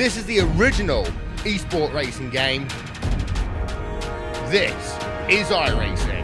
This is the original esport racing game. This is iRacing.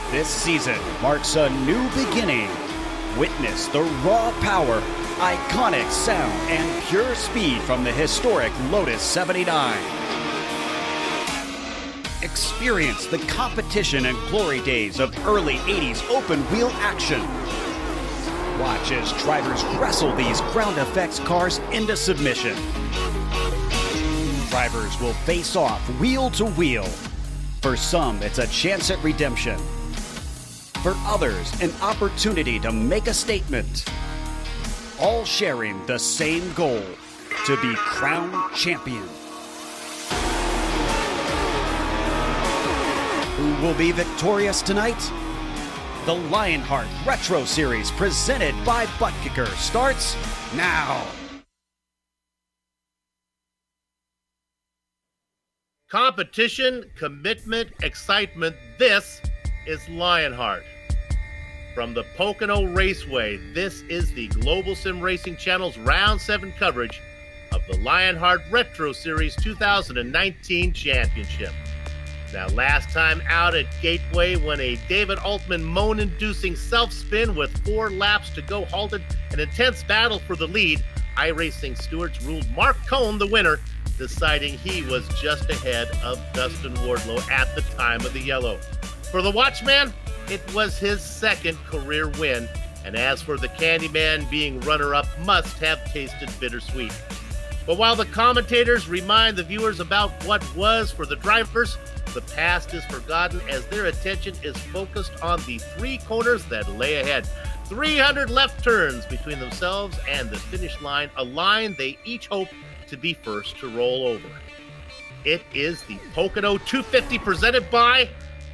This season marks a new beginning. Witness the raw power, iconic sound, and pure speed from the historic Lotus 79. Experience the competition and glory days of early 80s open-wheel action. Watch as drivers wrestle these ground effects cars into submission. Drivers will face off wheel to wheel. For some, it's a chance at redemption. For others, an opportunity to make a statement. All sharing the same goal, to be crowned champion. Who will be victorious tonight? The Lionheart Retro Series presented by Butt Kicker starts now. Competition, commitment, excitement. This is Lionheart. From the Pocono Raceway, this is the Global SimRacing Channel's Round 7 coverage of the Lionheart Retro Series 2019 Championship. Now, last time out at Gateway, when a David Altman moan-inducing self-spin with 4 laps to go halted an intense battle for the lead, iRacing stewards ruled Mark Cohn the winner, deciding he was just ahead of Dustin Wardlow at the time of the yellow. For the Watchman, it was his second career win, and as for the Candyman, being runner-up must have tasted bittersweet. But while the commentators remind the viewers about what was for the drivers, the past is forgotten as their attention is focused on the 3 corners that lay ahead. 300 left turns between themselves and the finish line, a line they each hope to be first to roll over. It is the Pocono 250 presented by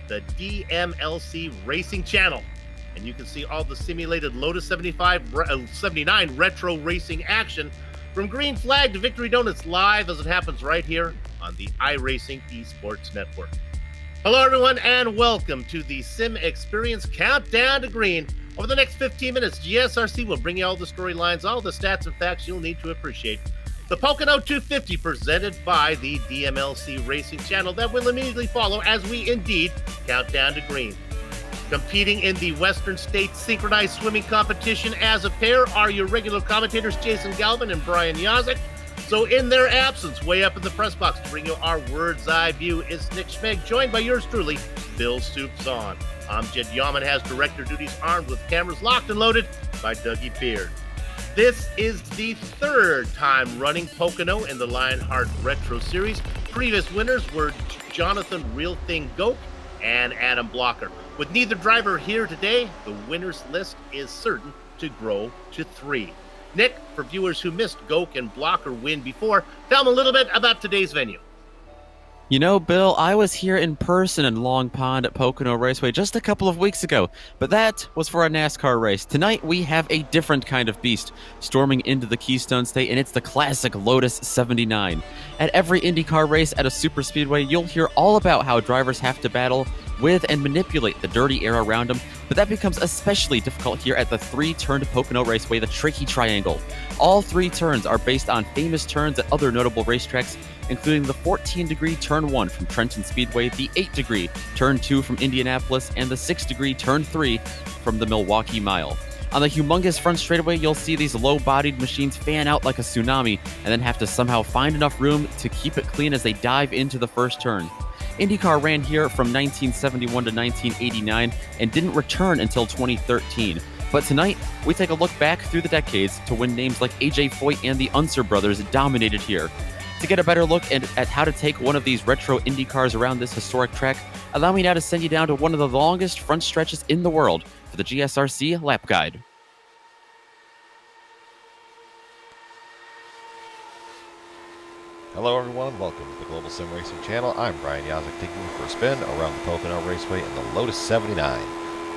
the DMLC Racing Channel, and you can see all the simulated Lotus 79 retro racing action from green flag to victory donuts live as it happens right here on the iRacing Esports Network. Hello everyone and welcome to the Sim Experience Countdown to Green. Over the next 15 minutes, GSRC will bring you all the storylines, all the stats and facts you'll need to appreciate the Pocono 250 presented by the DMLC Racing Channel that will immediately follow as we indeed count down to green. Competing in the Western States Synchronized Swimming Competition as a pair are your regular commentators Jason Galvin and Brian Yazek. So in their absence, way up in the press box to bring you our bird's eye view is Nick Schmeg, joined by yours truly, Bill Soups On. Amjad Yaman has director duties armed with cameras locked and loaded by Dougie Beard. This is the 3rd time running Pocono in the Lionheart Retro Series. Previous winners were Jonathan Real Thing Goke and Adam Blocker. With neither driver here today, the winners list is certain to grow to 3. Nick, for viewers who missed Goke and Blocker win before, tell them a little bit about today's venue. You know, Bill, I was here in person in Long Pond at Pocono Raceway just a couple of weeks ago, but that was for a NASCAR race. Tonight, we have a different kind of beast storming into the Keystone State, and it's the classic Lotus 79. At every IndyCar race at a superspeedway, you'll hear all about how drivers have to battle with and manipulate the dirty air around them, but that becomes especially difficult here at the 3-turned Pocono Raceway, the Tricky Triangle. All 3 turns are based on famous turns at other notable racetracks, including the 14-degree Turn 1 from Trenton Speedway, the 8-degree Turn 2 from Indianapolis, and the 6-degree Turn 3 from the Milwaukee Mile. On the humongous front straightaway, you'll see these low-bodied machines fan out like a tsunami and then have to somehow find enough room to keep it clean as they dive into the first turn. IndyCar ran here from 1971 to 1989 and didn't return until 2013. But tonight, we take a look back through the decades to when names like AJ Foyt and the Unser brothers dominated here. To get a better look at how to take one of these retro Indy cars around this historic track, allow me now to send you down to one of the longest front stretches in the world for the GSRC Lap Guide. Hello everyone, welcome to the Global SimRacing Channel. I'm Brian Yazek, taking you for a spin around the Pocono Raceway in the Lotus 79.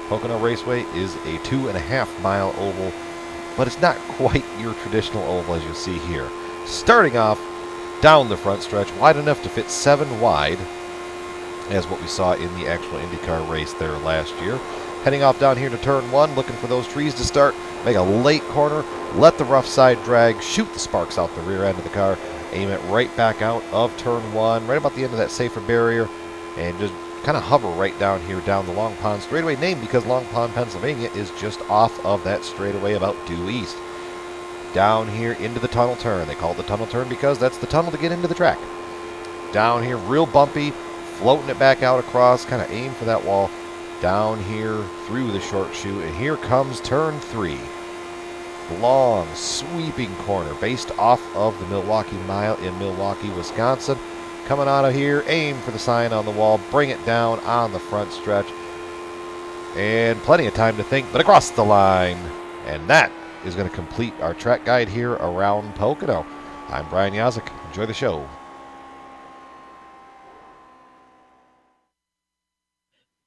Pocono Raceway is a 2.5 mile oval, but it's not quite your traditional oval as you'll see here. Starting off down the front stretch, wide enough to fit 7 wide, as what we saw in the actual IndyCar race there last year. Heading off down here to turn 1, looking for those trees to start, make a late corner, let the rough side drag, shoot the sparks out the rear end of the car, aim it right back out of turn 1, right about the end of that safer barrier, and just kind of hover right down here down the Long Pond straightaway, named because Long Pond, Pennsylvania is just off of that straightaway about due east. Down here into the tunnel turn. They call it the tunnel turn because that's the tunnel to get into the track. Down here, real bumpy, floating it back out across, kind of aim for that wall. Down here through the short chute, and here comes turn 3. Long, sweeping corner based off of the Milwaukee Mile in Milwaukee, Wisconsin. Coming out of here, aim for the sign on the wall, bring it down on the front stretch. And plenty of time to think, but across the line. And that is going to complete our track guide here around Pocono. I'm Brian Yazek. Enjoy the show.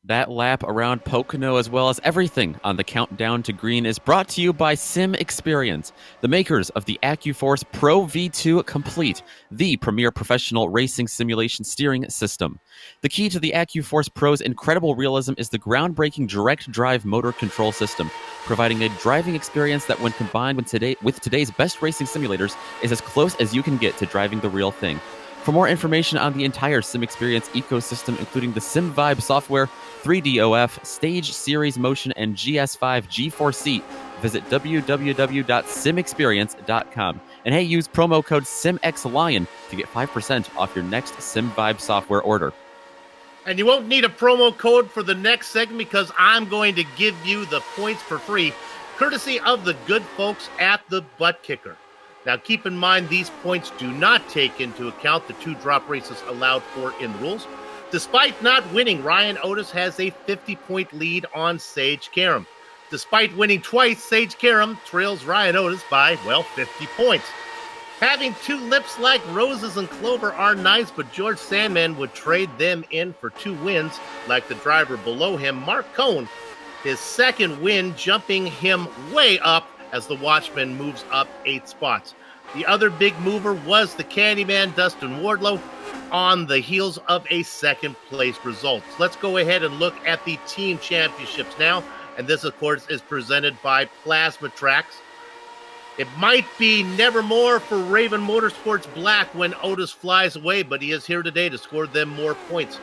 That lap around Pocono, as well as everything on the countdown to green, is brought to you by Sim Experience, the makers of the AccuForce Pro V2 Complete, the premier professional racing simulation steering system. The key to the AccuForce Pro's incredible realism is the groundbreaking direct drive motor control system, providing a driving experience that, when combined with today's best racing simulators, is as close as you can get to driving the real thing. For more information on the entire Sim Experience ecosystem, including the Sim Vibe software, 3DOF, Stage Series Motion, and GS5 G4 Seat, visit www.simexperience.com. And hey, use promo code SIMXLion to get 5% off your next Sim Vibe software order. And you won't need a promo code for the next segment because I'm going to give you the points for free, courtesy of the good folks at the Butt Kicker. Now, keep in mind, these points do not take into account the 2 drop races allowed for in the rules. Despite not winning, Ryan Otis has a 50-point lead on Sage Karam. Despite winning twice, Sage Karam trails Ryan Otis by, 50 points. Having 2 lips like roses and clover are nice, but George Sandman would trade them in for 2 wins, like the driver below him, Mark Cohn. His second win jumping him way up as the Watchman moves up 8 spots. The other big mover was the Candyman Dustin Wardlow on the heels of a second-place result. Let's go ahead and look at the team championships now, and this, of course, is presented by Plasma Tracks. It might be nevermore for Raven Motorsports Black when Otis flies away, but he is here today to score them more points.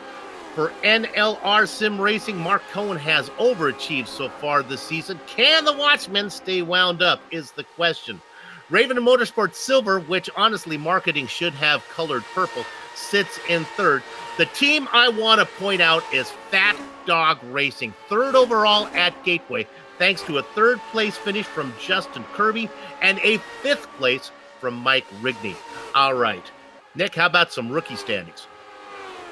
For NLR Sim Racing, Mark Cohen has overachieved so far this season. Can the Watchmen stay wound up is the question. Raven Motorsports Silver, which honestly marketing should have colored purple, sits in third. The team I want to point out is Fat Dog Racing, 3rd overall at Gateway, thanks to a 3rd place finish from Justin Kirby and a 5th place from Mike Rigney. All right. Nick, how about some rookie standings?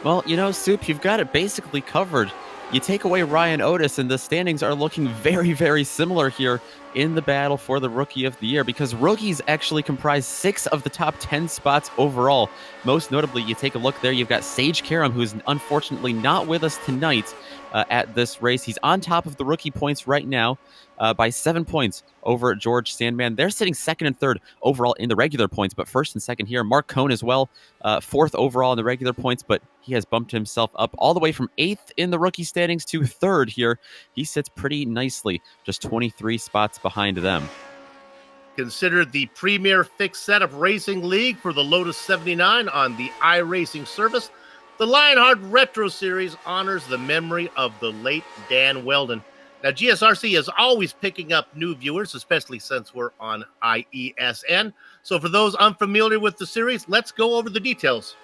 Well, Soup, you've got it basically covered. You take away Ryan Otis, and the standings are looking very, very similar here in the battle for the Rookie of the Year, because rookies actually comprise 6 of the top 10 spots overall. Most notably, you take a look there, you've got Sage Karam, who's unfortunately not with us tonight at this race. He's on top of the rookie points right now by 7 points over George Sandman. They're sitting 2nd and 3rd overall in the regular points, but 1st and 2nd here. Mark Cohn as well, 4th overall in the regular points, but he has bumped himself up all the way from 8th in the rookie standings to 3rd here. He sits pretty nicely, just 23 spots behind them. Considered the premier fixed setup racing league for the Lotus 79 on the iRacing service, the Lionheart Retro Series honors the memory of the late Dan Weldon. Now, GSRC is always picking up new viewers, especially since we're on IESN. So for those unfamiliar with the series, let's go over the details.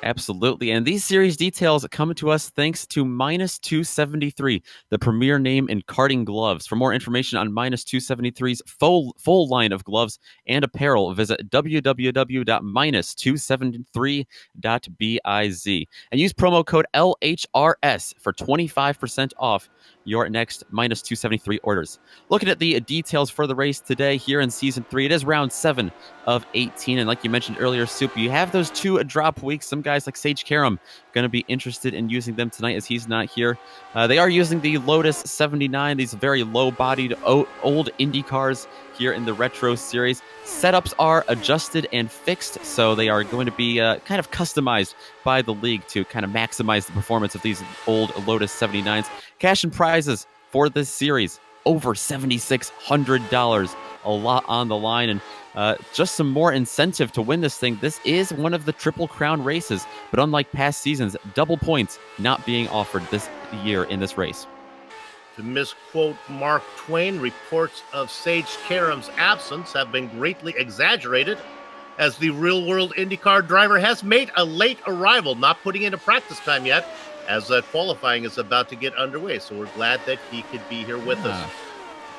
Absolutely. And these series details come to us thanks to Minus 273, the premier name in karting gloves. For more information on Minus 273's full line of gloves and apparel, visit www.minus273.biz and use promo code LHRS for 25% off your next Minus 273 orders. Looking at the details for the race today here in Season 3, it is round 7 of 18. And like you mentioned earlier, Soup, you have those 2 drop weeks. Some guys like Sage Karam going to be interested in using them tonight as he's not here. They are using the Lotus 79, these very low-bodied old Indy cars here in the Retro Series. Setups are adjusted and fixed, so they are going to be kind of customized by the league to kind of maximize the performance of these old Lotus 79s. Cash and prizes for this series, over $7,600. A lot on the line, and just some more incentive to win this thing. This is one of the Triple Crown races, but unlike past seasons, double points not being offered this year in this race. To misquote Mark Twain, reports of Sage Karam's absence have been greatly exaggerated, as the real-world IndyCar driver has made a late arrival, not putting into practice time yet, as qualifying is about to get underway. So we're glad that he could be here with us.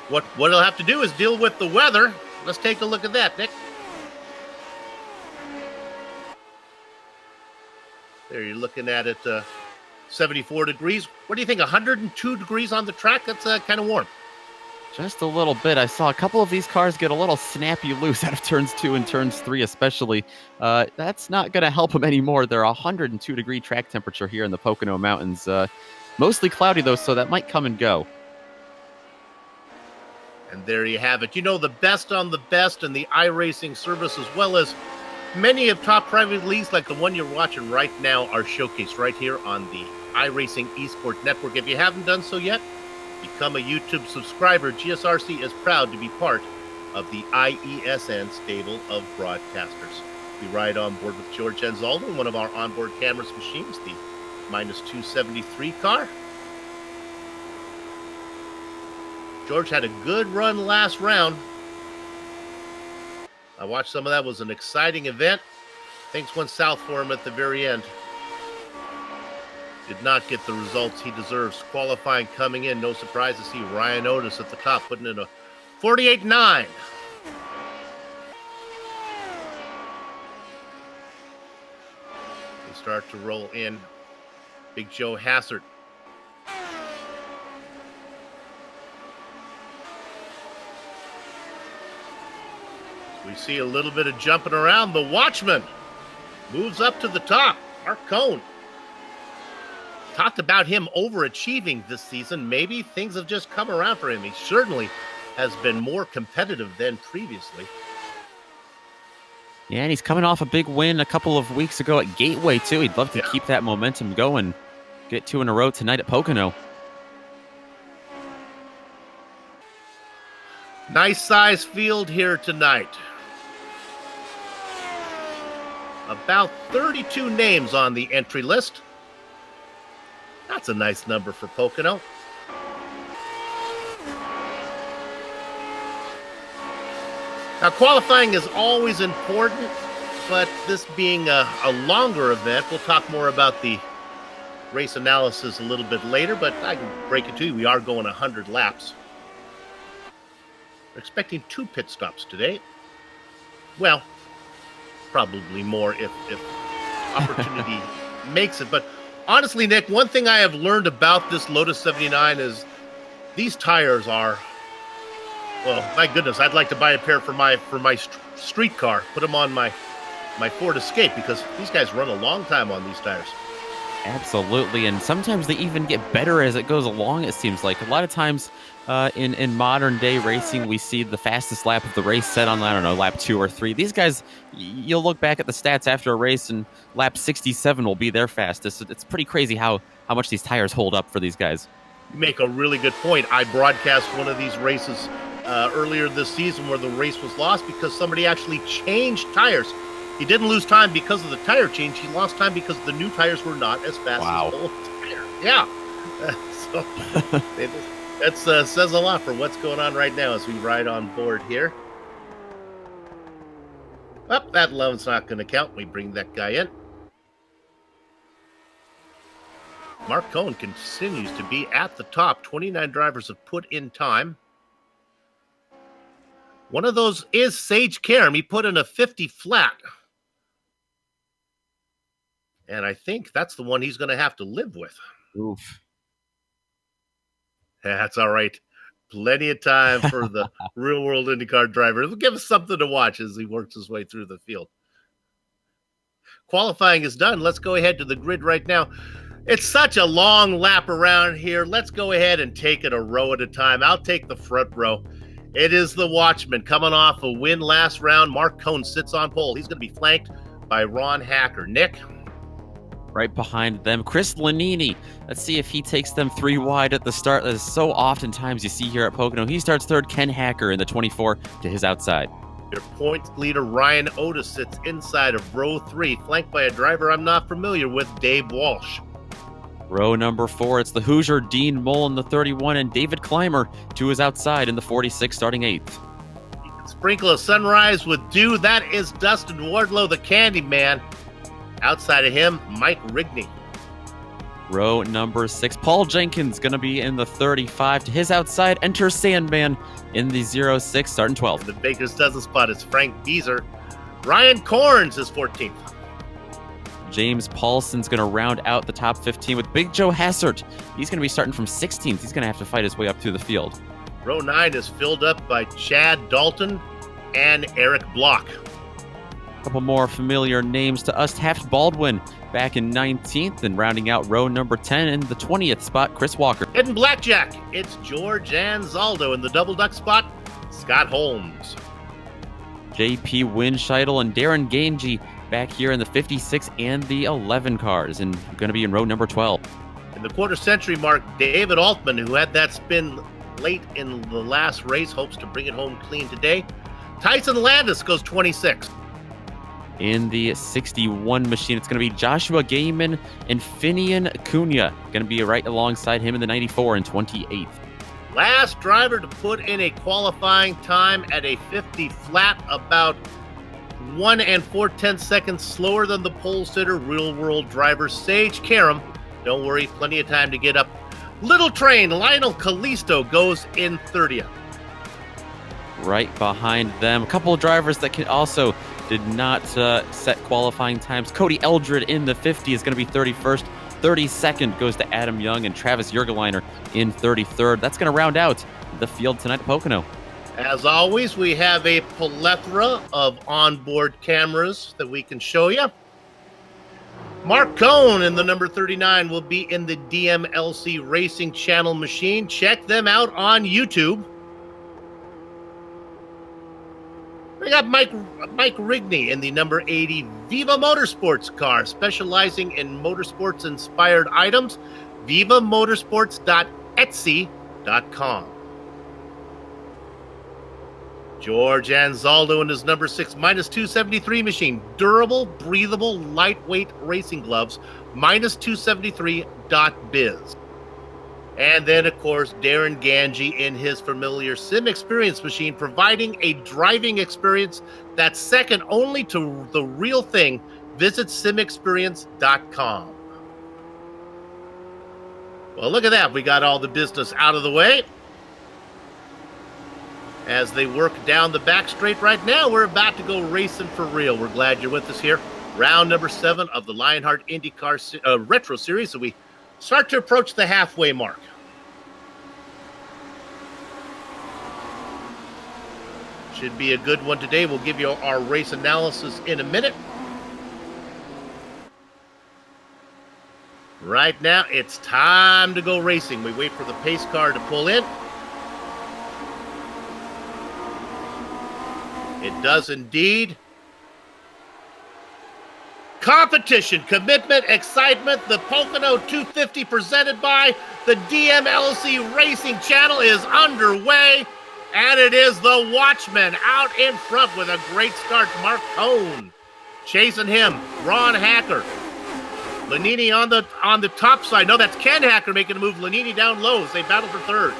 What he'll have to do is deal with the weather. Let's take a look at that, Nick. There, you're looking at it, 74 degrees. What do you think, 102 degrees on the track? That's kind of warm. Just a little bit. I saw a couple of these cars get a little snappy loose out of turns 2 and turns 3 especially. That's not going to help them anymore. They're 102-degree track temperature here in the Pocono Mountains. Mostly cloudy, though, so that might come and go. And there you have it. You know, the best on the best in the iRacing service, as well as many of top private leagues like the one you're watching right now, are showcased right here on the iRacing Esports Network. If you haven't done so yet, become a YouTube subscriber. GSRC is proud to be part of the IESN stable of broadcasters. We ride on board with George Enzaldo, one of our onboard cameras machines, the Minus 273 car. George had a good run last round. I watched some of that. It was an exciting event. Things went south for him at the very end. Did not get the results he deserves. Qualifying coming in. No surprise to see Ryan Otis at the top, putting in a 48.9. They start to roll in. Big Joe Hassert. We see a little bit of jumping around. The Watchman moves up to the top. Mark Cohn. Talked about him overachieving this season. Maybe things have just come around for him. He certainly has been more competitive than previously. Yeah, and he's coming off a big win a couple of weeks ago at Gateway, too. He'd love to keep that momentum going. Get 2 in a row tonight at Pocono. Nice size field here tonight. About 32 names on the entry list. That's a nice number for Pocono. Now, qualifying is always important, but this being a longer event, we'll talk more about the race analysis a little bit later, but I can break it to you. We are going 100 laps. We're expecting 2 pit stops today. Well, probably more if opportunity makes it. But honestly, Nick, one thing I have learned about this Lotus 79 is these tires are, well, my goodness, I'd like to buy a pair for my street car, put them on my Ford Escape, because these guys run a long time on these tires. Absolutely, and sometimes they even get better as it goes along, it seems like. A lot of times in modern-day racing, we see the fastest lap of the race set on, I don't know, lap 2 or 3. These guys, you'll look back at the stats after a race, and lap 67 will be their fastest. It's pretty crazy how much these tires hold up for these guys. You make a really good point. I broadcast one of these races earlier this season where the race was lost because somebody actually changed tires. He didn't lose time because of the tire change. He lost time because the new tires were not as fast as the old tire. Yeah. So That says a lot for what's going on right now as we ride on board here. Oh, that loan's not going to count. We bring that guy in. Mark Cohn continues to be at the top. 29 drivers have put in time. One of those is Sage Karam. He put in a 50 flat. And I think that's the one he's going to have to live with. Oof. That's all right. Plenty of time for the real-world IndyCar driver. It'll give us something to watch as he works his way through the field. Qualifying is done. Let's go ahead to the grid right now. It's such a long lap around here. Let's go ahead and take it a row at a time. I'll take the front row. It is the Watchman coming off a win last round. Mark Cohn sits on pole. He's going to be flanked by Ron Hacker. Nick? Right behind them, Chris Lanini. Let's see if he takes them 3 wide at the start. As so oftentimes you see here at Pocono. He starts third. Ken Hacker in the 24 to his outside. Your points leader, Ryan Otis, sits inside of row 3, flanked by a driver I'm not familiar with, Dave Walsh. Row number 4, it's the Hoosier, Dean Mullen, the 31, and David Clymer to his outside in the 46, starting 8th. You can sprinkle a sunrise with dew. That is Dustin Wardlow, the Candy Man. Outside of him, Mike Rigney. Row number 6, Paul Jenkins going to be in the 35. To his outside, enter Sandman in the 06, starting 12th. And the Baker's dozen spot is Frank Beezer. Ryan Corns is 14th. James Paulson's going to round out the top 15 with Big Joe Hassert. He's going to be starting from 16th. He's going to have to fight his way up through the field. Row 9 is filled up by Chad Dalton and Eric Block. A couple more familiar names to us. Taft Baldwin back in 19th, and rounding out row number 10 in the 20th spot, Chris Walker. Hidden Blackjack, it's George Anzaldo. In the double duck spot, Scott Holmes. JP Winscheidel and Darren Gange back here in the 56 and the 11 cars, and going to be in row number 12. In the quarter century mark, David Altman, who had that spin late in the last race, hopes to bring it home clean today. Tyson Landis goes 26. In the 61 machine, it's going to be Joshua Gaiman and Finian Cunha. Going to be right alongside him in the 94 and 28th. Last driver to put in a qualifying time at a 50 flat, about 1 4/10 seconds slower than the pole sitter, real world driver Sage Karam. Don't worry, plenty of time to get up. Little train, Lionel Callisto goes in 30th. Right behind them, a couple of drivers that can also did not set qualifying times. Cody Eldred in the 50 is going to be 31st. 32nd goes to Adam Young, and Travis Jurgeliner in 33rd. That's going to round out the field tonight at Pocono. As always, we have a plethora of onboard cameras that we can show you. Mark Cohn in the number 39 will be in the DMLC Racing Channel machine. Check them out on YouTube. We got Mike Rigney in the number 80 Viva Motorsports car, specializing in motorsports-inspired items. vivamotorsports.etsy.com. George Anzaldo in his number 6 minus 273 machine. Durable, breathable, lightweight racing gloves, minus 273.biz. And then, of course, Darren Gange in his familiar Sim Experience machine, providing a driving experience that's second only to the real thing. Visit simexperience.com. Well, look at that. We got all the business out of the way. As they work down the back straight right now, we're about to go racing for real. We're glad you're with us here. Round number 7 of the Lionheart IndyCar Retro Series. So we start to approach the halfway mark. Should be a good one today. We'll give you our race analysis in a minute. Right now, it's time to go racing. We wait for the pace car to pull in. It does indeed. Competition, commitment, excitement. The Pocono 250 presented by the DMLC Racing Channel is underway. And it is the Watchman out in front with a great start. Mark Cohn chasing him. Ron Hacker. Lanini on the top side. No, that's Ken Hacker making a move. Lanini down low as they battle for third.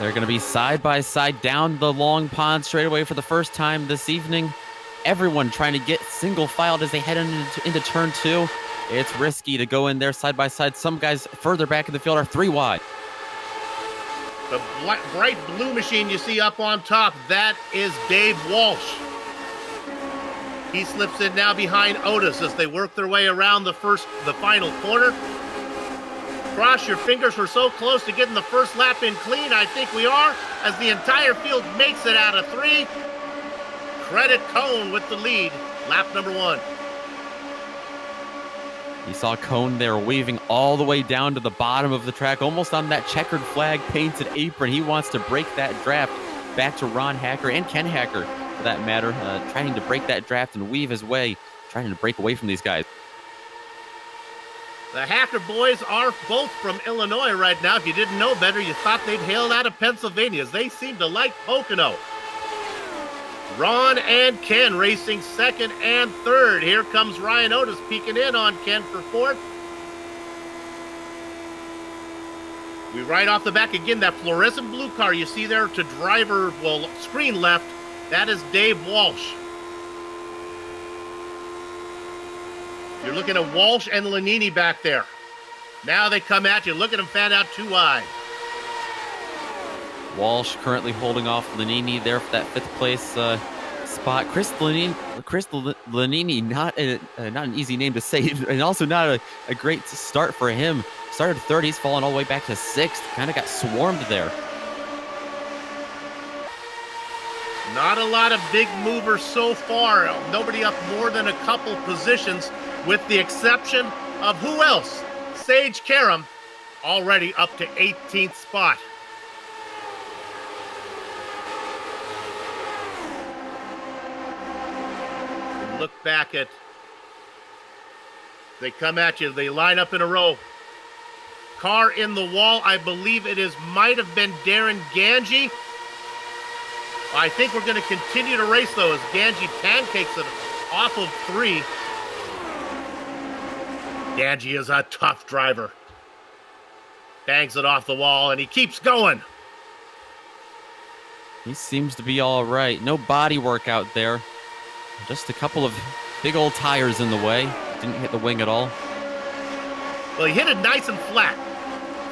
They're going to be side by side down the long pond straightaway for the first time this evening. Everyone trying to get single filed as they head into turn 2. It's risky to go in there side by side. Some guys further back in the field are 3 wide. The bright blue machine you see up on top, that is Dave Walsh. He slips in now behind Otis as they work their way around the final corner. Cross your fingers, we're so close to getting the first lap in clean. I think we are, as the entire field makes it out of 3. Credit Cone with the lead, lap number 1. You saw Cone there weaving all the way down to the bottom of the track, almost on that checkered flag painted apron. He wants to break that draft back to Ron Hacker and Ken Hacker, for that matter, trying to break that draft and weave his way, trying to break away from these guys. The Hacker boys are both from Illinois right now. If you didn't know better, you thought they'd hailed out of Pennsylvania, as they seem to like Pocono. Ron and Ken racing second and third. Here comes Ryan Otis peeking in on Ken for fourth. We right off the back again, that fluorescent blue car you see there to driver, well, screen left, that is Dave Walsh. You're looking at Walsh and Lanini back there. Now they come at you. Look at them fan out 2 wide. Walsh currently holding off Lanini there for that 5th place spot. Chris Lanini, not an easy name to say, and also not a great start for him. Started 3rd, he's fallen all the way back to 6th. Kind of got swarmed there. Not a lot of big movers so far. Nobody up more than a couple positions, with the exception of who else? Sage Karam, already up to 18th spot. Look back at, they come at you, they line up in a row. Car in the wall, I believe might have been Darren Ganji. I think we're going to continue to race though, as Ganji pancakes it off of 3. Ganji is a tough driver. Bangs it off the wall and he keeps going. He seems to be all right. No body work out there. Just a couple of big old tires in the way. Didn't hit the wing at all. Well, he hit it nice and flat.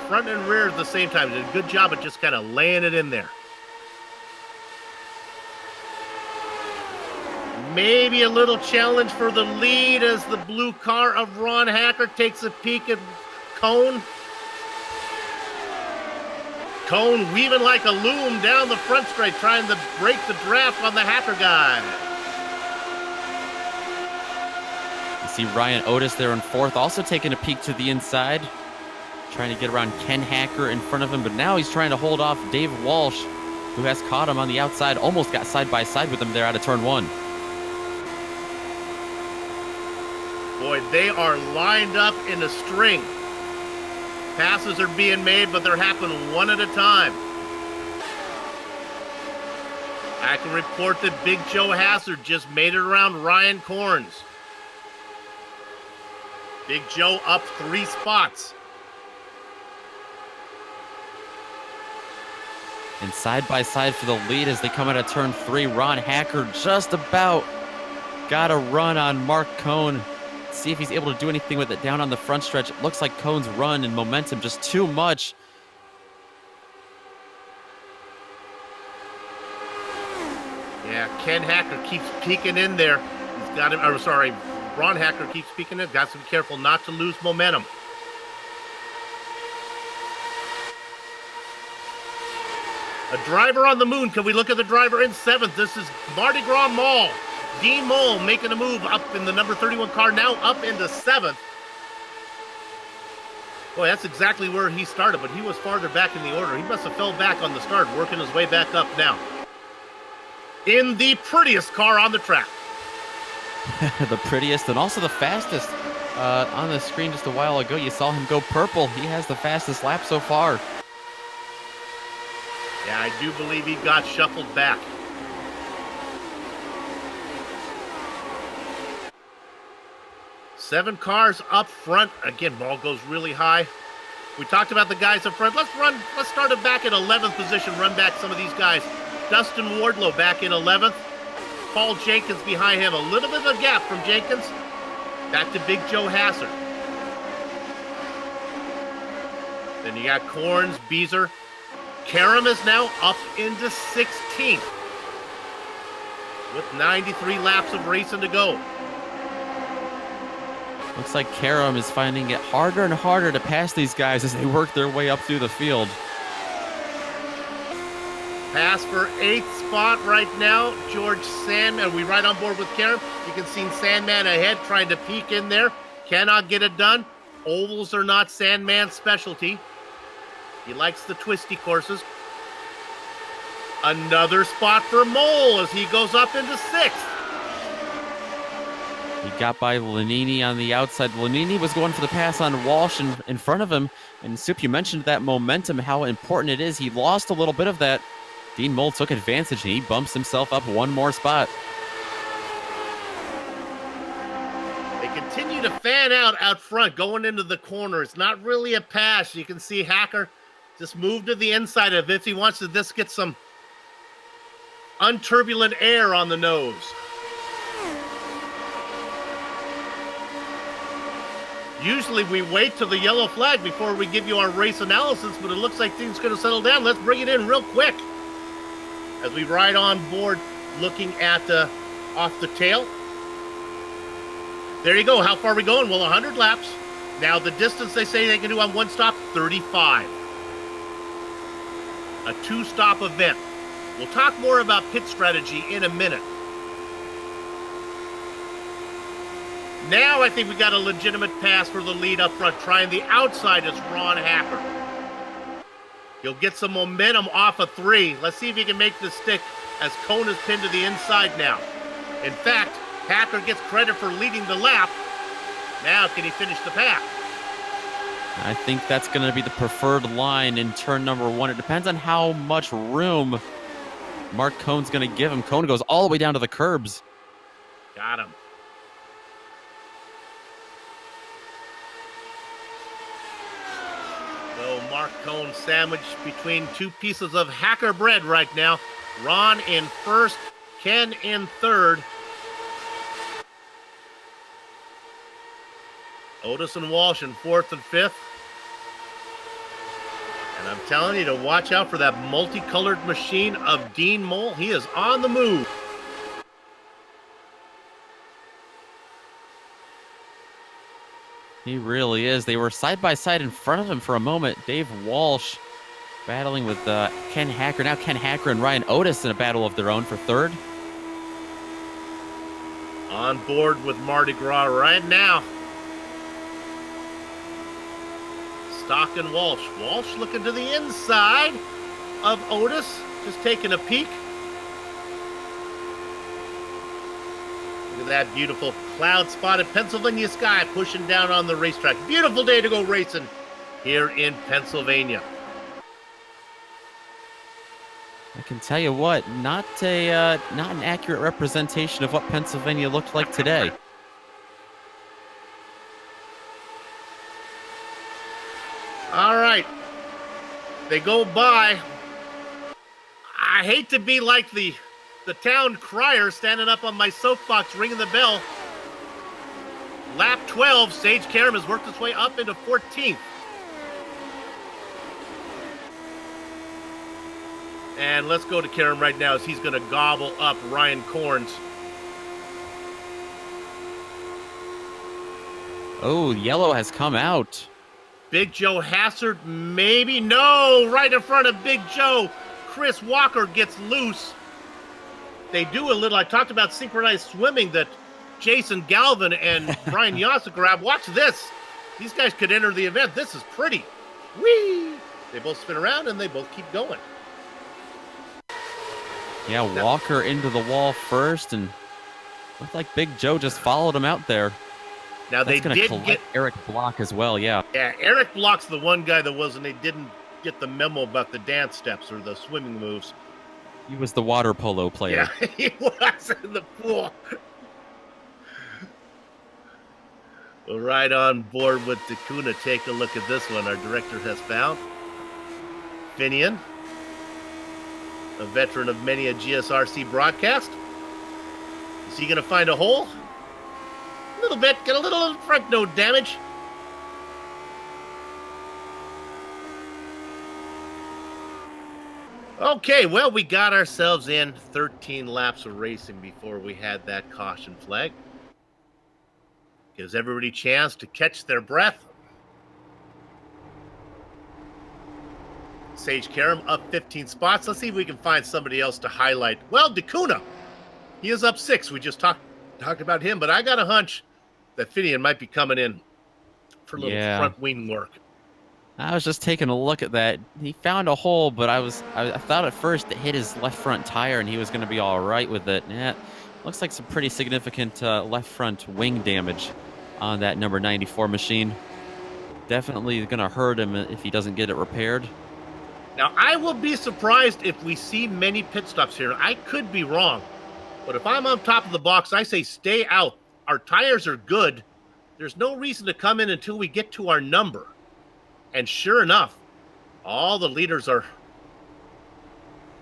Front and rear at the same time. He did a good job of just kind of laying it in there. Maybe a little challenge for the lead as the blue car of Ron Hacker takes a peek at Cone. Cone weaving like a loom down the front straight, trying to break the draft on the Hacker guy. You see Ryan Otis there in 4th, also taking a peek to the inside, trying to get around Ken Hacker in front of him, but now he's trying to hold off Dave Walsh, who has caught him on the outside, almost got side by side with him there out of turn 1. Boy, they are lined up in a string. Passes are being made, but they're happening one at a time. I can report that Big Joe Hassard just made it around Ryan Corns. Big Joe up 3 spots. And side by side for the lead as they come out of turn 3. Ron Hacker just about got a run on Mark Cone. See if he's able to do anything with it down on the front stretch. It looks like Cone's run and momentum just too much. Yeah, Ken Hacker keeps peeking in there. He's got him, or sorry, Ron Hacker keeps peeking in. Got to be careful not to lose momentum. A driver on the moon. Can we look at the driver in 7th? This is Mardi Gras Mall. Dean Mole making a move up in the number 31 car, now up into 7th. Boy, that's exactly where he started, but he was farther back in the order. He must have fell back on the start, working his way back up now. In the prettiest car on the track. The prettiest and also the fastest. On the screen just a while ago, you saw him go purple. He has the fastest lap so far. Yeah, I do believe he got shuffled back. Seven cars up front. Again, ball goes really high. We talked about the guys up front. Let's start it back in 11th position, run back some of these guys. Dustin Wardlow back in 11th. Paul Jenkins behind him. A little bit of a gap from Jenkins. Back to Big Joe Hassard. Then you got Corns, Beezer. Karam is now up into 16th with 93 laps of racing to go. Looks like Karam is finding it harder and harder to pass these guys as they work their way up through the field. Pass for 8th spot right now, George Sandman. Are we right on board with Karam? You can see Sandman ahead trying to peek in there. Cannot get it done. Ovals are not Sandman's specialty. He likes the twisty courses. Another spot for Mole as he goes up into 6th. He got by Lanini on the outside. Lanini was going for the pass on Walsh in front of him. And Soup, you mentioned that momentum, how important it is. He lost a little bit of that. Dean Mole took advantage, and he bumps himself up one more spot. They continue to fan out front, going into the corner. It's not really a pass. You can see Hacker just move to the inside of it if he wants to just get some unturbulent air on the nose. Usually we wait till the yellow flag before we give you our race analysis, but it looks like things are going to settle down. Let's bring it in real quick as we ride on board looking at off the tail. There you go. How far are we going? Well, 100 laps. Now the distance they say they can do on one stop, 35. A 2-stop event. We'll talk more about pit strategy in a minute. Now I think we got a legitimate pass for the lead up front. Trying the outside is Ron Hacker. He'll get some momentum off of 3. Let's see if he can make this stick as Cone is pinned to the inside now. In fact, Hacker gets credit for leading the lap. Now can he finish the pass? I think that's going to be the preferred line in turn number 1. It depends on how much room Mark Cone's going to give him. Cone goes all the way down to the curbs. Got him. So Mark Cone sandwiched between 2 pieces of Hacker bread right now. Ron in 1st, Ken in 3rd. Otis and Walsh in 4th and 5th. And I'm telling you to watch out for that multicolored machine of Dean Mole. He is on the move. He really is. They were side by side in front of him for a moment. Dave Walsh battling with Ken Hacker. Now Ken Hacker and Ryan Otis in a battle of their own for 3rd. On board with Mardi Gras right now. Stock and Walsh. Walsh looking to the inside of Otis, just taking a peek. Look at that beautiful cloud-spotted Pennsylvania sky pushing down on the racetrack. Beautiful day to go racing here in Pennsylvania. I can tell you what, not an accurate representation of what Pennsylvania looked like today. All right. They go by. I hate to be like the town crier standing up on my soapbox ringing the bell. Lap 12, Sage Karam has worked his way up into 14th. And let's go to Karam right now as he's going to gobble up Ryan Corns. Oh, yellow has come out. Big Joe Hassard, maybe. No, right in front of Big Joe. Chris Walker gets loose. They do a little, I talked about synchronized swimming that Jason Galvin and Brian Yossi grab. Watch this. These guys could enter the event. This is pretty. Whee! They both spin around and they both keep going. Yeah, Walker into the wall first, and looked like Big Joe just followed him out there. Now That's they did get Eric Block as well, yeah. Yeah, Eric Block's the one guy that wasn't. They didn't get the memo about the dance steps or the swimming moves. He was the water polo player. Yeah, he was in the pool. We're right on board with Dakuna. Take a look at this one. Our director has found Finian, a veteran of many a GSRC broadcast. Is he going to find a hole? A little bit. Get a little front node damage. Okay, well, we got ourselves in 13 laps of racing before we had that caution flag. Gives everybody a chance to catch their breath. Sage Karam up 15 spots. Let's see if we can find somebody else to highlight. Well, Dakuna, he is up 6. We just talked about him, but I got a hunch that Finian might be coming in for a little front wing work. I was just taking a look at that. He found a hole, but I thought at first it hit his left front tire and he was going to be all right with it. Yeah, looks like some pretty significant left front wing damage on that number 94 machine. Definitely going to hurt him if he doesn't get it repaired. Now, I will be surprised if we see many pit stops here. I could be wrong, but if I'm on top of the box, I say stay out. Our tires are good. There's no reason to come in until we get to our number. And sure enough, all the leaders are...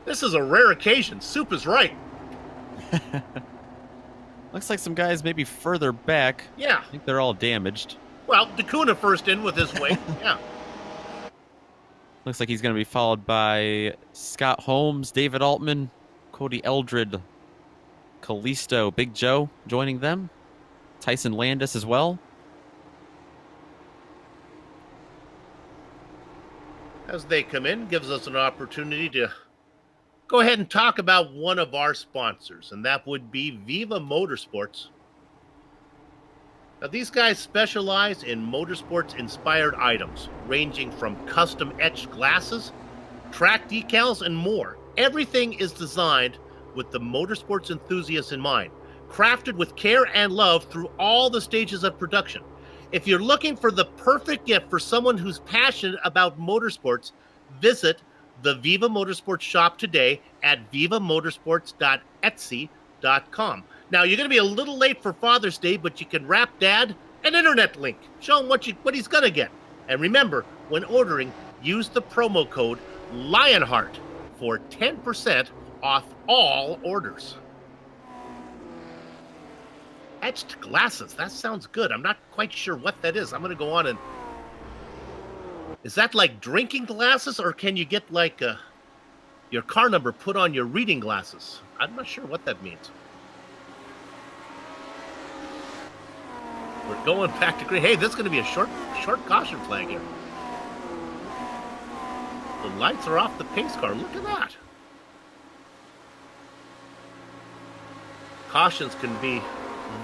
This is a rare occasion. Soup is right. Looks like some guys maybe further back. Yeah. I think they're all damaged. Well, Dakuna first in with his wing. Yeah. Looks like he's going to be followed by Scott Holmes, David Altman, Cody Eldred, Kalisto, Big Joe joining them. Tyson Landis as well. As they come in, gives us an opportunity to go ahead and talk about one of our sponsors, and that would be Viva Motorsports. Now, these guys specialize in motorsports-inspired items, ranging from custom-etched glasses, track decals, and more. Everything is designed with the motorsports enthusiasts in mind, crafted with care and love through all the stages of production. If you're looking for the perfect gift for someone who's passionate about motorsports, visit the Viva Motorsports shop today at vivamotorsports.etsy.com. Now, you're going to be a little late for Father's Day, but you can wrap Dad an internet link. Show him what he's going to get. And remember, when ordering, use the promo code Lionheart for 10% off all orders. Etched glasses. That sounds good. I'm not quite sure what that is. I'm going to go on and... Is that like drinking glasses, or can you get like your car number put on your reading glasses? I'm not sure what that means. We're going back to green. Hey, this is going to be a short caution flag here. The lights are off the pace car. Look at that. Cautions can be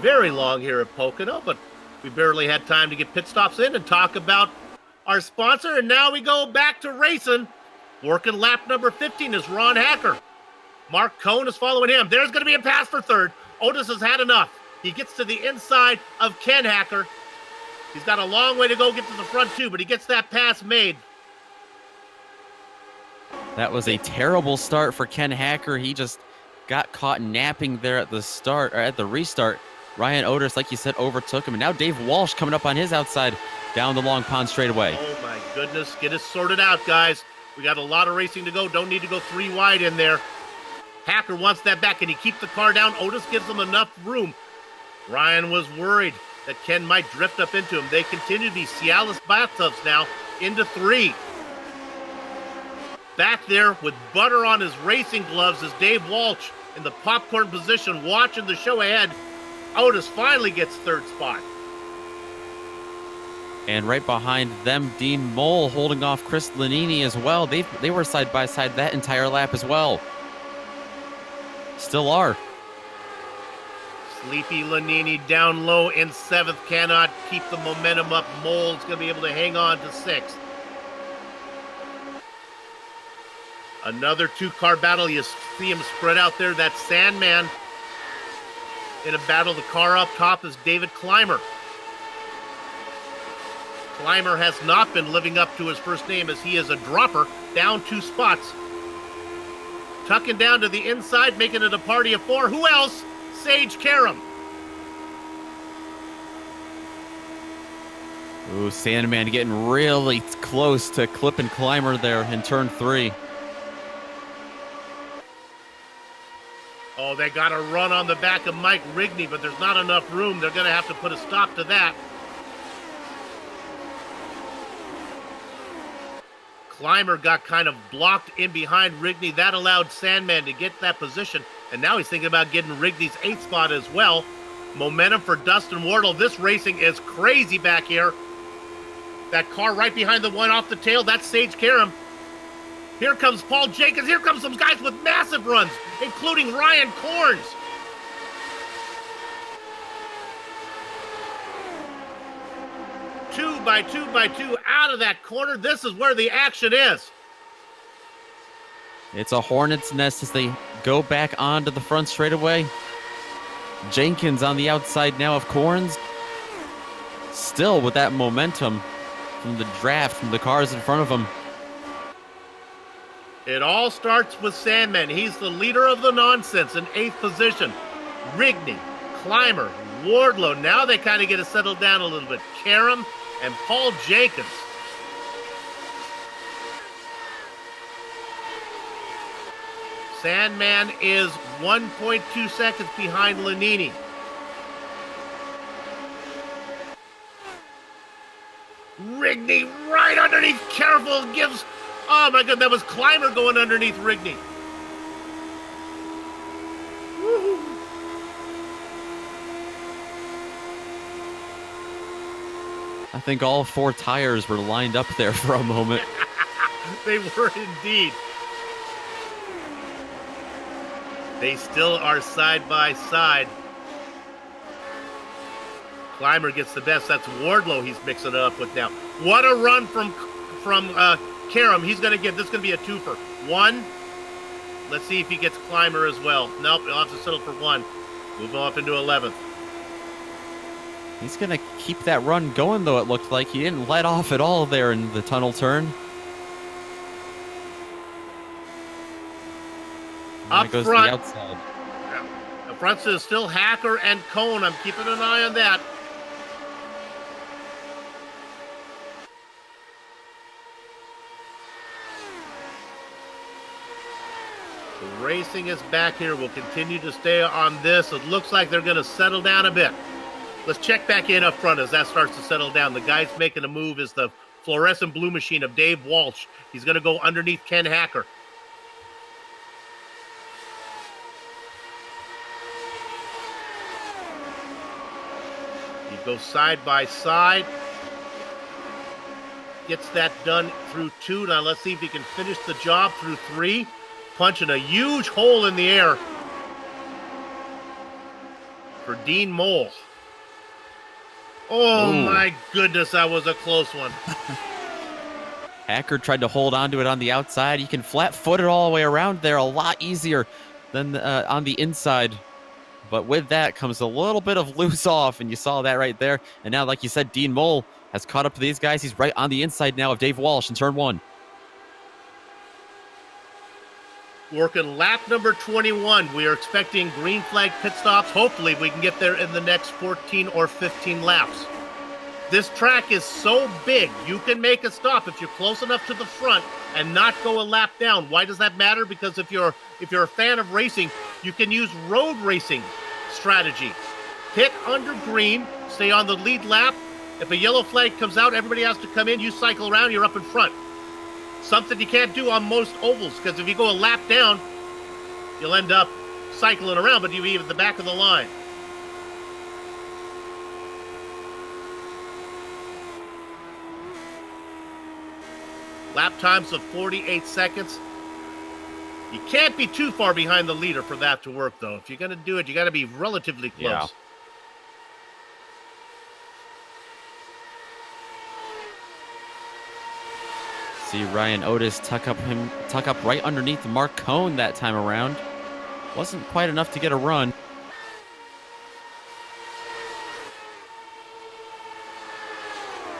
very long here at Pocono, but we barely had time to get pit stops in and talk about our sponsor, and now we go back to racing. Working lap number 15 is Ron Hacker. Mark Cohn is following him. There's going to be a pass for third. Otis has had enough. He gets to the inside of Ken Hacker. He's got a long way to go get to the front too, but he gets that pass made. That was a terrible start for Ken Hacker. He just got caught napping there at the start, or at the restart. Ryan Otis, like you said, overtook him. And now Dave Walsh coming up on his outside down the long pond straightaway. Oh, my goodness. Get us sorted out, guys. We got a lot of racing to go. Don't need to go 3 wide in there. Hacker wants that back. Can he keep the car down? Otis gives him enough room. Ryan was worried that Ken might drift up into him. They continue to be Cialis bathtubs now into 3. Back there with butter on his racing gloves is Dave Walsh in the popcorn position watching the show ahead. Otis finally gets third spot. And right behind them, Dean Mole holding off Chris Lanini as well. They were side by side that entire lap as well. Still are. Sleepy Lanini down low in 7th. Cannot keep the momentum up. Mole's going to be able to hang on to 6th. Another 2-car battle. You see him spread out there. That's Sandman in a battle. The car up top is David Clymer. Clymer has not been living up to his first name, as he is a dropper, down 2 spots. Tucking down to the inside, making it a party of 4. Who else? Sage Karam. Ooh, Sandman getting really close to clipping Climber there in turn 3. Oh, they got a run on the back of Mike Rigney, but there's not enough room. They're going to have to put a stop to that. Climber got kind of blocked in behind Rigney. That allowed Sandman to get that position, and now he's thinking about getting Rigney's 8th spot as well. Momentum for Dustin Wardle. This racing is crazy back here. That car right behind the one off the tail, that's Sage Karam. Here comes Paul Jenkins. Here comes some guys with massive runs, including Ryan Corns. Two by two out of that corner. This is where the action is. It's a hornet's nest as they go back onto the front straightaway. Jenkins on the outside now of Corns. Still with that momentum from the draft, from the cars in front of him. It all starts with Sandman. He's the leader of the nonsense in 8th position. Rigney, Climber, Wardlow. Now they kind of get to settle down a little bit. Karam and Paul Jenkins. Sandman is 1.2 seconds behind Lanini. Rigney right underneath. Careful, gives... Oh my God, that was Climber going underneath Rigney. Woo-hoo. I think all 4 tires were lined up there for a moment. They were indeed. They still are side by side. Climber gets the best. That's Wardlow he's mixing it up with now. What a run from Karam. He's going to get, this is going to be a twofer. 1. Let's see if he gets Climber as well. Nope, he'll have to settle for 1. Moving off into 11th. He's going to keep that run going, though, it looked like. He didn't let off at all there in the tunnel turn. Up goes front. To the outside. Yeah. Up front is still Hacker and Cohn. I'm keeping an eye on that. The racing is back here. We'll continue to stay on this. It looks like they're going to settle down a bit. Let's check back in up front as that starts to settle down. The guy's making a move is the fluorescent blue machine of Dave Walsh. He's going to go underneath Ken Hacker. He goes side by side. Gets that done through 2. Now let's see if he can finish the job through 3. Punching a huge hole in the air for Dean Mole. Oh, Ooh. My goodness, that was a close one. Hacker tried to hold onto it on the outside. You can flat-foot it all the way around there a lot easier than on the inside. But with that comes a little bit of loose off, and you saw that right there. And now, like you said, Dean Mole has caught up to these guys. He's right on the inside now of Dave Walsh in turn 1. Working lap number 21. We are expecting green flag pit stops. Hopefully we can get there in the next 14 or 15 laps. This track is so big, you can make a stop if you're close enough to the front and not go a lap down. Why does that matter? Because if you're a fan of racing, you can use road racing strategy. Pit under green, stay on the lead lap. If a yellow flag comes out, everybody has to come in. You cycle around, you're up in front. Something you can't do on most ovals, because if you go a lap down, you'll end up cycling around, but you'll be at the back of the line. Lap times of 48 seconds. You can't be too far behind the leader for that to work, though. If you're going to do it, you got to be relatively close. Yeah. See Ryan Otis tuck up right underneath Mark Cohn that time around. Wasn't quite enough to get a run.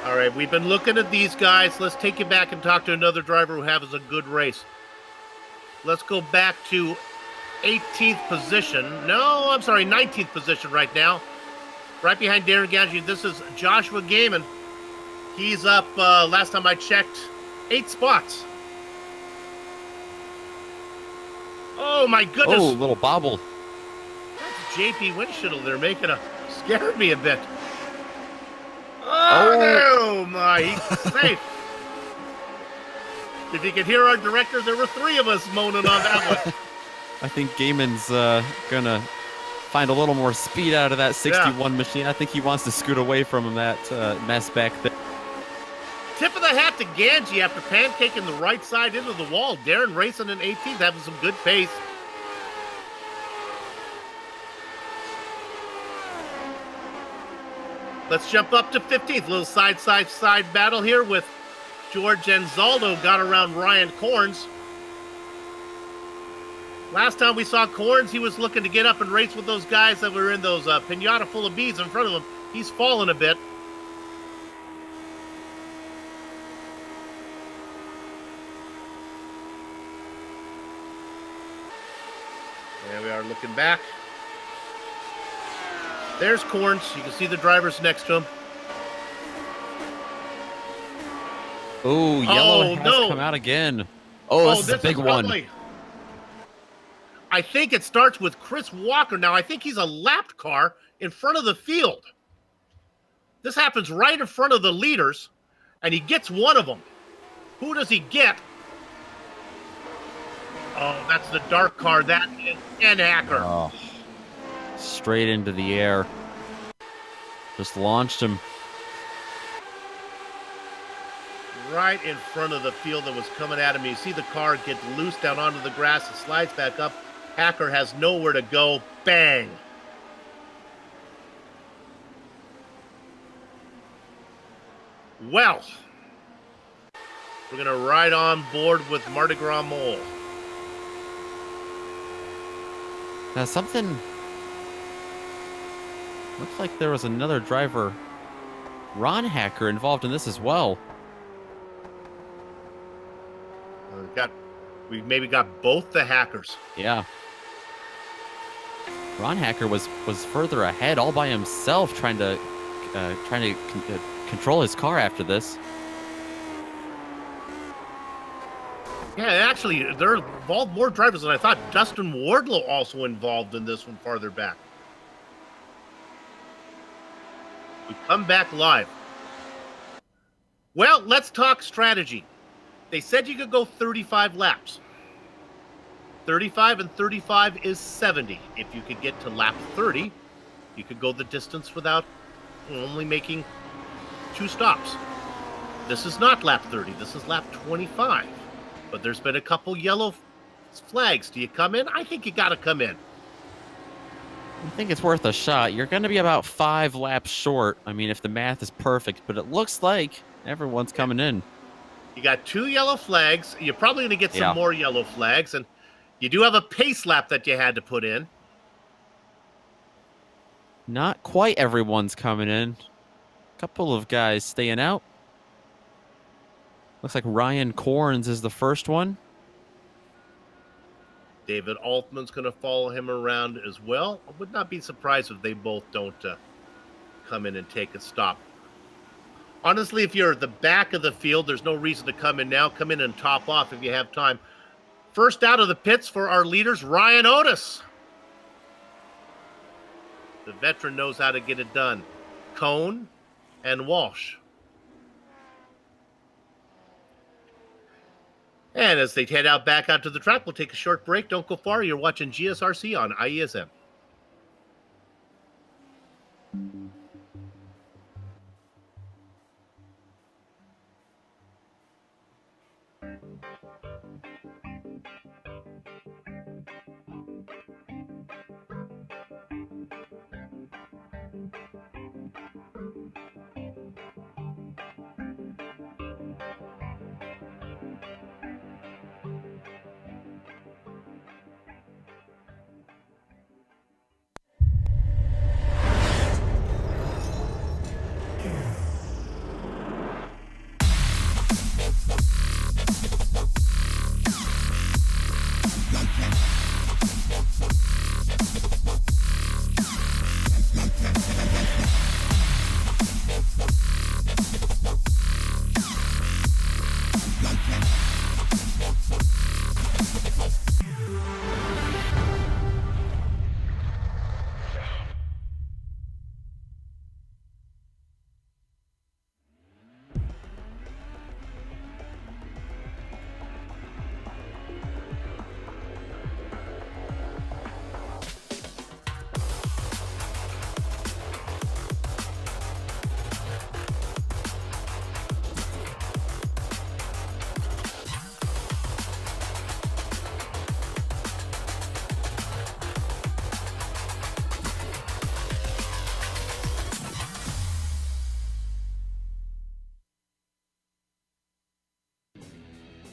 All right, we've been looking at these guys. Let's take you back and talk to another driver who has a good race. Let's go back to 18th position. No, I'm sorry, 19th position right now. Right behind Darren Ganji. This is Joshua Gaiman. He's up, last time I checked, 8 spots. Oh, my goodness. Oh, little bobble. That's JP Winchittle. They're making a... Scared me a bit. Oh, no, my. He's safe. If you could hear our director, there were 3 of us moaning on that one. I think Gaiman's going to find a little more speed out of that 61 machine. I think he wants to scoot away from that mess back there. Tip of the hat to Ganji after pancaking the right side into the wall. Darren racing in 18th, having some good pace. Let's jump up to 15th. Little side battle here with George and Zaldo. Got around Ryan Corns. Last time we saw Corns, he was looking to get up and race with those guys that were in those pinata full of beads in front of him. He's fallen a bit. There we are looking back. There's Corns. You can see the drivers next to him. Oh, yellow has come out again. Oh, this is a big one. I think it starts with Chris Walker. Now, I think he's a lapped car in front of the field. This happens right in front of the leaders, and he gets one of them. Who does he get? Oh, that's the dark car. That is Ken Hacker. Oh, straight into the air. Just launched him. Right in front of the field that was coming at him. You see the car get loose down onto the grass. It slides back up. Hacker has nowhere to go. Bang. Well, we're going to ride on board with Mardi Gras Mole. Now something... Looks like there was another driver, Ron Hacker, involved in this as well. We maybe got both the Hackers. Yeah. Ron Hacker was further ahead all by himself, trying to control his car after this. Yeah, actually, there are involved more drivers than I thought. Dustin Wardlow also involved in this one farther back. We come back live. Well, let's talk strategy. They said you could go 35 laps. 35 and 35 is 70. If you could get to lap 30, you could go the distance without only making 2 stops. This is not lap 30. This is lap 25. But there's been a couple yellow flags. Do you come in? I think you got to come in. I think it's worth a shot. You're going to be about 5 laps short. I mean, if the math is perfect, but it looks like everyone's coming in. You got 2 yellow flags. You're probably going to get some more yellow flags. And you do have a pace lap that you had to put in. Not quite everyone's coming in. A couple of guys staying out. Looks like Ryan Corns is the first one. David Altman's going to follow him around as well. I would not be surprised if they both don't come in and take a stop. Honestly, if you're at the back of the field, there's no reason to come in now. Come in and top off if you have time. First out of the pits for our leaders, Ryan Otis. The veteran knows how to get it done. Cone and Walsh. And as they head out back out to the track, we'll take a short break. Don't go far. You're watching GSRC on IESM.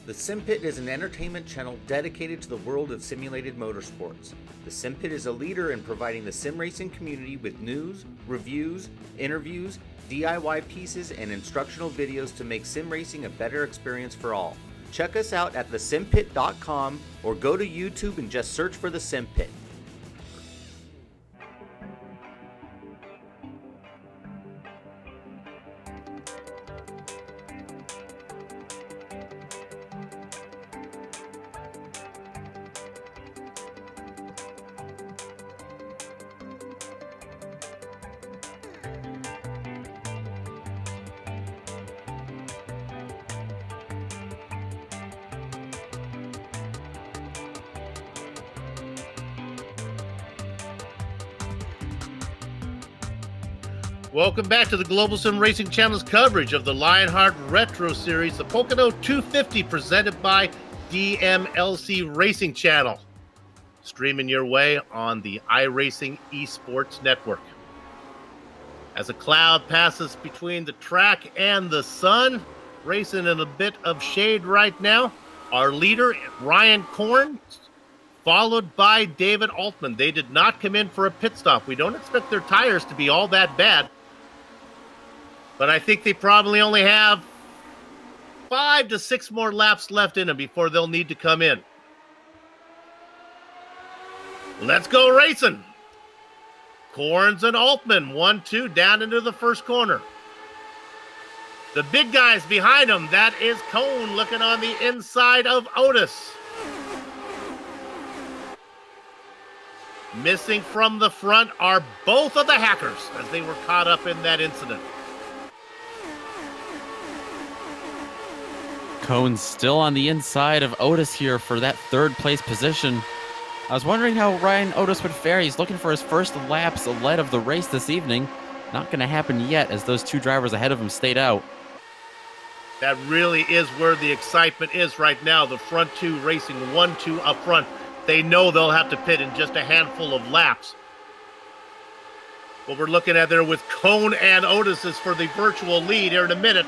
The SimPit is an entertainment channel dedicated to the world of simulated motorsports. The SimPit is a leader in providing the sim racing community with news, reviews, interviews, DIY pieces, and instructional videos to make sim racing a better experience for all. Check us out at thesimpit.com or go to YouTube and just search for the SimPit. Welcome back to the Global SimRacing Channel's coverage of the Lionheart Retro Series, the Pocono 250, presented by DMLC Racing Channel. Streaming your way on the iRacing Esports Network. As a cloud passes between the track and the sun, racing in a bit of shade right now, our leader, Ryan Korn, followed by David Altman. They did not come in for a pit stop. We don't expect their tires to be all that bad. But I think they probably only have 5 to 6 more laps left in them before they'll need to come in. Let's go racing. Corns and Altman, 1-2, down into the first corner. The big guys behind them, that is Cone looking on the inside of Otis. Missing from the front are both of the hackers as they were caught up in that incident. Cone's still on the inside of Otis here for that third place position. I was wondering how Ryan Otis would fare. He's looking for his first laps ahead of the race this evening. Not going to happen yet as those two drivers ahead of him stayed out. That really is where the excitement is right now. The front two racing 1-2 up front. They know they'll have to pit in just a handful of laps. What we're looking at there with Cone and Otis is for the virtual lead here in a minute.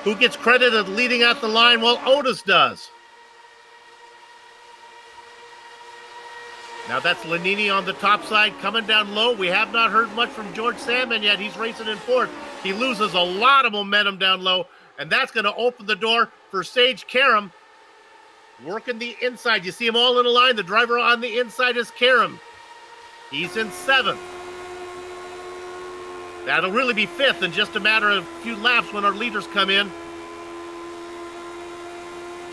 Who gets credited leading out the line? Well, Otis does. Now that's Lanini on the top side coming down low. We have not heard much from George Sandman yet. He's racing in fourth. He loses a lot of momentum down low, and that's going to open the door for Sage Karam working the inside. You see them all in a line. The driver on the inside is Karam. He's in seventh. That'll really be fifth in just a matter of a few laps when our leaders come in.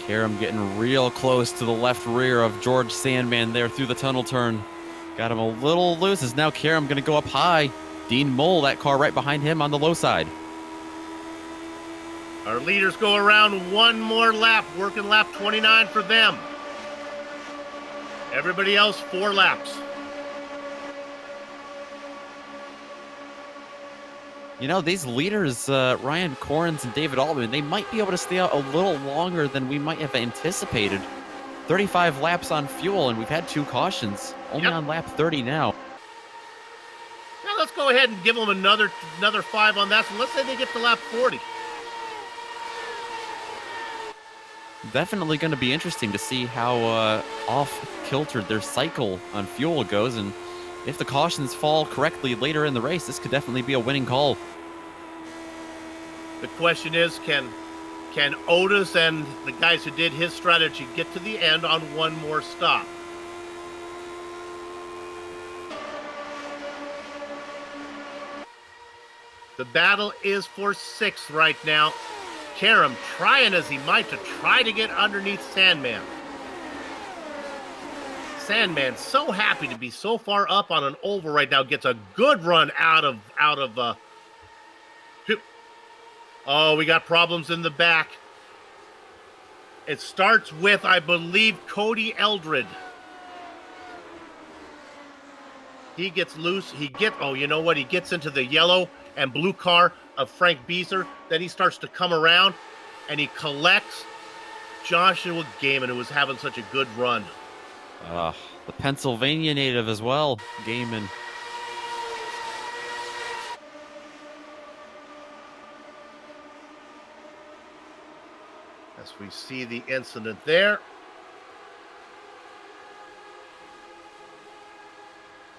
Karam getting real close to the left rear of George Sandman there through the tunnel turn. Got him a little loose as now Karam going to go up high. Dean Mole, that car right behind him on the low side. Our leaders go around one more lap, working lap 29 for them. Everybody else, 4 laps. You know, these leaders, Ryan Corns and David Altman, they might be able to stay out a little longer than we might have anticipated. 35 laps on fuel, and we've had 2 cautions. Only on lap 30 now. Now let's go ahead and give them another 5 on that. So let's say they get to lap 40. Definitely going to be interesting to see how off-kiltered their cycle on fuel goes, and if the cautions fall correctly later in the race, this could definitely be a winning call. The question is, can Otis and the guys who did his strategy get to the end on one more stop? The battle is for 6th right now. Karam trying as he might to try to get underneath Sandman. Sandman so happy to be so far up on an oval right now. Gets a good run out of oh, we got problems in the back. It starts with, I believe, Cody Eldred. He gets loose. Oh, you know what? He gets into the yellow and blue car of Frank Beezer. Then he starts to come around and he collects Joshua Gaiman, who was having such a good run. The Pennsylvania native as well, Gaiman. As we see the incident there.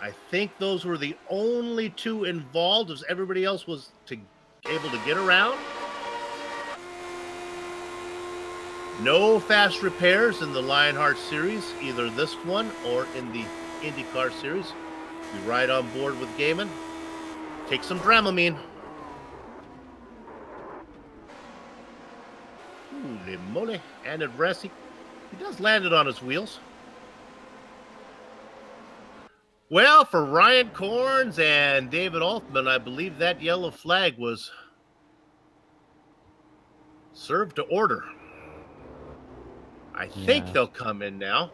I think those were the only two involved, as everybody else was able to get around. No fast repairs in the Lionheart series, either this one or in the IndyCar series. We ride on board with Gaiman. Take some Dramamine. Holy moly. And Adresi. He does land it on his wheels. Well, for Ryan Corns and David Altman, I believe that yellow flag was served to order. I think they'll come in now.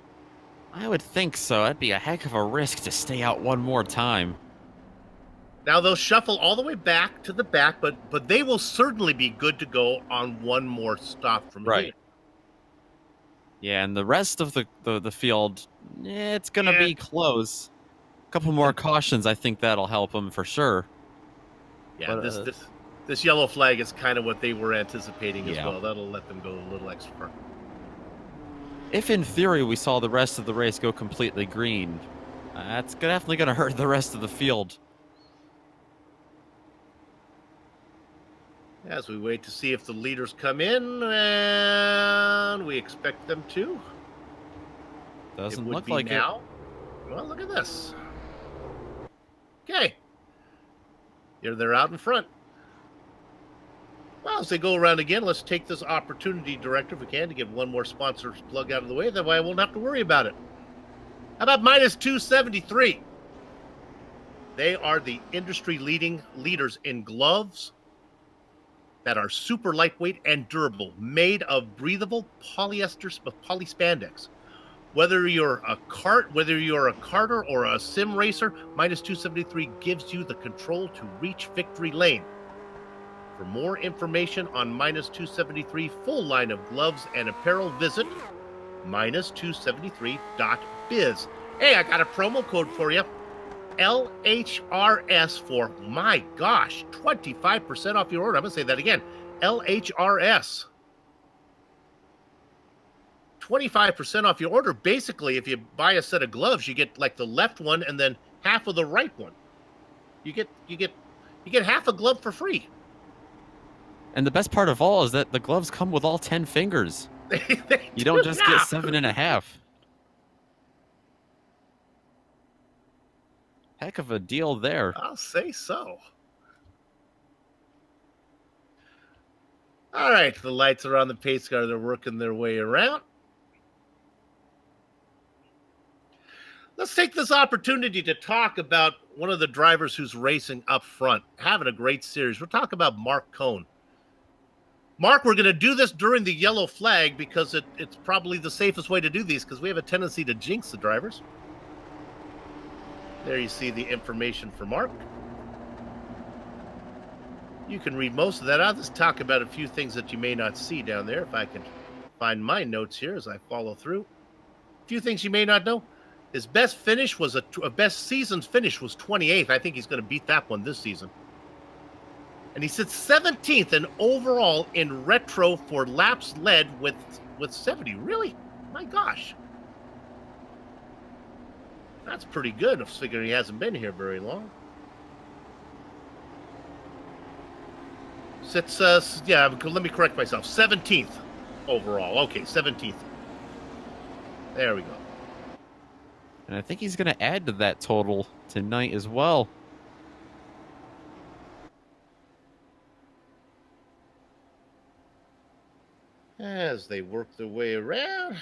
I would think so. That'd be a heck of a risk to stay out one more time. Now they'll shuffle all the way back to the back, but they will certainly be good to go on one more stop from here. Yeah, and the rest of the field, it's going to be close. A couple more cautions, I think that'll help them for sure. Yeah, but, this yellow flag is kind of what they were anticipating as well. That'll let them go a little extra. If in theory we saw the rest of the race go completely green, that's definitely going to hurt the rest of the field. As we wait to see if the leaders come in, and we expect them to. Doesn't look like now. Well, look at this. Okay. Here they're out in front. Well, as they go around again, let's take this opportunity, Director, if we can, to get one more sponsor's plug out of the way. That way I won't have to worry about it. How about minus 273? They are the industry-leading leaders in gloves that are super lightweight and durable, made of breathable polyester polyspandex. Whether you're a karter or a sim racer, minus 273 gives you the control to reach victory lane. For more information on minus 273 full line of gloves and apparel, visit minus273.biz. Hey, I got a promo code for you. LHRS for, my gosh, 25% off your order. I'm going to say that again. LHRS. 25% off your order. Basically, if you buy a set of gloves, you get like the left one and then half of the right one. You get half a glove for free. And the best part of all is that the gloves come with all 10 fingers. You don't just get 7.5. Heck of a deal there. I'll say so. All right, the lights are on the pace car. They're working their way around. Let's take this opportunity to talk about one of the drivers who's racing up front, having a great series. We'll talk about Mark Cohn. Mark, we're going to do this during the yellow flag because it's probably the safest way to do these because we have a tendency to jinx the drivers. There you see the information for Mark. You can read most of that. I'll just talk about a few things that you may not see down there if I can find my notes here as I follow through. A few things you may not know. His best finish was best season finish was 28th. I think he's going to beat that one this season. And he sits 17th in overall in retro for laps led with 70. Really? My gosh. That's pretty good, figuring he hasn't been here very long. Sits, let me correct myself. 17th overall. Okay, 17th. There we go. And I think he's going to add to that total tonight as well. As they work their way around,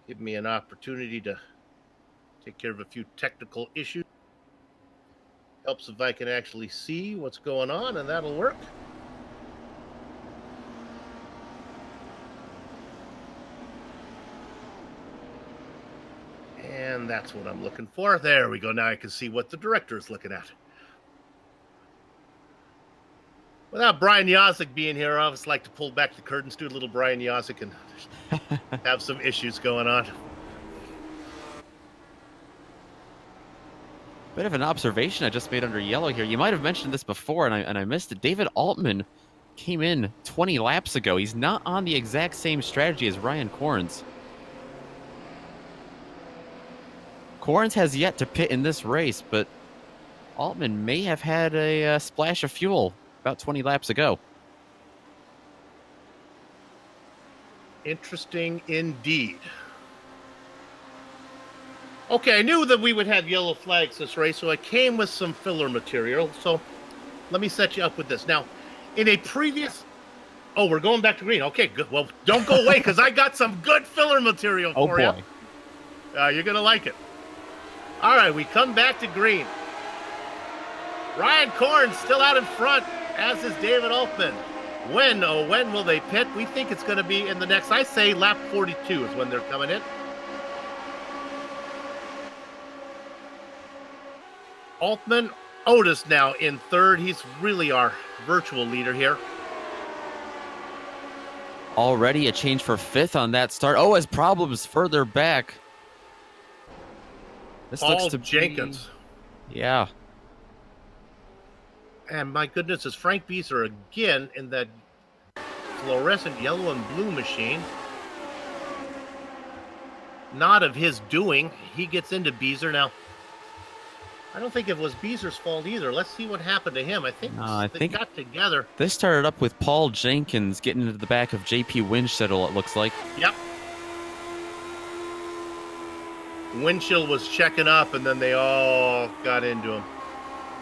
give me an opportunity to take care of a few technical issues. Helps if I can actually see what's going on, and that'll work. And that's what I'm looking for. There we go. Now I can see what the director is looking at. Without Brian Yazik being here, I always like to pull back the curtains, do a little Brian Yazik, and have some issues going on. Bit of an observation I just made under yellow here. You might have mentioned this before, and I missed it. David Altman came in 20 laps ago. He's not on the exact same strategy as Ryan Corns. Corns has yet to pit in this race, but Altman may have had a splash of fuel about 20 laps ago. Interesting indeed. Okay, I knew that we would have yellow flags this race, so I came with some filler material. So let me set you up with this. Now, in a previous... Oh, we're going back to green. Okay, good. Well, don't go away, because I got some good filler material for you. You're going to like it. All right, we come back to green. Ryan Corn still out in front, as is David Altman. When will they pit? We think it's going to be in the next, I say lap 42 is when they're coming in. Altman, Otis now in third. He's really our virtual leader here. Already a change for fifth on that start. Oh, as problems further back. This Paul looks to Jenkins. Be, yeah. And my goodness, is Frank Beeser again in that fluorescent yellow and blue machine. Not of his doing. He gets into Beeser. Now, I don't think it was Beeser's fault either. Let's see what happened to him. I think got together. This started up with Paul Jenkins getting into the back of JP Winchell, it looks like. Yep. Winchell was checking up, and then they all got into him.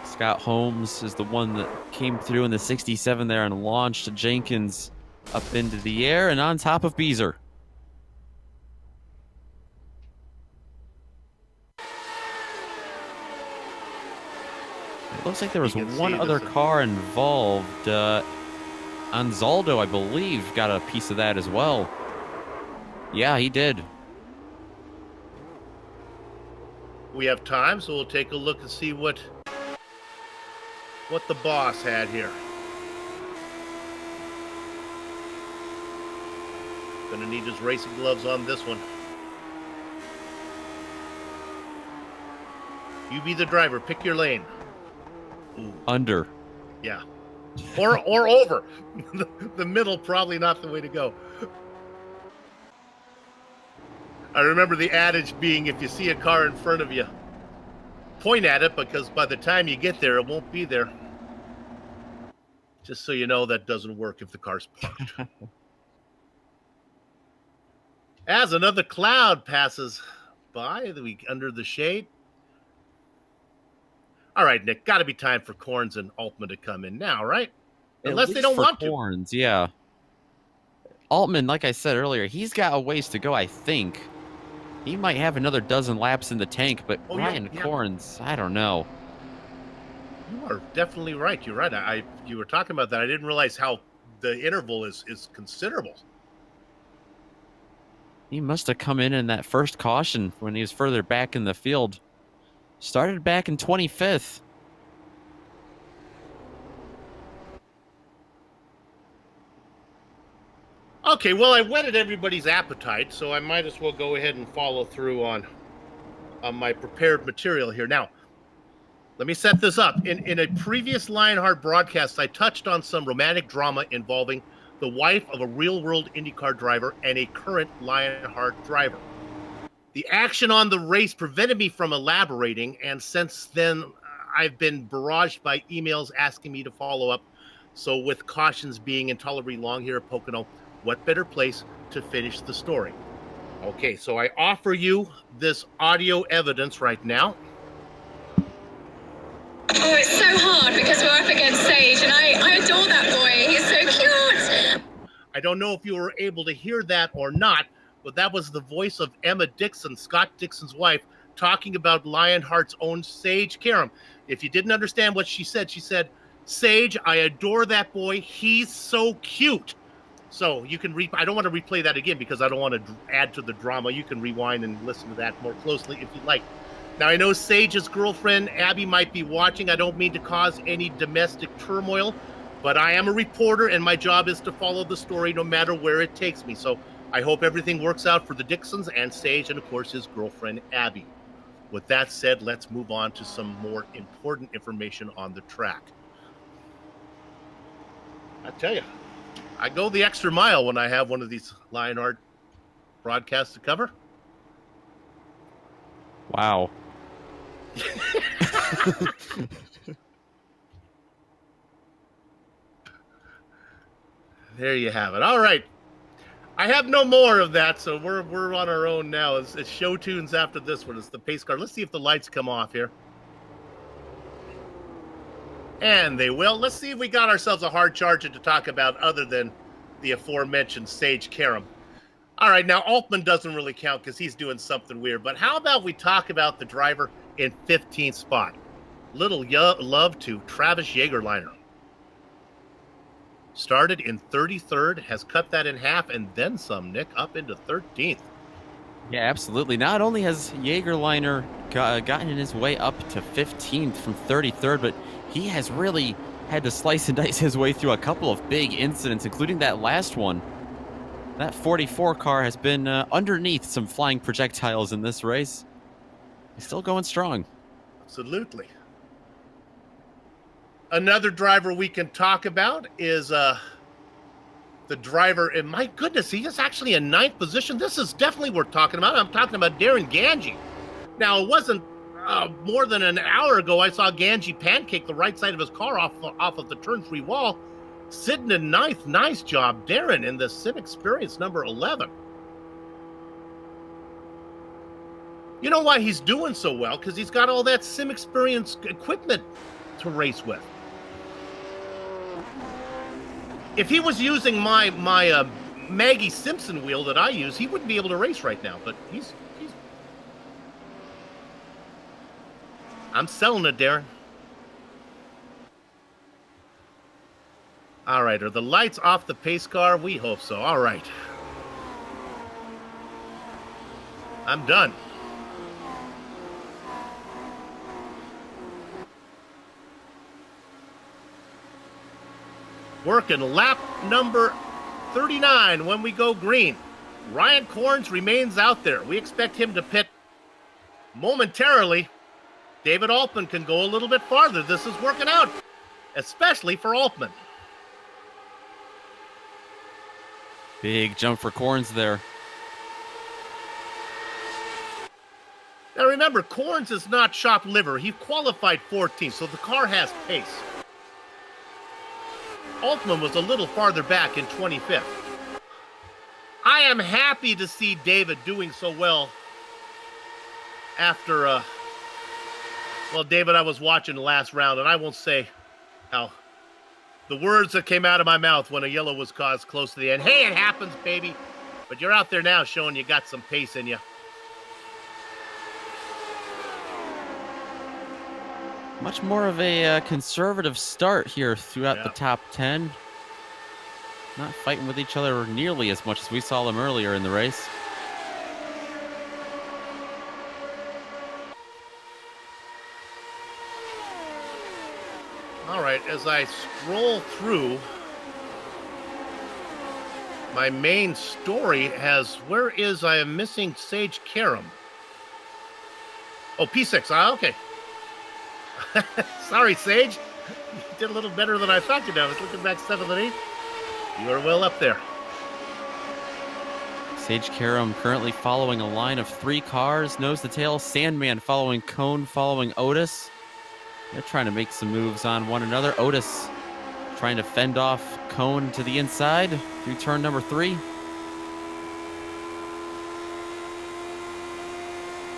Scott Holmes is the one that came through in the 67 there and launched Jenkins up into the air and on top of Beezer. It looks like there was one other car involved. Anzaldo, I believe, got a piece of that as well. Yeah, he did. We have time, so we'll take a look and see what the boss had here. Gonna need his racing gloves on this one. You be the driver. Pick your lane. Ooh. Under. Yeah. Or over. The middle, probably not the way to go. I remember the adage being, if you see a car in front of you, point at it, because by the time you get there, it won't be there. Just so you know, that doesn't work if the car's parked. As another cloud passes by, under the shade. All right, Nick, got to be time for Corns and Altman to come in now, right? Unless they don't want to. Corns, yeah. Altman, like I said earlier, he's got a ways to go, I think. He might have another dozen laps in the tank, but Ryan Corns, I don't know. You are definitely right. You're right. You were talking about that. I didn't realize how the interval is considerable. He must have come in that first caution when he was further back in the field. Started back in 25th. Okay, well, I whetted everybody's appetite, so I might as well go ahead and follow through on my prepared material here. Now, let me set this up. In a previous Lionheart broadcast, I touched on some romantic drama involving the wife of a real-world IndyCar driver and a current Lionheart driver. The action on the race prevented me from elaborating, and since then, I've been barraged by emails asking me to follow up. So with cautions being intolerably long here at Pocono, what better place to finish the story? Okay, so I offer you this audio evidence right now. Oh, it's so hard because we're up against Sage, and I adore that boy. He's so cute. I don't know if you were able to hear that or not, but that was the voice of Emma Dixon, Scott Dixon's wife, talking about Lionheart's own Sage Karam. If you didn't understand what she said, Sage, I adore that boy. He's so cute. So you can I don't want to replay that again because I don't want to add to the drama. You can rewind and listen to that more closely if you'd like. Now, I know Sage's girlfriend, Abby, might be watching. I don't mean to cause any domestic turmoil, but I am a reporter, and my job is to follow the story no matter where it takes me. So I hope everything works out for the Dixons and Sage and, of course, his girlfriend, Abby. With that said, let's move on to some more important information on the track. I tell you, I go the extra mile when I have one of these Lionheart broadcasts to cover. Wow. There you have it. All right. I have no more of that, so we're on our own now. It's show tunes after this one. It's the pace car. Let's see if the lights come off here. And they will. Let's see if we got ourselves a hard charger to talk about other than the aforementioned Sage Karam. All right, now Altman doesn't really count because he's doing something weird. But how about we talk about the driver in 15th spot? Little love to Travis Jagerliner. Started in 33rd, has cut that in half and then some, Nick, up into 13th. Yeah, absolutely. Not only has Jagerliner gotten his way up to 15th from 33rd, but he has really had to slice and dice his way through a couple of big incidents, including that last one. That 44 car has been underneath some flying projectiles in this race. He's still going strong. Absolutely. Another driver we can talk about is the driver, and my goodness, he is actually in 9th position. This is definitely worth talking about. I'm talking about Darren Ganji. Now, it wasn't more than an hour ago I saw Ganji pancake the right side of his car off of the turn 3 wall, sitting in 9th. Nice job, Darren, in the Sim Experience number 11. You know why he's doing so well? Because he's got all that Sim Experience equipment to race with. If he was using my Maggie Simpson wheel that I use, he wouldn't be able to race right now. But he's I'm selling it, Darren. All right, are the lights off the pace car? We hope so. All right. I'm done. Working lap number 39 when we go green. Ryan Corns remains out there. We expect him to pit momentarily. David Altman can go a little bit farther. This is working out, especially for Altman. Big jump for Corns there. Now remember, Corns is not chopped liver. He qualified 14th, so the car has pace. Altman was a little farther back in 25th. I am happy to see David doing so well after, well, David, I was watching the last round, and I won't say how the words that came out of my mouth when a yellow was caused close to the end. Hey, it happens, baby. But you're out there now showing you got some pace in you. Much more of a conservative start here throughout the top 10. Not fighting with each other nearly as much as we saw them earlier in the race. All right, as I scroll through, my main story has, where is, I am missing Sage Karam. Oh, P6, okay. Sorry, Sage. You did a little better than I thought you'd. I was looking back 7th and 8th. You are well up there. Sage Karam currently following a line of 3 cars, nose to tail. Sandman following Cone, following Otis. They're trying to make some moves on one another. Otis trying to fend off Cone to the inside through turn number 3.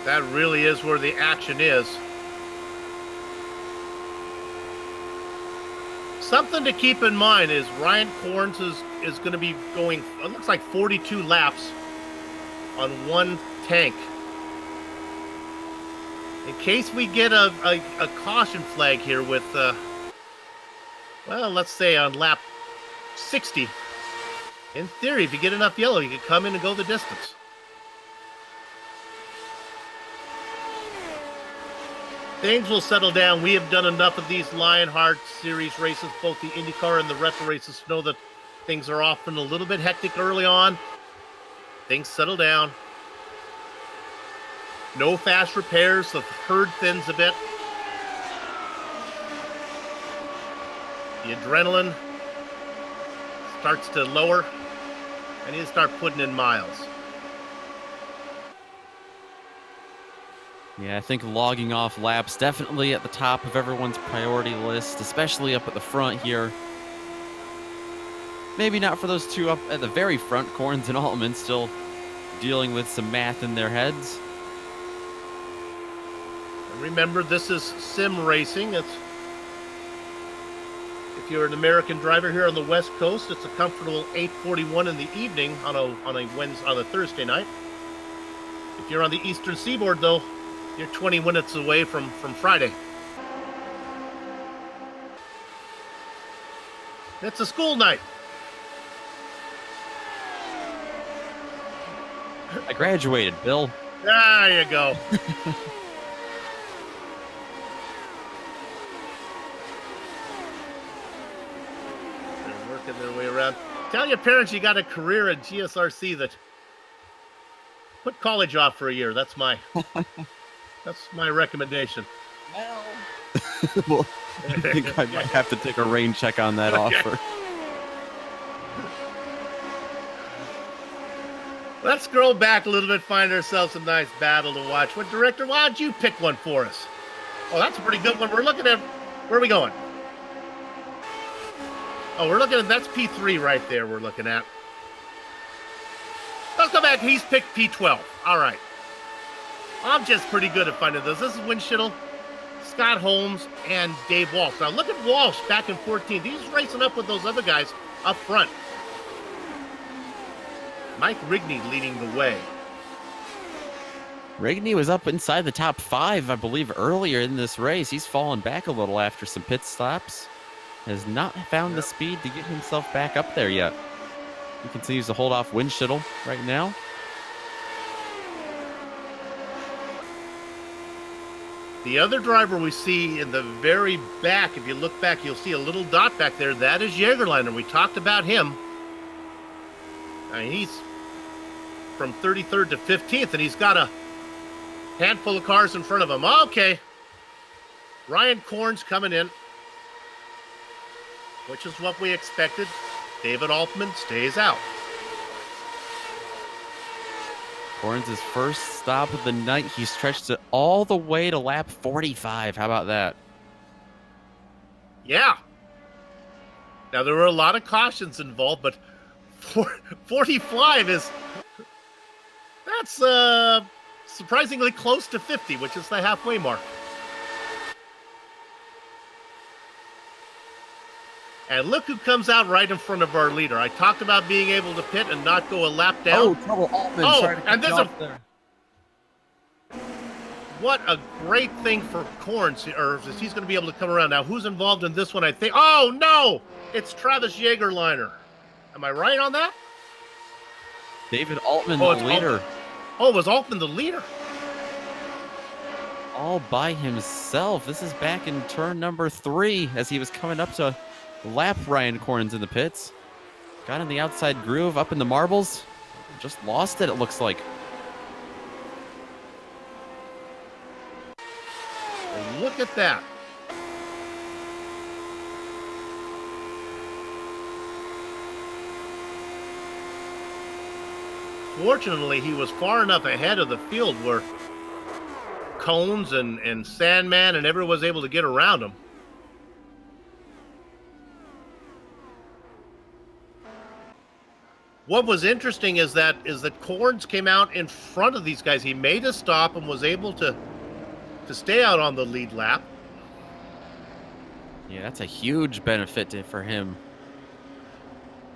That really is where the action is. Something to keep in mind is Ryan Corns is going to be going, it looks like 42 laps on one tank. In case we get a caution flag here with, well, let's say on lap 60. In theory, if you get enough yellow, you can come in and go the distance. Things will settle down. We have done enough of these Lionheart Series races, both the IndyCar and the Retro races, to know that things are often a little bit hectic early on. Things settle down. No fast repairs. The herd thins a bit. The adrenaline starts to lower. I need to start putting in miles. Yeah, I think logging off laps definitely at the top of everyone's priority list, especially up at the front here. Maybe not for those two up at the very front, Corns and Altman, still dealing with some math in their heads. And remember, this is sim racing. If you're an American driver here on the West Coast, it's a comfortable 8:41 in the evening on a Thursday night. If you're on the Eastern Seaboard, though, you're 20 minutes away from Friday. It's a school night. I graduated, Bill. There you go. They're working their way around. Tell your parents you got a career at GSRC that put college off for a year. That's my recommendation. Well, I think I might have to take a rain check on that offer. Let's scroll back a little bit, find ourselves a nice battle to watch. What director? Why don't you pick one for us? Oh, that's a pretty good one. We're looking at, where are we going? Oh, we're looking at, that's P3 right there we're looking at. Let's go back. He's picked P12. All right. I'm just pretty good at finding those. This is Winschittle, Scott Holmes, and Dave Walsh. Now look at Walsh back in 14th. He's racing up with those other guys up front. Mike Rigney leading the way. Rigney was up inside the top 5, I believe, earlier in this race. He's fallen back a little after some pit stops. Has not found the speed to get himself back up there yet. He continues to hold off Winschittle right now. The other driver we see in the very back, if you look back, you'll see a little dot back there. That is Jägerleiner. We talked about him. I mean, he's from 33rd to 15th, and he's got a handful of cars in front of him. Okay. Ryan Corns coming in, which is what we expected. David Altman stays out. Corns' first stop of the night. He stretched it all the way to lap 45. How about that? Yeah. Now, there were a lot of cautions involved, but 45 is... That's surprisingly close to 50, which is the halfway mark. And look who comes out right in front of our leader. I talked about being able to pit and not go a lap down. Oh, trouble Altman. And there's what a great thing for Corns, or he's going to be able to come around. Now, who's involved in this one, I think? Oh, no! It's Travis Jägerleiner. Am I right on that? David Altman, the leader. Altman. Oh, was Altman the leader? All by himself. This is back in turn number 3 as he was coming up to lap Ryan Corns in the pits. Got in the outside groove up in the marbles. Just lost it looks like. And look at that. Fortunately, he was far enough ahead of the field where Cones and Sandman and everyone was able to get around him. What was interesting is that Corns came out in front of these guys. He made a stop and was able to stay out on the lead lap. Yeah, that's a huge benefit for him.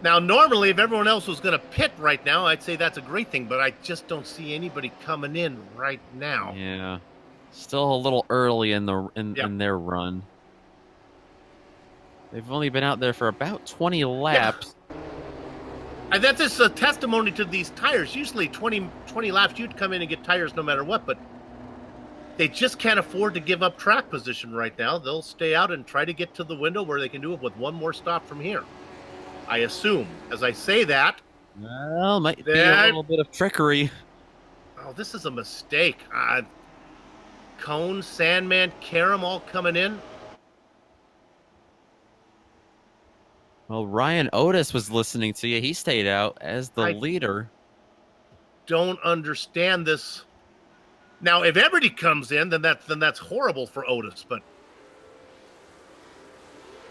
Now, normally, if everyone else was going to pit right now, I'd say that's a great thing, but I just don't see anybody coming in right now. Yeah, still a little early in their run. They've only been out there for about 20 laps. Yeah. And that's just a testimony to these tires. Usually 20 laps, you'd come in and get tires no matter what, but they just can't afford to give up track position right now. They'll stay out and try to get to the window where they can do it with one more stop from here. I assume. As I say that... Well, might be a little bit of trickery. Oh, this is a mistake. Cone, Sandman, Karam all coming in. Well, Ryan Otis was listening to you. He stayed out as the leader. Don't understand this. Now, if everybody comes in, then that's horrible for Otis. But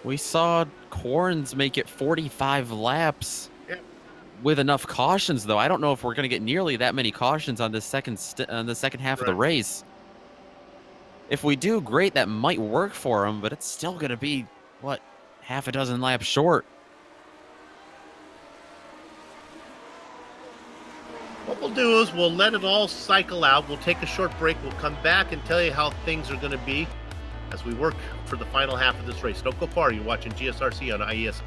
we saw Corns make it 45 laps with enough cautions, though. I don't know if we're going to get nearly that many cautions on this second half of the race. If we do, great. That might work for him, but it's still going to be what, half a dozen laps short. What we'll do is we'll let it all cycle out. We'll take a short break. We'll come back and tell you how things are going to be as we work for the final half of this race. Don't go far. You're watching GSRC on IES.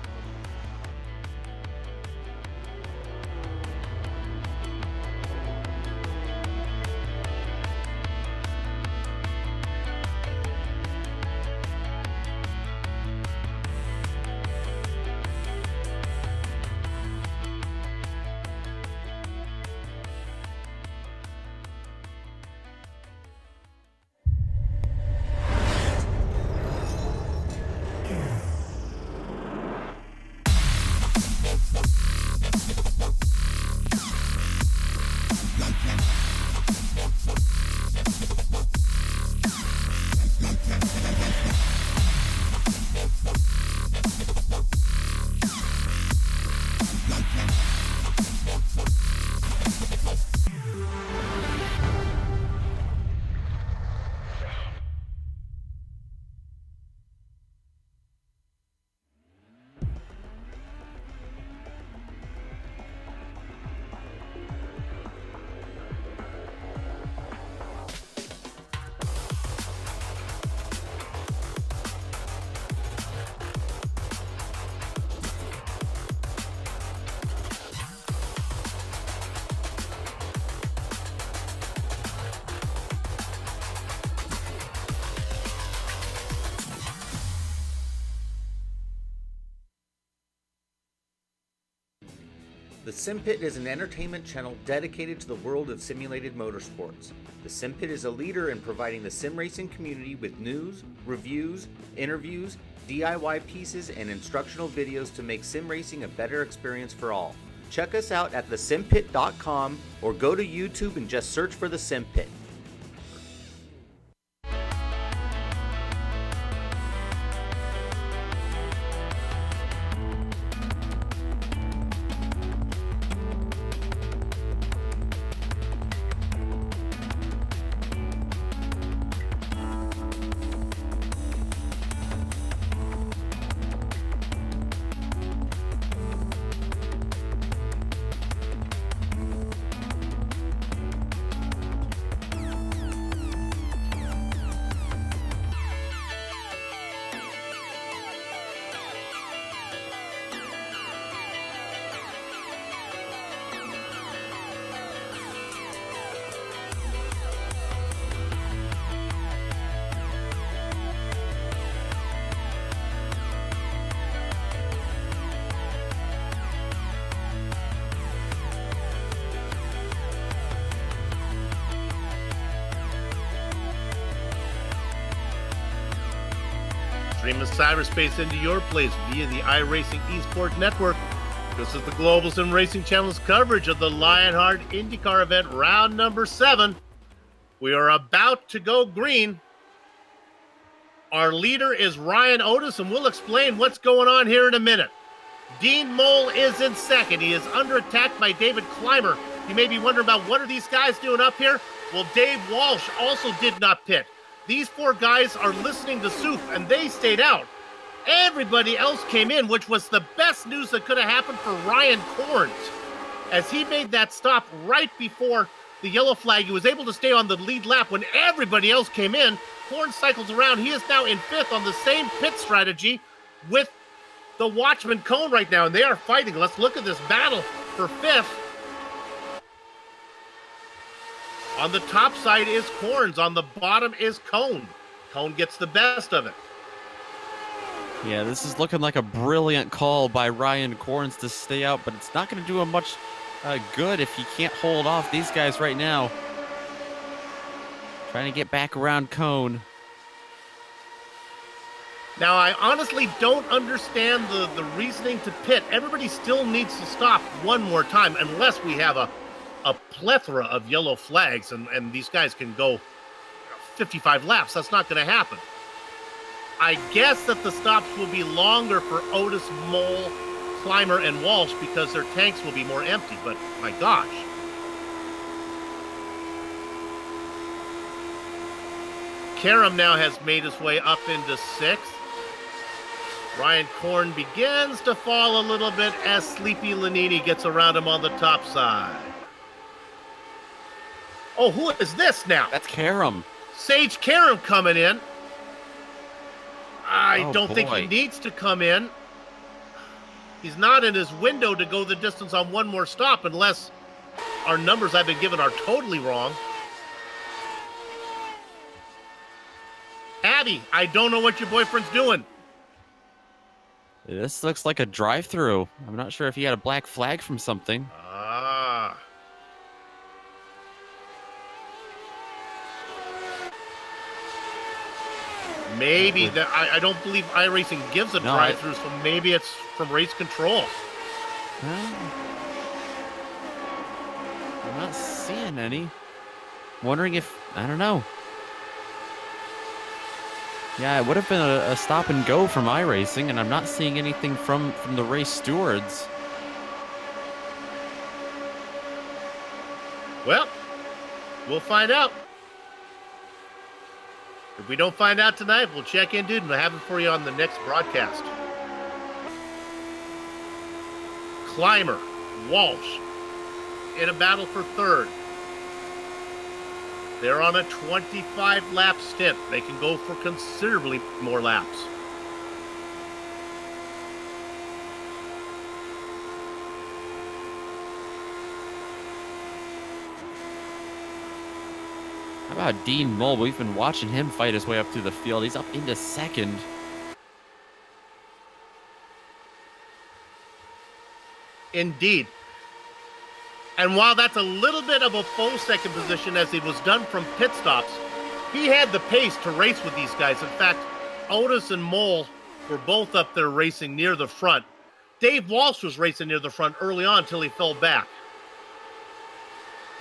The Sim Pit is an entertainment channel dedicated to the world of simulated motorsports. The Sim Pit is a leader in providing the sim racing community with news, reviews, interviews, DIY pieces, and instructional videos to make sim racing a better experience for all. Check us out at thesimpit.com or go to YouTube and just search for The Sim Pit. Stream the cyberspace into your place via the iRacing Esports Network. This is the Global SimRacing Channel's coverage of the Lionheart IndyCar event, round number 7. We are about to go green. Our leader is Ryan Otis, and we'll explain what's going on here in a minute. Dean Mole is in second. He is under attack by David Clymer. You may be wondering about what are these guys doing up here? Well, Dave Walsh also did not pit. These 4 guys are listening to Soup, and they stayed out. Everybody else came in, which was the best news that could have happened for Ryan Corns. As he made that stop right before the yellow flag, he was able to stay on the lead lap when everybody else came in. Corns cycles around. He is now in 5th on the same pit strategy with the Watchman Cone right now, and they are fighting. Let's look at this battle for 5th. On the top side is Corns. On the bottom is Cone. Cone gets the best of it. Yeah, this is looking like a brilliant call by Ryan Corns to stay out, but it's not going to do him much good if he can't hold off these guys right now. Trying to get back around Cone. Now, I honestly don't understand the reasoning to pit. Everybody still needs to stop one more time unless we have a plethora of yellow flags and these guys can go 55 laps. That's not going to happen. I guess that the stops will be longer for Otis, Mole, Clymer, and Walsh because their tanks will be more empty, but my gosh. Karam now has made his way up into 6th. Ryan Korn begins to fall a little bit as Sleepy Lanini gets around him on the top side. Oh, who is this now? That's Karam. Sage Karam coming in. I don't think boy. he needs to come in. He's not in his window to go the distance on one more stop unless our numbers I've been given are totally wrong. Abby, I don't know what your boyfriend's doing. This looks like a drive-through. I'm not sure if he had a black flag from something. Ah. Maybe that I don't believe iRacing gives a drive-through, so maybe it's from race control. Well, I'm not seeing any. Wondering if, I don't know. Yeah, it would have been a stop and go from iRacing, and I'm not seeing anything from the race stewards. Well, we'll find out. If we don't find out tonight, we'll check in, dude, and we'll have it for you on the next broadcast. Clymer, Walsh, in a battle for 3rd. They're on a 25-lap stint. They can go for considerably more laps. How about Dean Mull? We've been watching him fight his way up through the field. He's up into 2nd. Indeed. And while that's a little bit of a faux 2nd position as it was done from pit stops, he had the pace to race with these guys. In fact, Otis and Mole were both up there racing near the front. Dave Walsh was racing near the front early on until he fell back.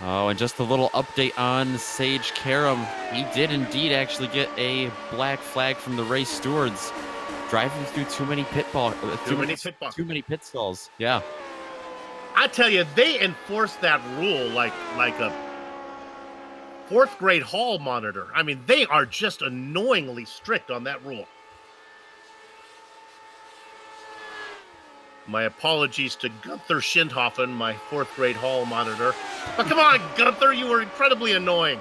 Oh, and just a little update on Sage Karam. He did indeed actually get a black flag from the race stewards. Driving through too many pit pit stalls. Yeah. I tell you, they enforce that rule like a 4th grade hall monitor. I mean, they are just annoyingly strict on that rule. My apologies to Gunther Schindhofen, my 4th grade hall monitor. But come on, Gunther, you were incredibly annoying.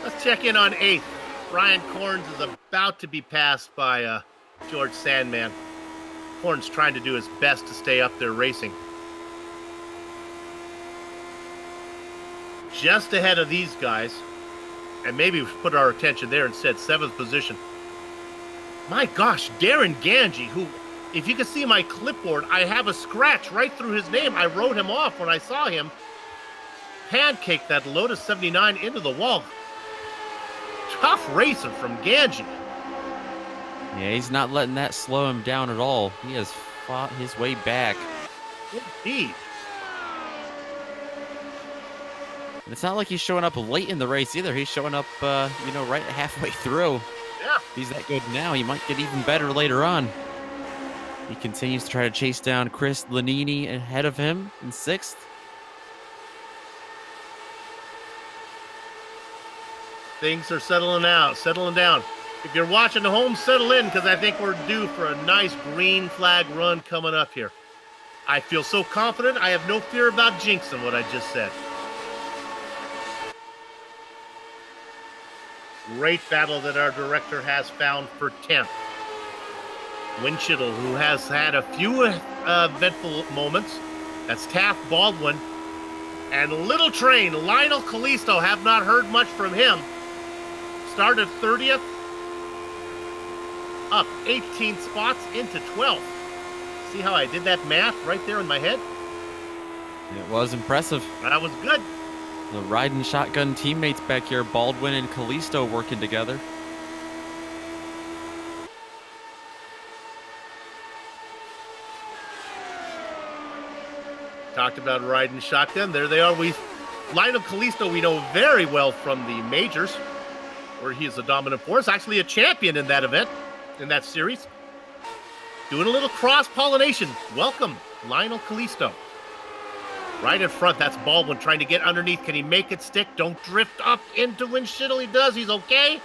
Let's check in on 8th. Brian Corns is about to be passed by George Sandman. Corns trying to do his best to stay up there racing. Just ahead of these guys, and maybe we put our attention there instead, 7th position. My gosh, Darren Ganji, who, if you can see my clipboard, I have a scratch right through his name. I wrote him off when I saw him pancake that Lotus 79 into the wall. Tough racer from Ganji. Yeah, he's not letting that slow him down at all. He has fought his way back. Indeed. And it's not like he's showing up late in the race either. He's showing up, right halfway through. Yeah. If he's that good now, he might get even better later on. He continues to try to chase down Chris Lanini ahead of him in 6th. Things are settling down. If you're watching at home, settle in, because I think we're due for a nice green flag run coming up here. I feel so confident, I have no fear about jinxing what I just said. Great battle that our director has found for 10th. Winchittle, who has had a few eventful moments. That's Taft Baldwin. And Little Train, Lionel Callisto, have not heard much from him. Started 30th, up 18 spots into 12th. See how I did that math right there in my head? It was impressive. That was good. The riding shotgun teammates back here, Baldwin and Callisto, working together. Talked about riding shotgun. There they are. Lionel Callisto, we know very well from the majors, where he is a dominant force. Actually a champion in that event, in that series. Doing a little cross-pollination. Welcome, Lionel Callisto. Right in front, that's Baldwin trying to get underneath. Can he make it stick? Don't drift up into windshield. He does. He's okay.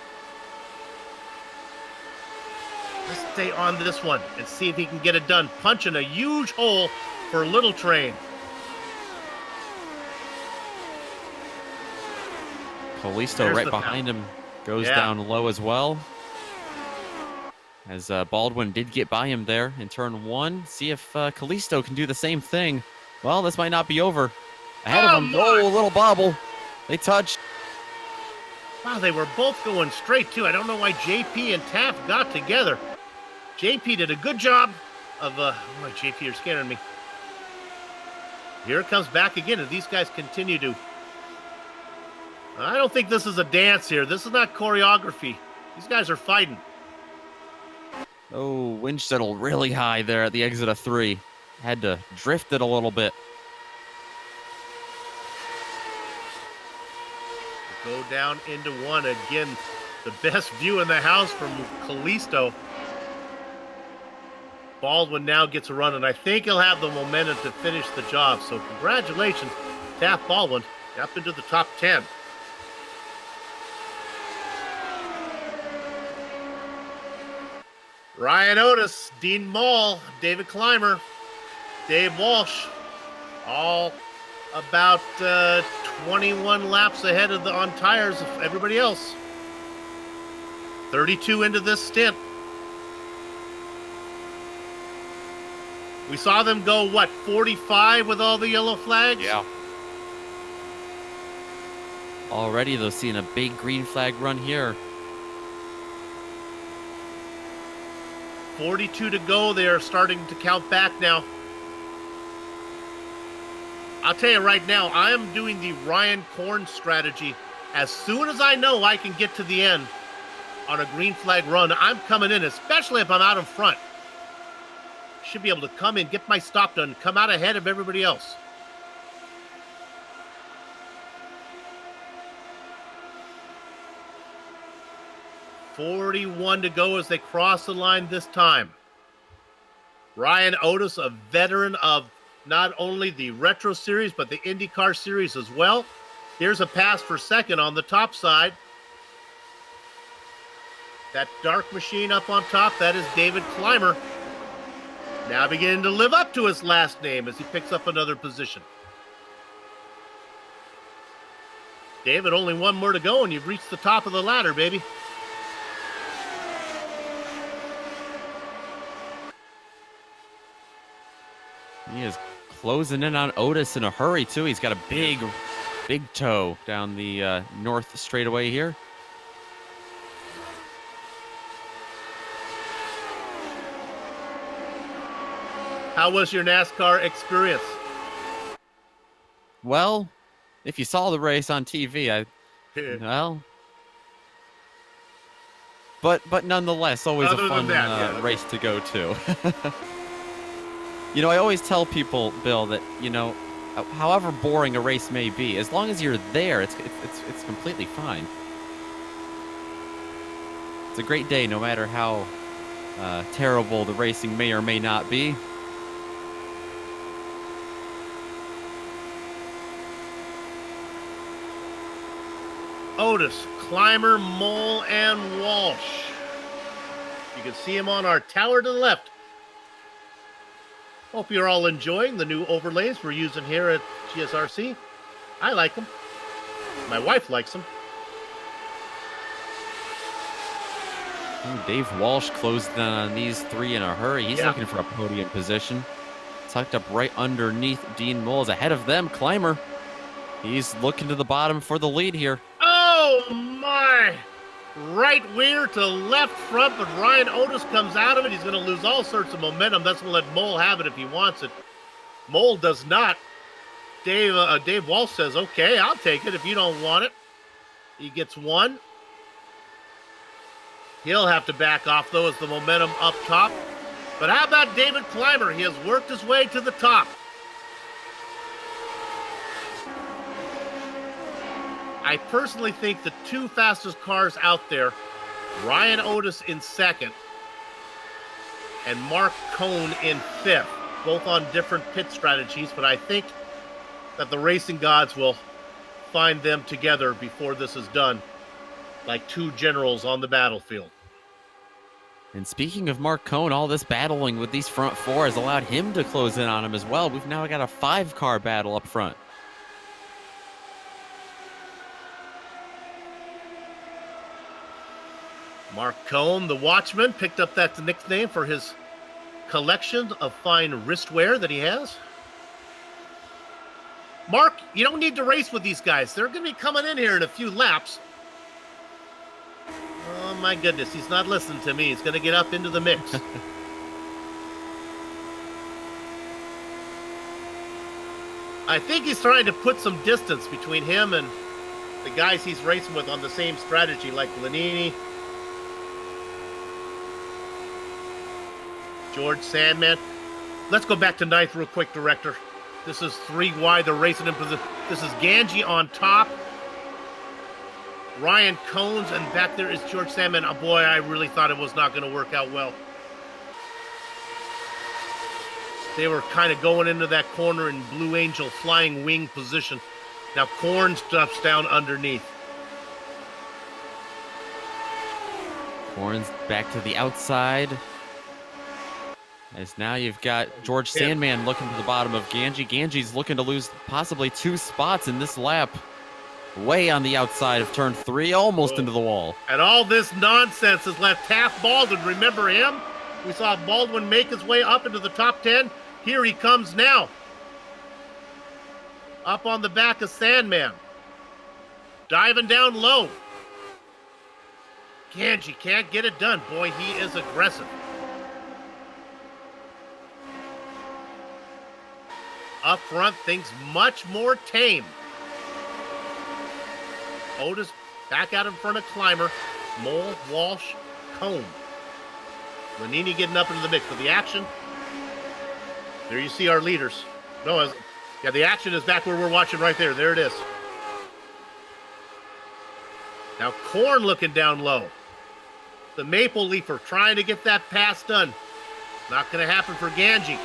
Let's stay on this one and see if he can get it done. Punching a huge hole for Little Train. Callisto right behind him goes down low as well. As Baldwin did get by him there in turn 1. See if Callisto can do the same thing. Well, this might not be over. Ahead of him. Oh, a little bobble. They touched. Wow, they were both going straight, too. I don't know why JP and Taft got together. JP did a good job of... JP, you're scaring me. Here it comes back again, and these guys continue to... I don't think this is a dance here. This is not choreography. These guys are fighting. Oh, winch settled really high there at the exit of 3. Had to drift it a little bit. Go down into 1 again. The best view in the house from Callisto. Baldwin now gets a run, and I think he'll have the momentum to finish the job. So congratulations, Taft Baldwin, up into the top 10. Ryan Otis, Dean Mall, David Clymer, Dave Walsh, all about 21 laps ahead of on tires of everybody else. 32 into this stint. We saw them go, 45 with all the yellow flags? Yeah. Already, though, seeing a big green flag run here. 42 to go. They are starting to count back now. I'll tell you right now, I am doing the Ryan Korn strategy. As soon as I know I can get to the end on a green flag run, I'm coming in, especially if I'm out in front. Should be able to come in, get my stop done, come out ahead of everybody else. .41 to go as they cross the line this time. Ryan Otis, a veteran of not only the Retro Series, but the IndyCar Series as well. Here's a pass for second on the top side. That dark machine up on top, that is David Clymer. Now beginning to live up to his last name as he picks up another position. David, only one more to go and you've reached the top of the ladder, baby. He is closing in on Otis in a hurry, too. He's got a big toe down the north straightaway here. How was your NASCAR experience? Well, if you saw the race on TV, but nonetheless, always a fun race to go to. You know, I always tell people, Bill, that, you know, however boring a race may be, as long as you're there, it's completely fine. It's a great day, no matter how terrible the racing may or may not be. Otis, Clymer, Mole, and Walsh. You can see him on our tower to the left. Hope you're all enjoying the new overlays we're using here at GSRC. I like them. My wife likes them. Dave Walsh closed on these three in a hurry. He's looking for a podium position. Tucked up right underneath Dean Moles. Ahead of them, Clymer. He's looking to the bottom for the lead here. Oh, my! Right rear to left front, but Ryan Otis comes out of it. He's going to lose all sorts of momentum. That's going to let Mole have it if he wants it. Mole does not. Dave Walsh says, okay, I'll take it if you don't want it. He gets one. He'll have to back off, though, as the momentum up top. But how about David Clymer? He has worked his way to the top. I personally think the two fastest cars out there, Ryan Otis in second and Mark Cohn in fifth, both on different pit strategies, but I think that the racing gods will find them together before this is done, like two generals on the battlefield. And speaking of Mark Cohn, all this battling with these front four has allowed him to close in on him as well. We've now got a 5-car battle up front. Mark Cohn, the Watchman, picked up that nickname for his collection of fine wristwear that he has. Mark, you don't need to race with these guys. They're going to be coming in here in a few laps. Oh, my goodness. He's not listening to me. He's going to get up into the mix. I think he's trying to put some distance between him and the guys he's racing with on the same strategy, like Lanini, George Sandman. Let's go back to ninth real quick, Director. This is 3 wide. They're racing in position. This is Ganji on top. Ryan Cones, and back there is George Sandman. Oh, boy, I really thought it was not going to work out well. They were kind of going into that corner in Blue Angel flying wing position. Now Korn stuffs down underneath. Korn's back to the outside. As now you've got George Sandman looking to the bottom of Ganji. Ganji's looking to lose possibly 2 spots in this lap. Way on the outside of turn 3, almost into the wall. And all this nonsense has left Taft Baldwin. Remember him? We saw Baldwin make his way up into the top 10. Here he comes now. Up on the back of Sandman. Diving down low. Ganji can't get it done. Boy, he is aggressive. Up front, things much more tame. Otis back out in front of Clymer. Mole, Walsh, Cohn. Lanini getting up into the mix. But the action, there you see our leaders. No, yeah, the action is back where we're watching right there. There it is. Now Korn looking down low. The Maple Leafer trying to get that pass done. Not going to happen for Ganji.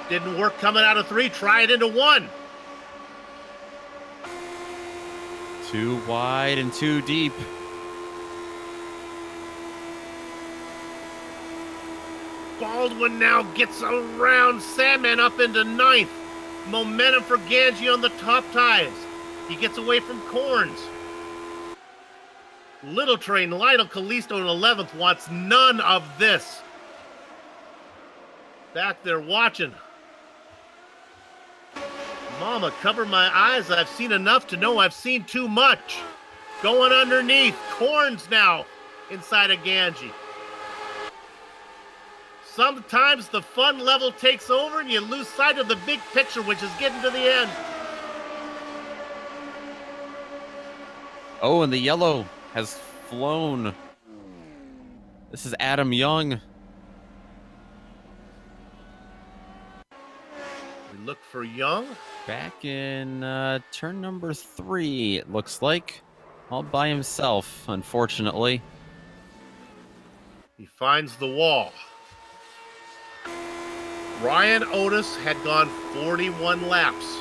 Didn't work coming out of 3. Try it into 1. 2 wide and 2 deep. Baldwin now gets around Sandman up into 9th. Momentum for Ganji on the top ties. He gets away from Corns. Little Train, Lionel Kalisto in 11th wants none of this. Back there watching. Mama, cover my eyes. I've seen enough to know I've seen too much. Going underneath. Corns now inside of Ganji. Sometimes the fun level takes over and you lose sight of the big picture, which is getting to the end. Oh, and the yellow has flown. This is Adam Young. We look for Young. Back in turn number 3, it looks like. All by himself, unfortunately. He finds the wall. Ryan Otis had gone 41 laps.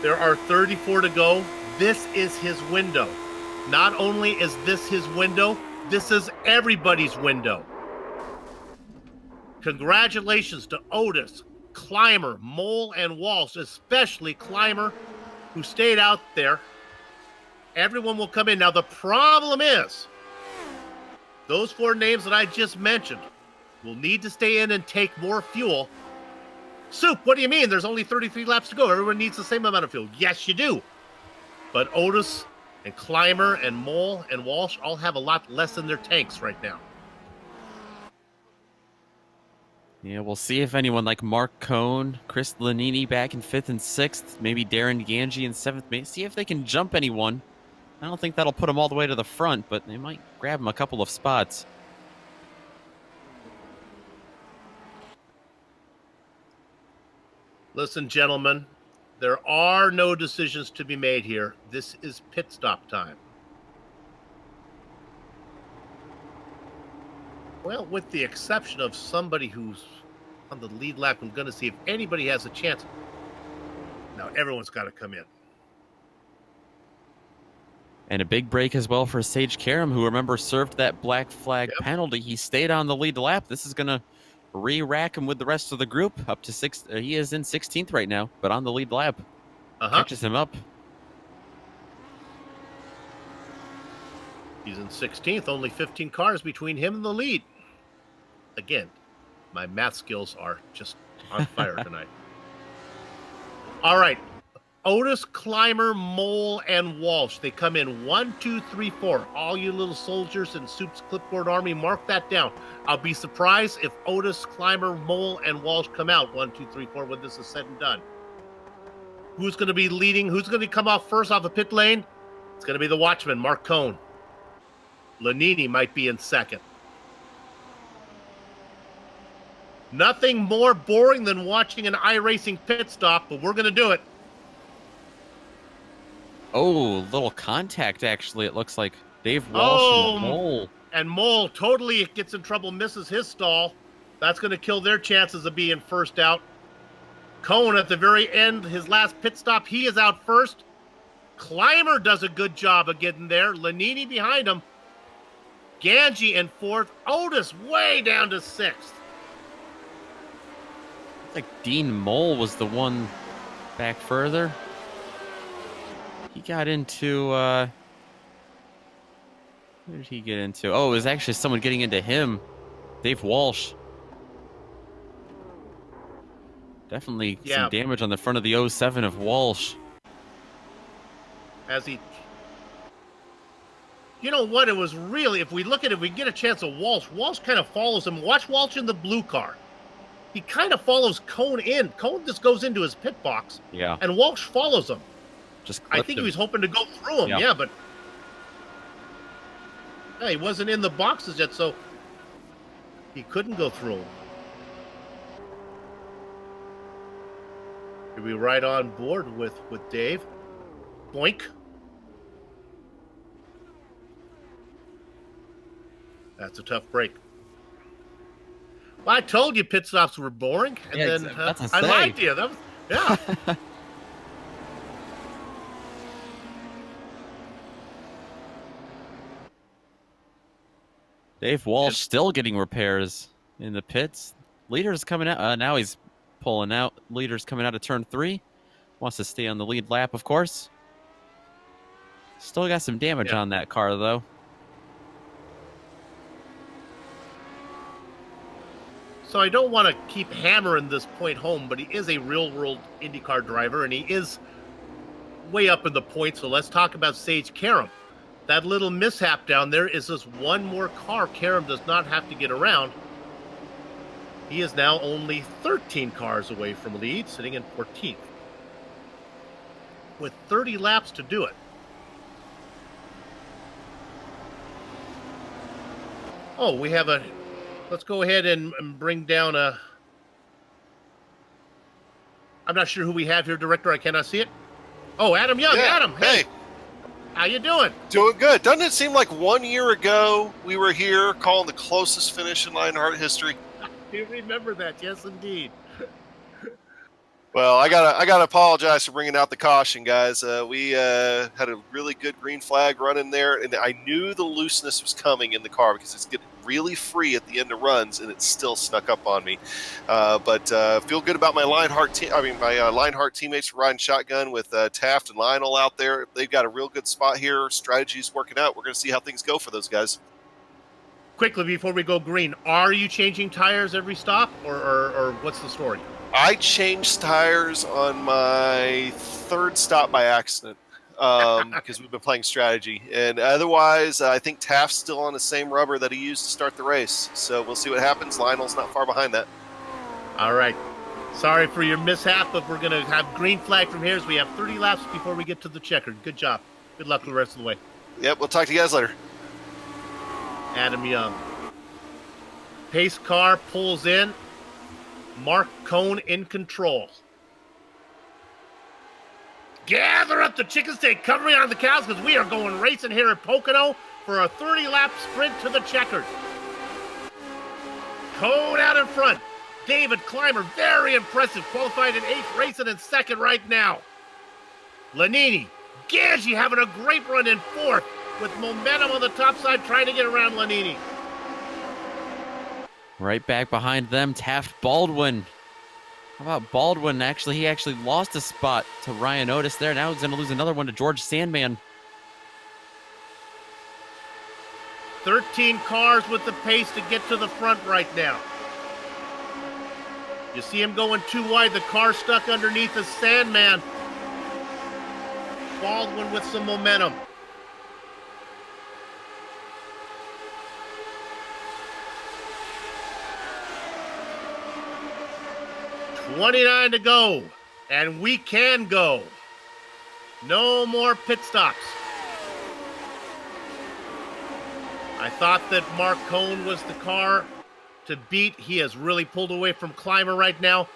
There are 34 to go. This is his window. Not only is this his window, this is everybody's window. Congratulations to Otis, Clymer, Mole, and Walsh, especially Clymer, who stayed out there. Everyone will come in. Now, the problem is, those 4 names that I just mentioned will need to stay in and take more fuel. Soup, what do you mean? There's only 33 laps to go. Everyone needs the same amount of fuel. Yes, you do. But Otis and Clymer and Mole and Walsh all have a lot less in their tanks right now. Yeah, we'll see if anyone like Mark Cohn, Chris Lanini back in 5th and 6th, maybe Darren Ganji in 7th. Maybe see if they can jump anyone. I don't think that'll put them all the way to the front, but they might grab them a couple of spots. Listen, gentlemen, there are no decisions to be made here. This is pit stop time. Well, with the exception of somebody who's on the lead lap, I'm going to see if anybody has a chance. Now, everyone's got to come in. And a big break as well for Sage Karam, who, remember, served that black flag penalty. He stayed on the lead lap. This is going to re-rack him with the rest of the group up to 6th. He is in 16th right now, but on the lead lap. Catches him up. He's in 16th, only 15 cars between him and the lead. Again, my math skills are just on fire tonight. All right. Otis, Clymer, Mole, and Walsh. They come in 1, 2, 3, 4. All you little soldiers in Soup's clipboard army, mark that down. I'll be surprised if Otis, Clymer, Mole, and Walsh come out 1, 2, 3, 4 when this is said and done. Who's going to be leading? Who's going to come off first off the pit lane? It's going to be the watchman, Mark Cohn. Lanini might be in second. Nothing more boring than watching an iRacing pit stop, but we're going to do it. Oh, little contact, actually, it looks like. Dave Walsh and Mole. And Mole totally gets in trouble, misses his stall. That's going to kill their chances of being first out. Cohn at the very end, his last pit stop, he is out first. Clymer does a good job of getting there. Lanini behind him. Ganji in 4th. Otis way down to 6th. I think Dean Mole was the one back further. He got into, where did he get into? Oh, it was actually someone getting into him. Dave Walsh. Definitely some damage on the front of the 07 of Walsh. As he... You know what? It was really, if we look at it, if we get a chance of Walsh, Walsh kind of follows him. Watch Walsh in the blue car. He kind of follows Cohn in. Cohn just goes into his pit box. Yeah. And Walsh follows him. I think him. he was hoping to go through him. Yeah, but he wasn't in the boxes yet, so he couldn't go through him. Are we right on board with Dave? Boink. That's a tough break. Well, I told you pit stops were boring, and then I lied to you. That was, yeah. Dave Walsh still getting repairs in the pits. Leader's coming out. Now he's pulling out. Leader's coming out of turn 3. Wants to stay on the lead lap, of course. Still got some damage on that car, though. So I don't want to keep hammering this point home, but he is a real-world IndyCar driver, and he is way up in the points. So let's talk about Sage Karam. That little mishap down there is just one more car Karam does not have to get around. He is now only 13 cars away from lead, sitting in 14th. With 30 laps to do it. Oh, we have a... Let's go ahead and bring down a... I'm not sure who we have here, Director. I cannot see it. Oh, Adam Young. Yeah. Adam, hey. How you doing? Doing good. Doesn't it seem like 1 year ago we were here calling the closest finish in Lionheart history? I do remember that. Yes, indeed. Well, I gotta apologize for bringing out the caution, guys. We had a really good green flag running there, and I knew the looseness was coming in the car because it's getting really free at the end of runs, and it still snuck up on me. But feel good about my Lionheart teammates riding shotgun with Taft and Lionel out there. They've got a real good spot here. Strategy's working out. We're going to see how things go for those guys. Quickly before we go green, are you changing tires every stop, or what's the story? I changed tires on my 3rd stop by accident because we've been playing strategy. And otherwise, I think Taft's still on the same rubber that he used to start the race. So we'll see what happens. Lionel's not far behind that. All right. Sorry for your mishap, but we're going to have green flag from here as we have 30 laps before we get to the checkered. Good job. Good luck the rest of the way. Yep, we'll talk to you guys later. Adam Young. Pace car pulls in. Mark Cohn in control. Gather up the chickens, take covering on the cows because we are going racing here at Pocono for a 30-lap sprint to the checkered. Cohn out in front. David Clymer, very impressive. Qualified in 8th, racing in 2nd right now. Lanini, Ganji having a great run in 4th with momentum on the top side trying to get around Lanini. Right back behind them, Taft Baldwin. How about Baldwin? He actually lost a spot to Ryan Otis there. Now he's going to lose another one to George Sandman. 13 cars with the pace to get to the front right now. You see him going too wide. The car stuck underneath the Sandman. Baldwin with some momentum. $29 to go, and we can go. No more pit stops. I thought that Mark Cohn was the car to beat. He has really pulled away from Clymer right now.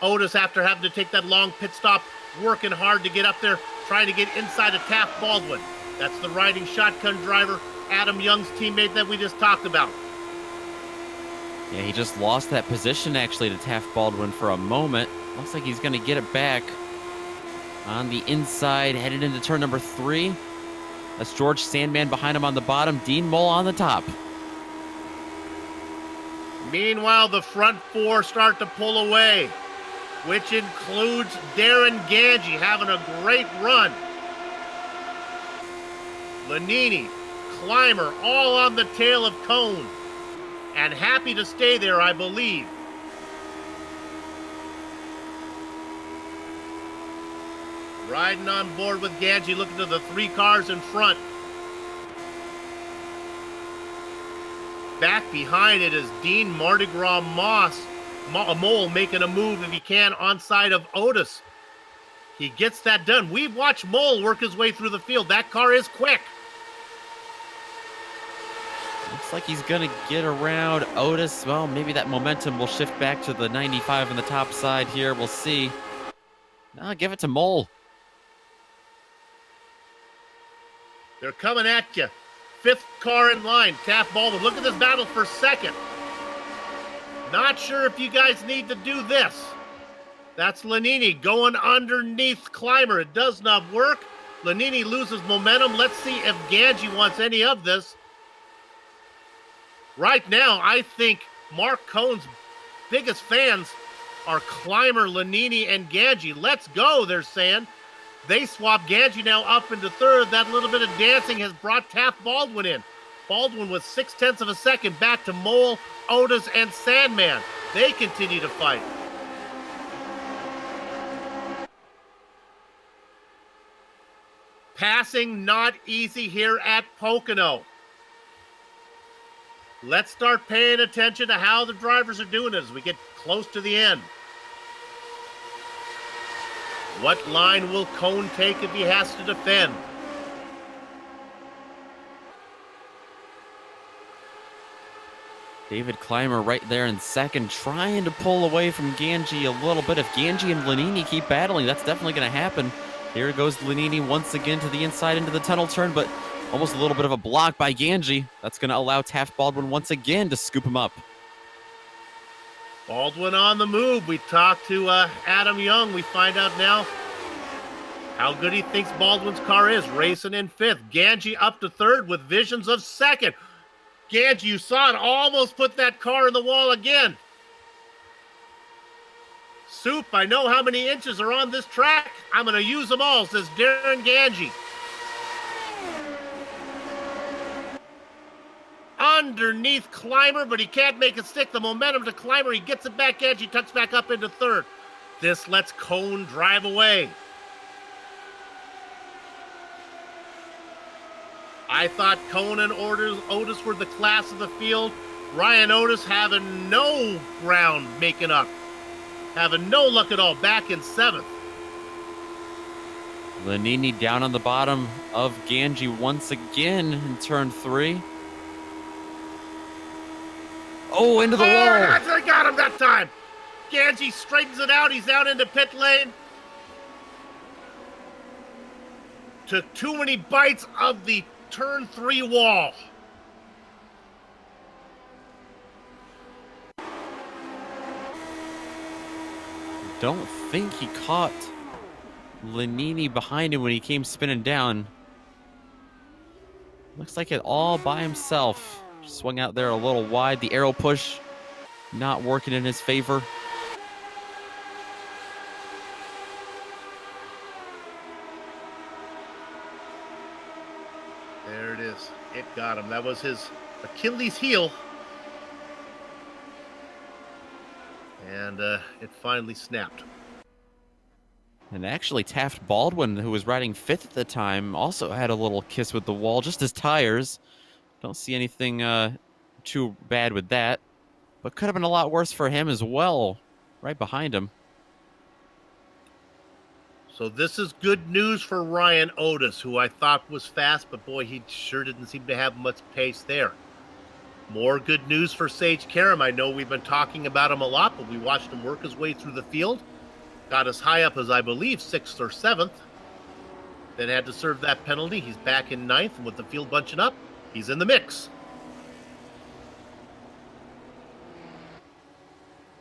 Otis, after having to take that long pit stop, working hard to get up there, trying to get inside of Taft Baldwin. That's the riding shotgun driver, Adam Young's teammate that we just talked about. Yeah, he just lost that position actually to Taft Baldwin for a moment. Looks like he's going to get it back on the inside, headed into turn number 3. That's George Sandman behind him on the bottom, Dean Mole on the top. Meanwhile, the front 4 start to pull away, which includes Darren Ganji having a great run. Lanini, Clymer, all on the tail of Cohn. And happy to stay there, I believe. Riding on board with Ganji, looking to the 3 cars in front. Back behind it is Dean Mardi Gras Mole making a move if he can on side of Otis. He gets that done. We've watched Mole work his way through the field. That car is quick. Looks like he's going to get around Otis. Well, maybe that momentum will shift back to the 95 on the top side here. We'll see. I'll give it to Mole. They're coming at you. 5th car in line, Taft Baldwin. Look at this battle for 2nd. Not sure if you guys need to do this. That's Lanini going underneath Clymer. It does not work. Lanini loses momentum. Let's see if Ganji wants any of this. Right now, I think Mark Cohn's biggest fans are Clymer, Lanini, and Ganji. Let's go, they're saying. They swap Ganji now up into 3rd. That little bit of dancing has brought Taft Baldwin in. Baldwin with 0.6 of a second back to Mole, Otis, and Sandman. They continue to fight. Passing not easy here at Pocono. Let's start paying attention to how the drivers are doing as we get close to the end. What line will Cohn take if he has to defend? David Clymer right there in 2nd, trying to pull away from Ganji a little bit. If Ganji and Lanini keep battling, that's definitely going to happen. Here goes Lanini once again to the inside into the tunnel turn, but almost a little bit of a block by Ganji. That's going to allow Taft Baldwin once again to scoop him up. Baldwin on the move. We talked to Adam Young. We find out now how good he thinks Baldwin's car is, racing in 5th. Ganji up to 3rd with visions of 2nd. Ganji, you saw it, almost put that car in the wall again. Soup, I know how many inches are on this track. I'm going to use them all, says Darren Ganji. Underneath Clymer, but he can't make it stick. The momentum to Clymer. He gets it back edge. He tucks back up into 3rd. This lets Cohn drive away. I thought Cohn and Otis were the class of the field. Ryan Otis having no ground making up. Having no luck at all. Back in 7th. Lanini down on the bottom of Ganji once again in turn 3. Oh, into the wall. I got him that time. Ganji straightens it out. He's out into pit lane. Took too many bites of the turn 3 wall. Don't think he caught Lanini behind him when he came spinning down. Looks like it all by himself. Swung out there a little wide. The arrow push not working in his favor. There it is. It got him. That was his Achilles heel. And it finally snapped. And actually, Taft Baldwin, who was riding 5th at the time, also had a little kiss with the wall, just his tires. Don't see anything too bad with that. But could have been a lot worse for him as well, right behind him. So this is good news for Ryan Otis, who I thought was fast, but boy, he sure didn't seem to have much pace there. More good news for Sage Karam. I know we've been talking about him a lot, but we watched him work his way through the field. Got as high up as, I believe, 6th or 7th. Then had to serve that penalty. He's back in 9th, and with the field bunching up, he's in the mix.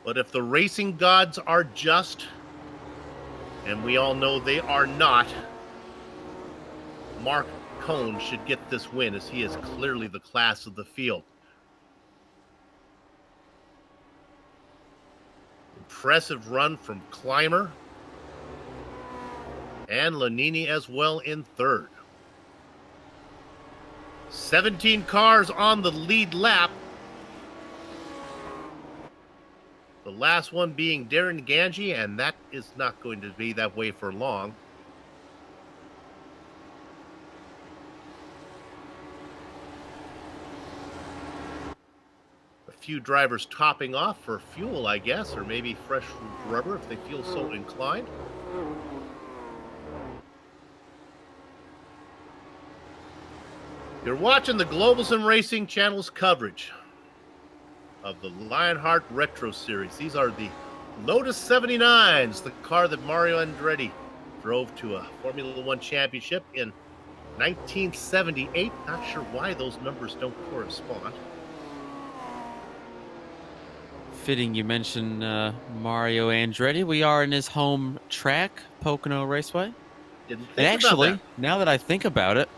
But if the racing gods are just, and we all know they are not, Mark Cohn should get this win, as he is clearly the class of the field. Impressive run from Clymer and Lanini as well in 3rd. 17 cars on the lead lap. The last one being Darren Ganji, and that is not going to be that way for long. Few drivers topping off for fuel, I guess, or maybe fresh rubber if they feel so inclined. You're watching the Global SimRacing Channel's coverage of the Lionheart Retro Series. These are the Lotus 79s, the car that Mario Andretti drove to a Formula One championship in 1978. Not sure why those numbers don't correspond. Fitting you mentioned Mario Andretti. We are in his home track, Pocono Raceway. Didn't think And actually, about that. now that I think about it,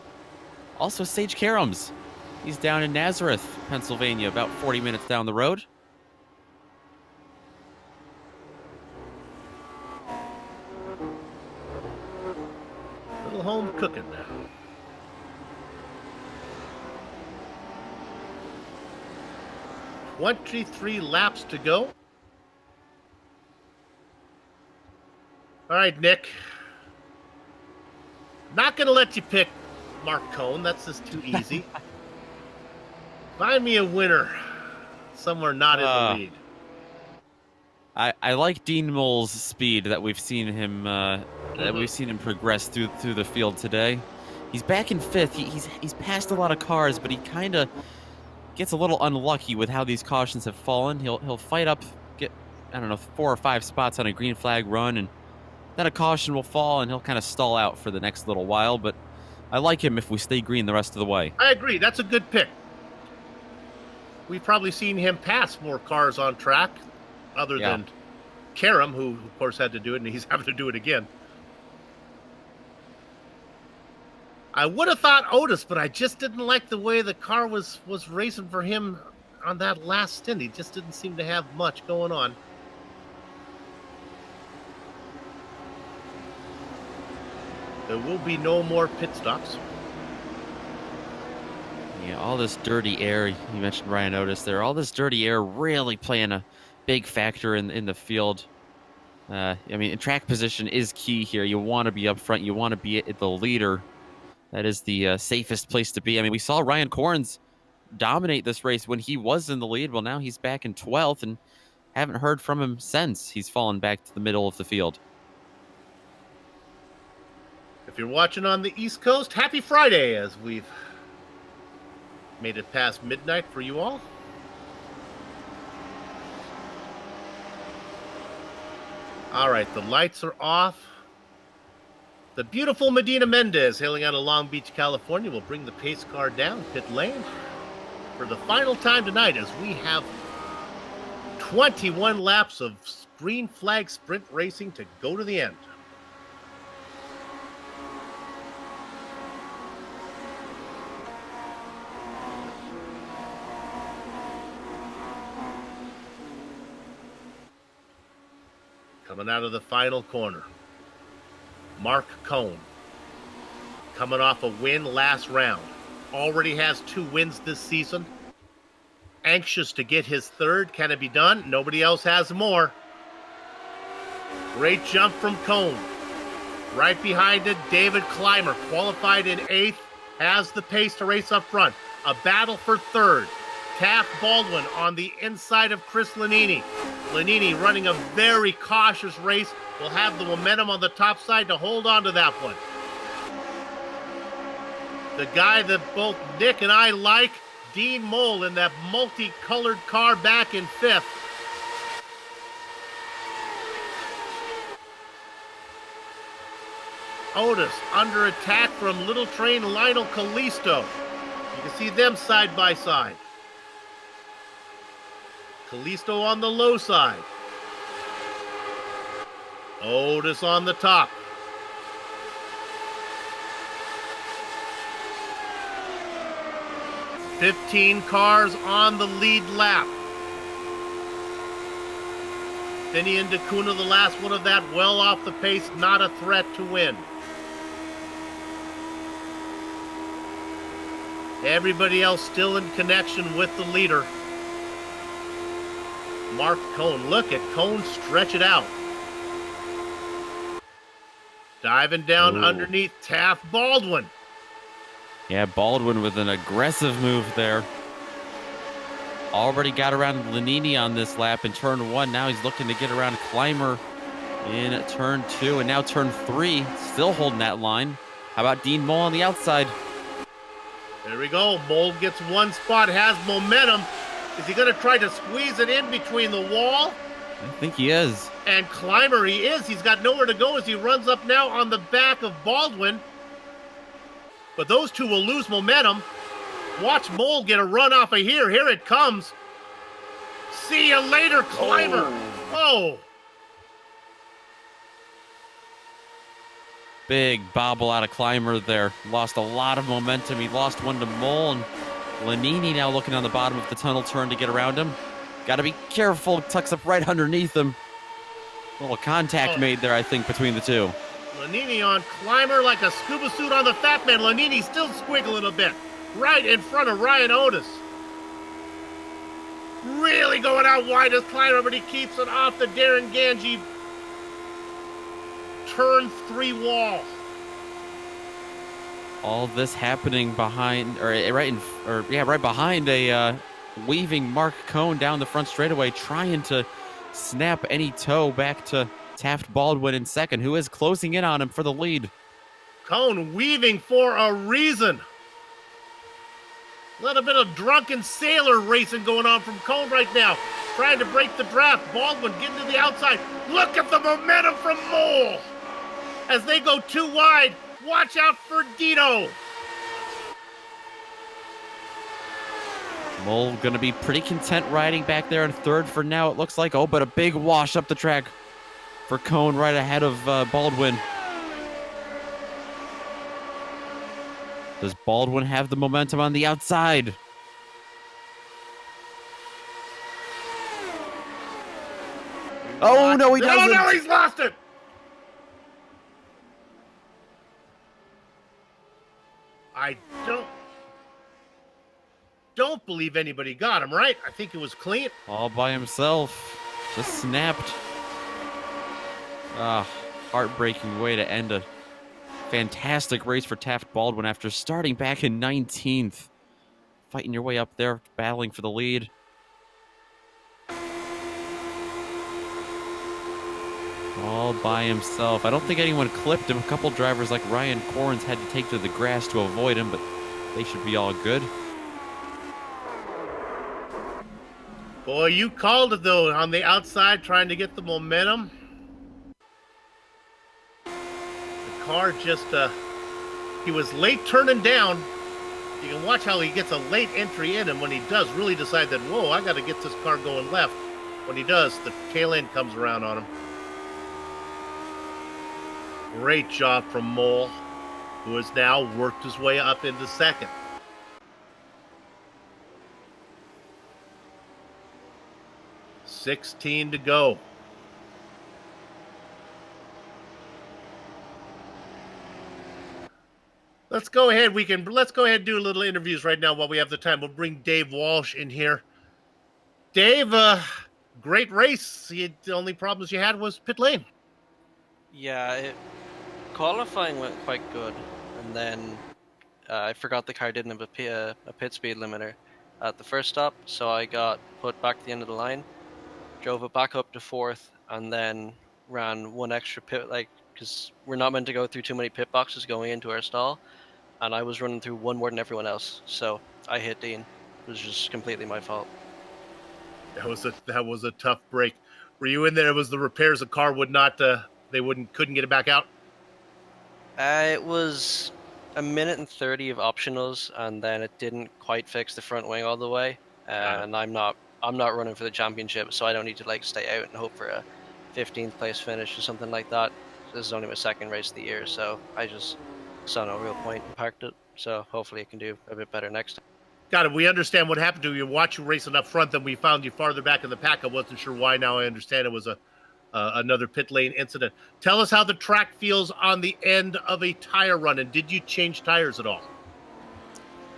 also Sage Karam's. He's down in Nazareth, Pennsylvania, about 40 minutes down the road. Little home cooking. "23 laps to go." All right, Nick. Not going to let you pick Mark Cohn. That's just too easy. Find me a winner somewhere not in the lead. I like Dean Moll's speed that we've seen him progress through the field today. He's back in 5th. He's passed a lot of cars, but he kind of gets a little unlucky with how these cautions have fallen. He'll fight up, get 4 or 5 spots on a green flag run, and then a caution will fall, and he'll kind of stall out for the next little while. But I like him if we stay green the rest of the way. I agree. That's a good pick. We've probably seen him pass more cars on track, other than Karam, who of course had to do it, and he's having to do it again. I would have thought Otis, but I just didn't like the way the car was racing for him on that last stint. He just didn't seem to have much going on. There will be no more pit stops. Yeah, all this dirty air. You mentioned Ryan Otis there. All this dirty air really playing a big factor in the field. Track position is key here. You want to be up front. You want to be the leader. That is the safest place to be. I mean, we saw Ryan Corns dominate this race when he was in the lead. Well, now he's back in 12th and haven't heard from him since he's fallen back to the middle of the field. If you're watching on the East Coast, happy Friday, as we've made it past midnight for you all. All right, the lights are off. The beautiful Medina Mendez, hailing out of Long Beach, California, will bring the pace car down pit lane for the final time tonight, as we have 21 laps of green flag sprint racing to go to the end. Coming out of the final corner, Mark Cohn, coming off a win last round, already has 2 wins this season. Anxious to get his 3rd. Can it be done? Nobody else has more. Great jump from Cohn. Right behind it, David Clymer, qualified in 8th, has the pace to race up front. A battle for 3rd. Taft Baldwin on the inside of Chris Lanini. Lanini running a very cautious race, will have the momentum on the top side to hold on to that one. The guy that both Nick and I like, Dean Mole, in that multicolored car back in 5th. Otis under attack from Little Train Lionel Callisto. You can see them side by side. Callisto on the low side. Otis on the top. "15 cars on the lead lap. Finian DeCuna, the last one of that, well off the pace, not a threat to win. Everybody else still in connection with the leader. Mark Cohn, look at Cohn stretch it out. Diving down underneath Taft Baldwin. Yeah, Baldwin with an aggressive move there. Already got around Lanini on this lap in turn 1. Now he's looking to get around Clymer in turn 2. And now turn 3, still holding that line. How about Dean Mole on the outside? There we go. Mole gets one spot, has momentum. Is he going to try to squeeze it in between the wall? I think he is. And Clymer, he is. He's got nowhere to go as he runs up now on the back of Baldwin. But those two will lose momentum. Watch Mole get a run off of here. Here it comes. See you later, Clymer. Oh. Big bobble out of Clymer there. Lost a lot of momentum. He lost one to Mole, and Lanini now looking on the bottom of the tunnel turn to get around him. Got to be careful. Tucks up right underneath him. A little contact made there, I think, between the two. Lanini on Clymer like a scuba suit on the Fat Man. Lanini still squiggling a bit. Right in front of Ryan Otis. Really going out wide as Clymer, but he keeps it off the Darren Ganji turn 3 wall. All this happening behind, right behind a weaving Mark Cohn down the front straightaway, trying to snap any toe back to Taft Baldwin in second, who is closing in on him for the lead. Cohn weaving for a reason. A little bit of drunken sailor racing going on from Cohn right now. Trying to break the draft. Baldwin getting to the outside. Look at the momentum from Mole. As they go too wide, watch out for Dino. Mole going to be pretty content riding back there in third for now, it looks like. Oh, but a big wash up the track for Cohn right ahead of Baldwin. Does Baldwin have the momentum on the outside? Oh, no, he doesn't. No, he's lost it. I don't believe anybody got him, right? I think it was clean. All by himself. Just snapped. Heartbreaking way to end a fantastic race for Taft Baldwin after starting back in 19th. fighting your way up there, battling for the lead. All by himself. I don't think anyone clipped him. A couple drivers like Ryan Corns had to take to the grass to avoid him, but they should be all good. Boy, you called it, though, on the outside, trying to get the momentum. The car just, he was late turning down. You can watch how he gets a late entry in, and when he does really decide that, whoa, I got to get this car going left. When he does, the tail end comes around on him. Great job from Mole, who has now worked his way up into second. $16 to go. Let's go ahead. Let's go ahead and do a little interviews right now while we have the time. We'll bring Dave Walsh in here. Dave, great race. The only problems you had was pit lane. Yeah, qualifying went quite good, and then I forgot the car didn't have a pit speed limiter at the first stop, so I got put back to the end of the line, drove it back up to fourth, and then ran one extra pit, because we're not meant to go through too many pit boxes going into our stall, and I was running through one more than everyone else, so I hit Dean. It was just completely my fault. That was a tough break. Were you in there? It was the repairs. The car would not. Couldn't get it back out. It was a minute and 30 of optionals, and then it didn't quite fix the front wing all the way. And I'm not running for the championship, so I don't need to stay out and hope for a 15th place finish or something like that. This is only my second race of the year, so I just saw no real point and parked it. So hopefully I can do a bit better next time. Got it. We understand what happened to you. Watch you racing up front, then we found you farther back in the pack. I wasn't sure why. Now I understand it was another pit lane incident. Tell us how the track feels on the end of a tire run, and did you change tires at all?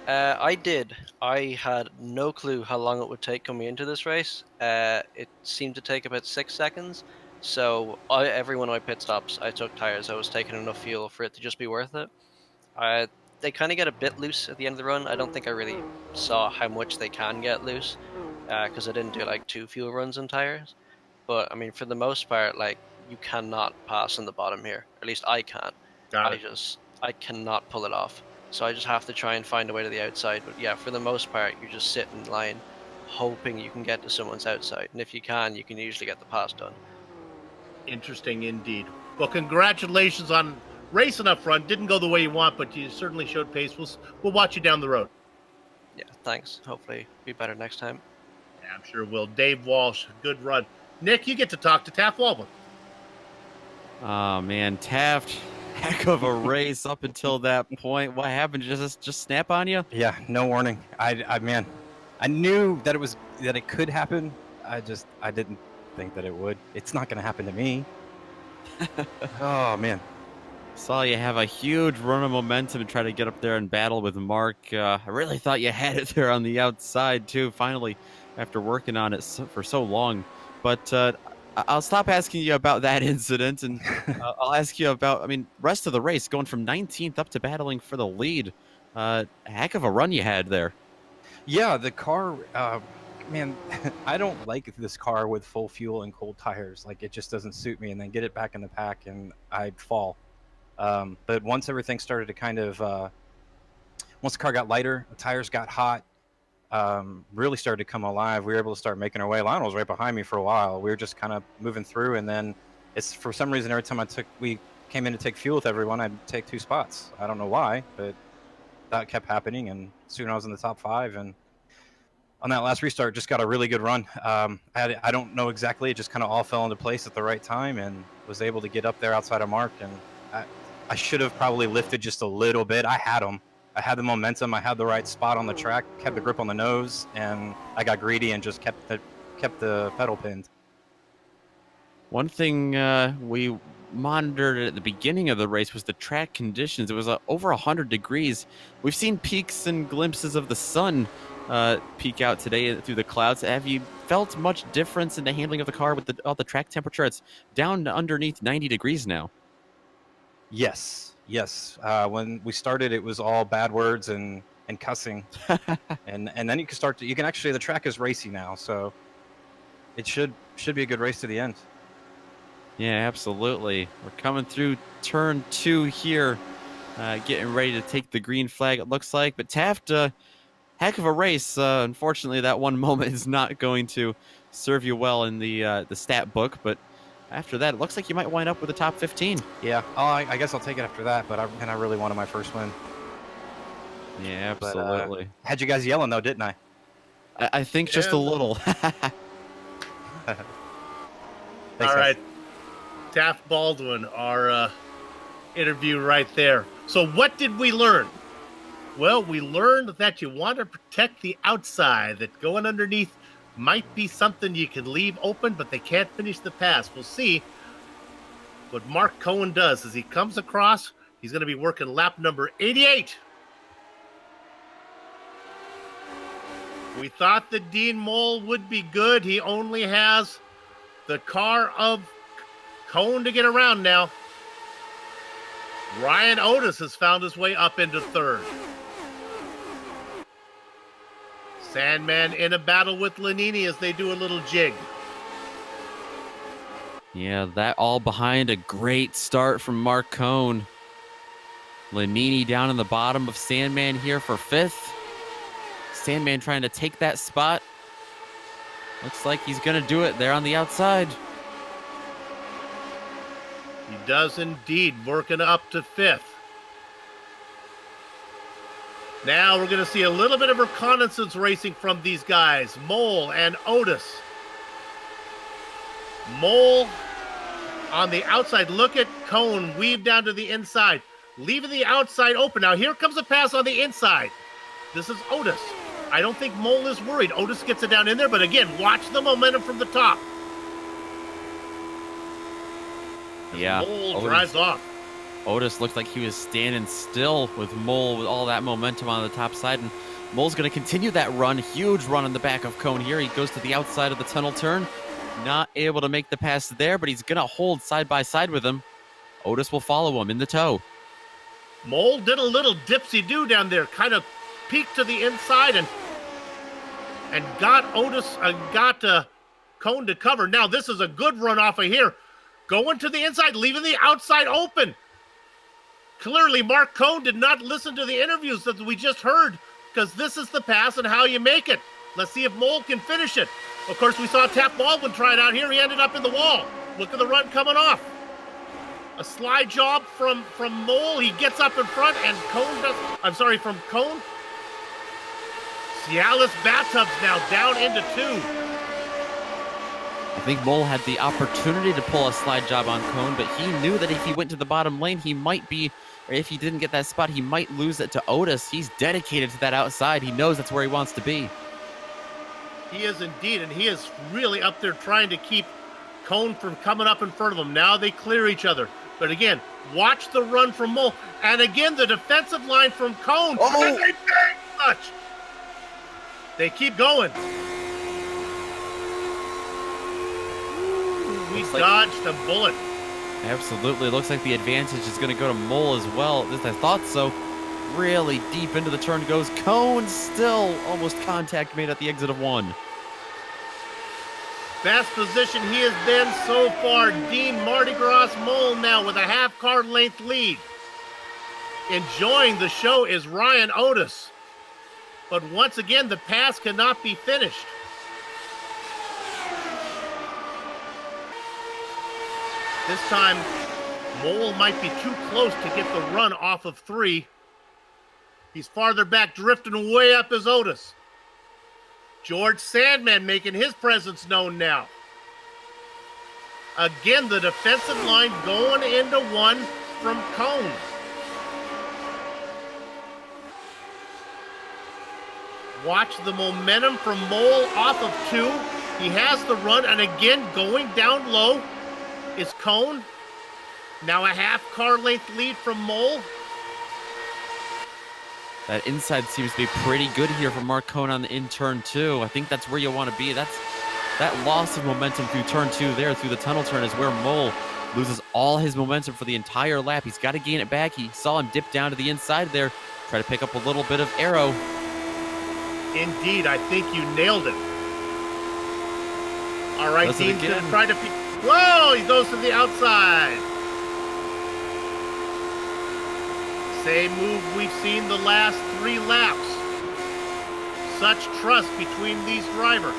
I did. I had no clue how long it would take coming into this race. It seemed to take about 6 seconds. So every one of my pit stops, I took tires. I was taking enough fuel for it to just be worth it. They kind of get a bit loose at the end of the run. I don't think I really saw how much they can get loose because I didn't do 2 fuel runs on tires. But I mean, for the most part, you cannot pass on the bottom here. At least I can't. I cannot pull it off. So I just have to try and find a way to the outside. But yeah, for the most part, you just sit in line, hoping you can get to someone's outside. And if you can usually get the pass done. Interesting indeed. Well, congratulations on racing up front. Didn't go the way you want, but you certainly showed pace. We'll watch you down the road. Yeah, thanks. Hopefully be better next time. Yeah, I'm sure will. Dave Walsh, good run. Nick, you get to talk to Taft Waldman. Oh, man. Taft, heck of a race up until that point. What happened? Just snap on you? Yeah, no warning. I knew that it could happen. I didn't think that it would. It's not going to happen to me. Oh, man. Saw you have a huge run of momentum and try to get up there and battle with Mark. I really thought you had it there on the outside, too, finally, after working on it for so long. But I'll stop asking you about that incident, and I'll ask you about, rest of the race, going from 19th up to battling for the lead. Heck of a run you had there. Yeah, the car, man, I don't like this car with full fuel and cold tires. It just doesn't suit me, and then get it back in the pack, and I'd fall. But once everything started to kind of, once the car got lighter, the tires got hot, really started to come alive. We were able to start making our way. Lionel was right behind me for a while. We were just kind of moving through, and then it's for some reason every time we came in to take fuel with everyone, I'd take 2 spots. I don't know why, but that kept happening, and soon I was in the top 5, and on that last restart, just got a really good run. I don't know exactly. It just kind of all fell into place at the right time, and was able to get up there outside of Mark. And I should have probably lifted just a little bit. I had them. I had the momentum. I had the right spot on the track, kept the grip on the nose, and I got greedy and just kept the pedal pinned. One thing we monitored at the beginning of the race was the track conditions. It was over 100 degrees. We've seen peaks and glimpses of the sun peek out today through the clouds. Have you felt much difference in the handling of the car with all the track temperature? It's down to underneath 90 degrees now. Yes. When we started, it was all bad words and and cussing, and then you can start to, you can actually, the track is racy now, so it should be a good race to the end. Yeah, absolutely. We're coming through turn 2 here, getting ready to take the green flag, it looks like. But Taft, heck of a race. Unfortunately, that one moment is not going to serve you well in the stat book. But after that, it looks like you might wind up with a top 15. Yeah, I guess I'll take it after that, but I really wanted my first win. Yeah, absolutely. But, had you guys yelling, though, didn't I? I think just a little. All right. Taft Baldwin, our interview right there. So what did we learn? Well, we learned that you want to protect the outside, that going underneath might be something you can leave open, but they can't finish the pass. We'll see what Mark Cohen does as he comes across. He's going to be working lap number 88. We thought that Dean Moll would be good. He only has the car of Cohen to get around now. Ryan Otis has found his way up into third. Sandman in a battle with Lanini as they do a little jig. Yeah, that all behind a great start from Mark Cohn. Lanini down in the bottom of Sandman here for 5th. Sandman trying to take that spot. Looks like he's going to do it there on the outside. He does indeed, working up to 5th. Now we're going to see a little bit of reconnaissance racing from these guys, Moll and Otis. Moll on the outside. Look at Cohn weave down to the inside, leaving the outside open. Now here comes a pass on the inside. This is Otis. I don't think Moll is worried. Otis gets it down in there, but again, watch the momentum from the top. Yeah, Moll drives off. Otis looked like he was standing still with Moll with all that momentum on the top side, and Moll's going to continue that run. Huge run in the back of Cohn here. He goes to the outside of the tunnel turn. Not able to make the pass there, but he's going to hold side by side with him. Otis will follow him in the tow. Moll did a little dipsy-do down there, kind of peeked to the inside and got Otis, Cohn to cover. Now this is a good run off of here. Going to the inside, leaving the outside open. Clearly, Mark Cohn did not listen to the interviews that we just heard, because this is the pass and how you make it. Let's see if Moll can finish it. Of course, we saw Taft Baldwin try it out here. He ended up in the wall. Look at the run coming off. A slide job from Moll. He gets up in front, and from Cohn. Cialis Bathtubs now down into 2. I think Moll had the opportunity to pull a slide job on Cohn, but he knew that if he went to the bottom lane, he might be, or if he didn't get that spot, he might lose it to Otis. He's dedicated to that outside. He knows that's where he wants to be. He is indeed, and he is really up there trying to keep Cohn from coming up in front of him. Now they clear each other. But again, watch the run from Moll. And again, the defensive line from Cohn. Oh! And they bang much. They keep going. We dodged a bullet. Absolutely. Looks like the advantage is going to go to Moll as well. I thought so. Really deep into the turn goes Cohn. Still almost contact made at the exit of 1. Best position he has been so far. Dean Mardi Gras Moll now with a half-car length lead. Enjoying the show is Ryan Otis. But once again, the pass cannot be finished. This time, Moll might be too close to get the run off of 3. He's farther back, drifting way up as Otis. George Sandman making his presence known now. Again, the defensive line going into 1 from Cohn. Watch the momentum from Moll off of 2. He has the run, and again, going down low is Cohn. Now a half-car length lead from Moll. That inside seems to be pretty good here for Mark Cohn on the in turn 2. I think that's where you want to be. That loss of momentum through turn 2 there, through the tunnel turn, is where Moll loses all his momentum for the entire lap. He's got to gain it back. He saw him dip down to the inside there, Try to pick up a little bit of aero. Indeed, I think you nailed it. All right, Does it Dean's going again. to try to pick. Whoa, he goes to the outside. Same move we've seen the last 3 laps. Such trust between these drivers.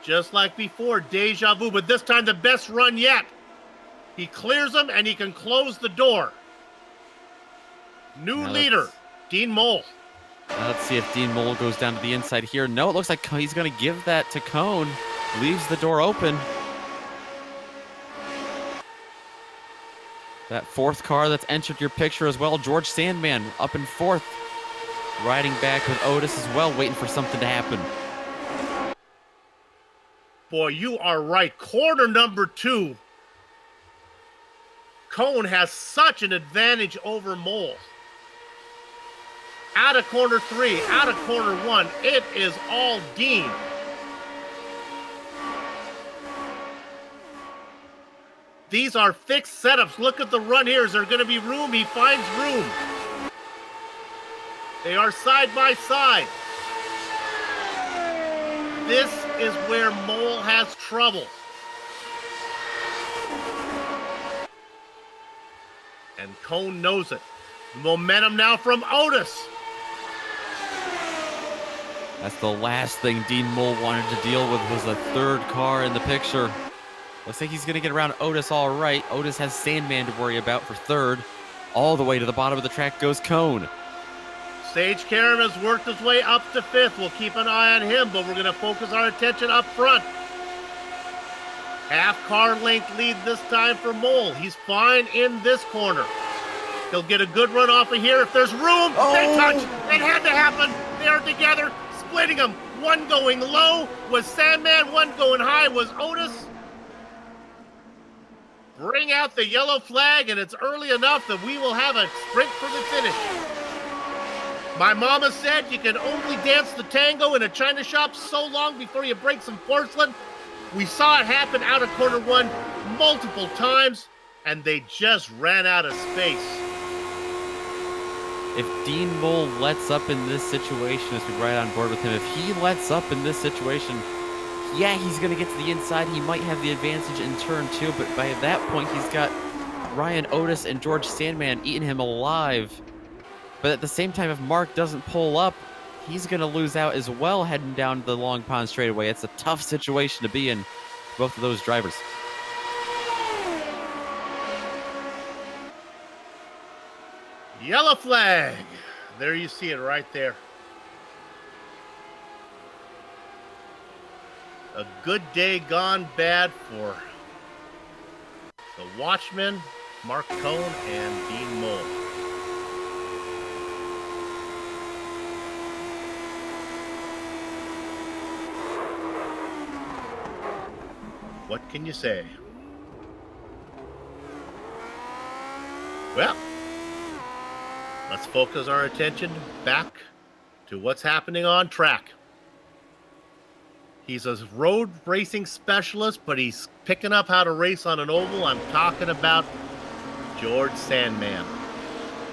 Just like before, deja vu, but this time the best run yet. He clears them and he can close the door. New Now leader, Dean Mole. Let's see if Dean Mole goes down to the inside here. No, it looks like he's going to give that to Cone. Leaves the door open. That 4th car that's entered your picture as well, George Sandman up in 4th. Riding back with Otis as well, waiting for something to happen. Boy, you are right. Corner number 2. Cone has such an advantage over Mole. Out of corner 3, out of corner 1, it is all Dean. These are fixed setups. Look at the run here. Is there going to be room? He finds room. They are side by side. This is where Mole has trouble. And Cone knows it. Momentum now from Otis. That's the last thing Dean Mole wanted to deal with, was a 3rd car in the picture. Looks like he's going to get around Otis all right. Otis has Sandman to worry about for 3rd. All the way to the bottom of the track goes Cone. Sage Karam has worked his way up to 5th. We'll keep an eye on him, but we're going to focus our attention up front. Half car length lead this time for Mole. He's fine in this corner. He'll get a good run off of here if there's room. They touch. It had to happen. They are together, splitting them. One going low was Sandman. One going high was Otis. Bring out the yellow flag, and it's early enough that we will have a sprint for the finish. My mama said you can only dance the tango in a china shop so long before you break some porcelain. We saw it happen out of corner 1 multiple times, and they just ran out of space. If Dean Mole lets up in this situation, as we ride on board with him, if he lets up in this situation, yeah, he's going to get to the inside. He might have the advantage in turn 2, but by that point, he's got Ryan Otis and George Sandman eating him alive. But at the same time, if Mark doesn't pull up, he's going to lose out as well heading down the Long Pond straightaway. It's a tough situation to be in, both of those drivers. Yellow flag. There you see it right there. A good day gone bad for the Watchmen, Mark Cone, and Dean Mole. What can you say? Well, let's focus our attention back to what's happening on track. He's a road racing specialist, but he's picking up how to race on an oval. I'm talking about George Sandman.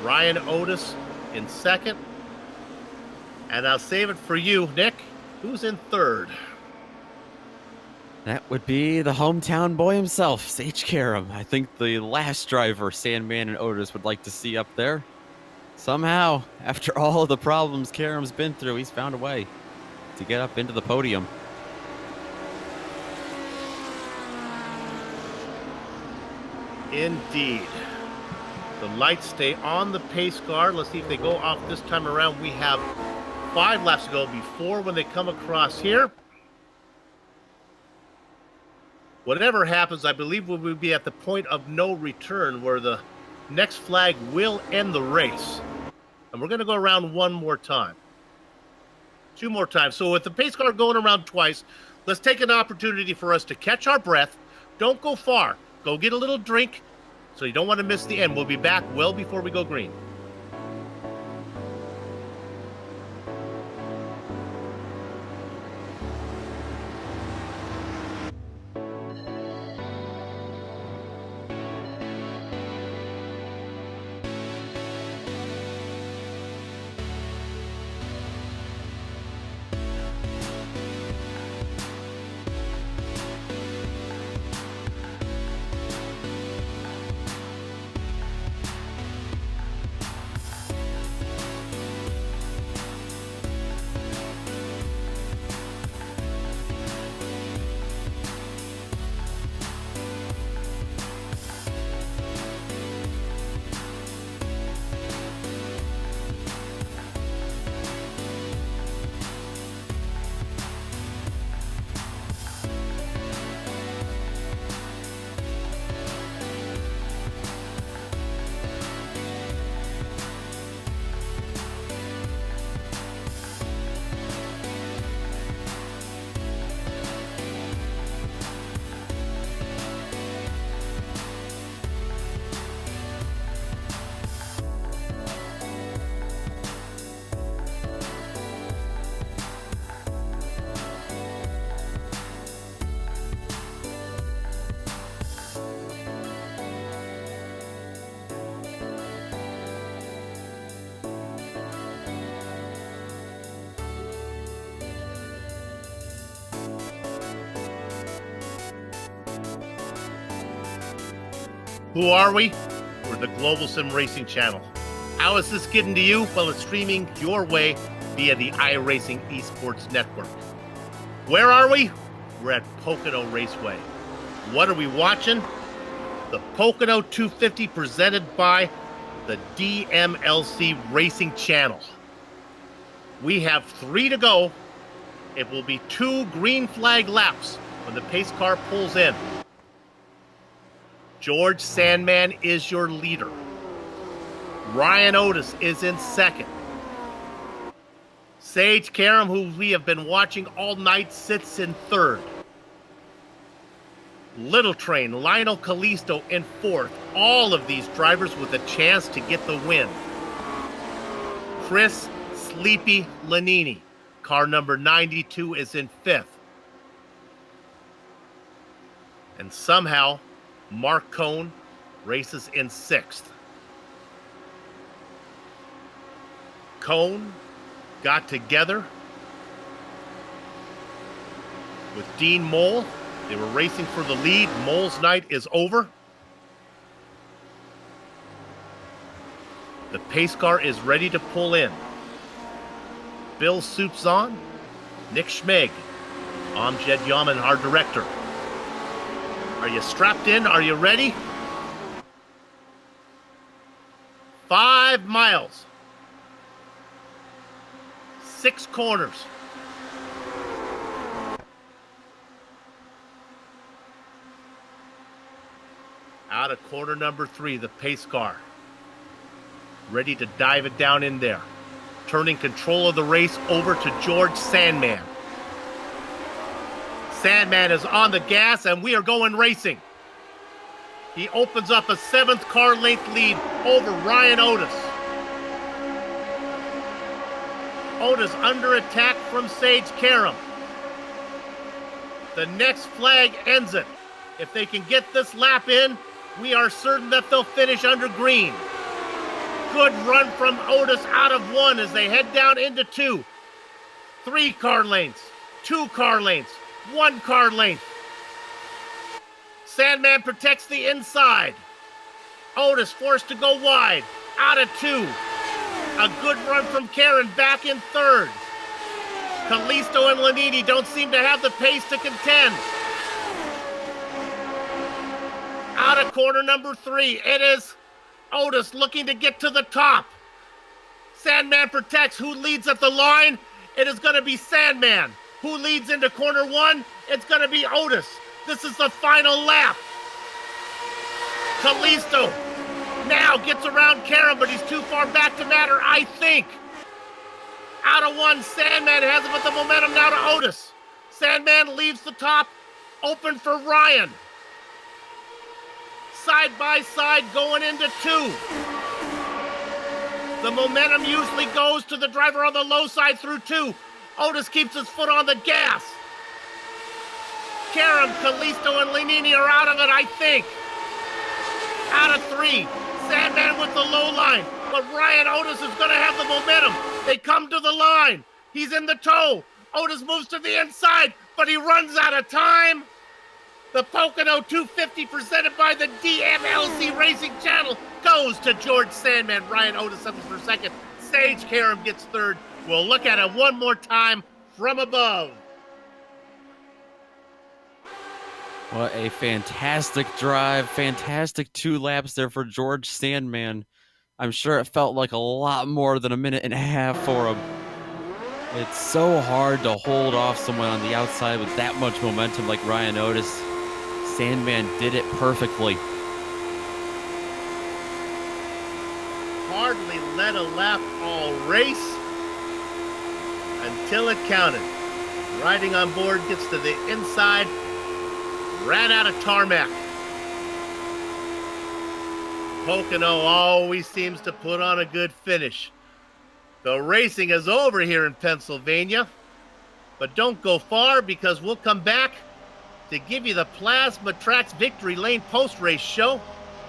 Ryan Otis in 2nd. And I'll save it for you, Nick. Who's in 3rd? That would be the hometown boy himself, Sage Karam. I think the last driver Sandman and Otis would like to see up there. Somehow, after all of the problems Karam's been through, he's found a way to get up into the podium. Indeed. The lights stay on the pace car. Let's see if they go off this time around. We have 5 laps to go before when they come across here. Whatever happens, I believe we will be at the point of no return where the next flag will end the race. And we're going to go around one more time. 2 more times. So with the pace car going around twice, let's take an opportunity for us to catch our breath. Don't go far. Go get a little drink so you don't want to miss the end. We'll be back well before we go green. Who are we? We're the Global SimRacing Channel. How is this getting to you? Well, it's streaming your way via the iRacing Esports Network. Where are we? We're at Pocono Raceway. What are we watching? The Pocono 250 presented by the DMLC Racing Channel. We have 3 to go. It will be 2 green flag laps when the pace car pulls in. George Sandman is your leader. Ryan Otis is in second. Sage Karam, who we have been watching all night, sits in third. Little Train, Lionel Callisto in fourth. All of these drivers with a chance to get the win. Chris Sleepy Lanini, car number 92, is in fifth. And somehow, Mark Cohn races in sixth. Cohn got together with Dean Mole. They were racing for the lead. Mole's night is over. The pace car is ready to pull in. Bill Soup's on. Nick Schmeg. Amjad Yaman, our director. Are you strapped in? Are you ready? 5 miles. 6 corners. Out of corner number 3, the pace car. Ready to dive it down in there. Turning control of the race over to George Sandman. Sandman is on the gas and we are going racing. He opens up a 7th car length lead over Ryan Otis. Otis under attack from Sage Karam. The next flag ends it. If they can get this lap in, we are certain that they'll finish under green. Good run from Otis out of 1 as they head down into 2. 3 car lengths, 2 car lengths, 1 car length. Sandman protects the inside. Otis forced to go wide, out of 2. A good run from Karen back in 3rd. Callisto and Lanini don't seem to have the pace to contend. Out of corner number 3, it is Otis looking to get to the top. Sandman protects. Who leads at the line? It is going to be Sandman. Who leads into corner 1? It's going to be Otis. This is the final lap. Callisto now gets around Karam, but he's too far back to matter, I think. Out of 1, Sandman has it, but the momentum now to Otis. Sandman leaves the top, open for Ryan. Side by side going into 2. The momentum usually goes to the driver on the low side through 2. Otis keeps his foot on the gas. Karam, Callisto, and Lanini are out of it, I think. Out of 3. Sandman with the low line. But Ryan Otis is going to have the momentum. They come to the line. He's in the toe. Otis moves to the inside, but he runs out of time. The Pocono 250 presented by the DMLC Racing Channel goes to George Sandman. Ryan Otis settles for second. Sage Karam gets third. We'll look at it one more time from above. What a fantastic drive. Fantastic 2 laps there for George Sandman. I'm sure it felt like a lot more than a minute and a half for him. It's so hard to hold off someone on the outside with that much momentum like Ryan Otis. Sandman did it perfectly. Hardly led a lap all race until it counted. Riding on board gets to the inside, ran out of tarmac. Pocono always seems to put on a good finish. The racing is over here in Pennsylvania, but don't go far because we'll come back to give you the Plasma Tracks Victory Lane post-race show,